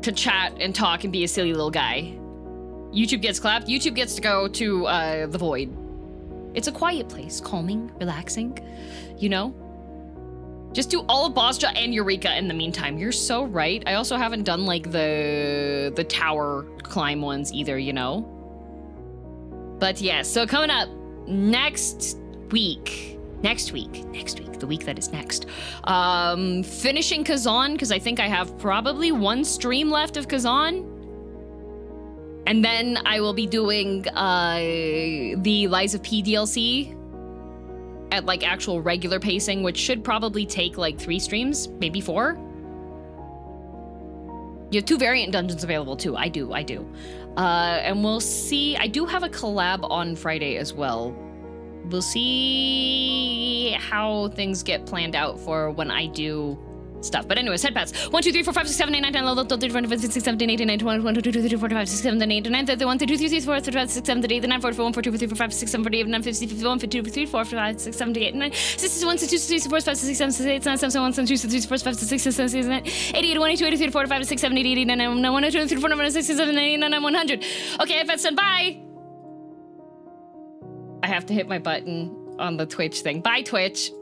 to chat and talk and be a silly little guy. YouTube gets clapped. YouTube gets to go to the void. It's a quiet place, calming, relaxing, you know? Just do all of Bosja and Eureka in the meantime. You're so right. I also haven't done like the tower climb ones either, you know? But yeah, so coming up next week, the week that is next. Finishing Kazan, because I think I have probably one stream left of Kazan. And then I will be doing the Lies of P DLC at like actual regular pacing, which should probably take like 3 streams, maybe 4. You have 2 variant dungeons available too. I do. And we'll see. I do have a collab on Friday as well. We'll see how things get planned out for when I do stuff. But anyways, head pads. 1, 2, 3, 4, 5, 6, 7, 8, 9, 10, 11, 12, 13, 14, 15, 16, 17, 18, 19, 20, 21, 22, 23, 24, 25, 26, 27, 28, 29, 30, 1, 2, 2, 3, 4, 5, 6, 7, 8, 9, 4, 1, 4, 2, 3, 4, 5, 6, 7, 8, 9, 50, 51, 52, 53, 4, 5, 6, 7, 8, 9, 6, 1, 6, 2, 3, 4, 5, 6, 7, 8, 9, 7, 1, 2, 3, 4, 5, 6, 7, 8, 9, 88, 1, 2, 83, 4, 5, 6, 7, 8, 89, 90, 1, 2, 3, 4, 5, 6, 7, 8, 9, 100. Okay, if that's done, bye! I have to hit my button. on the Twitch thing. Bye, Twitch.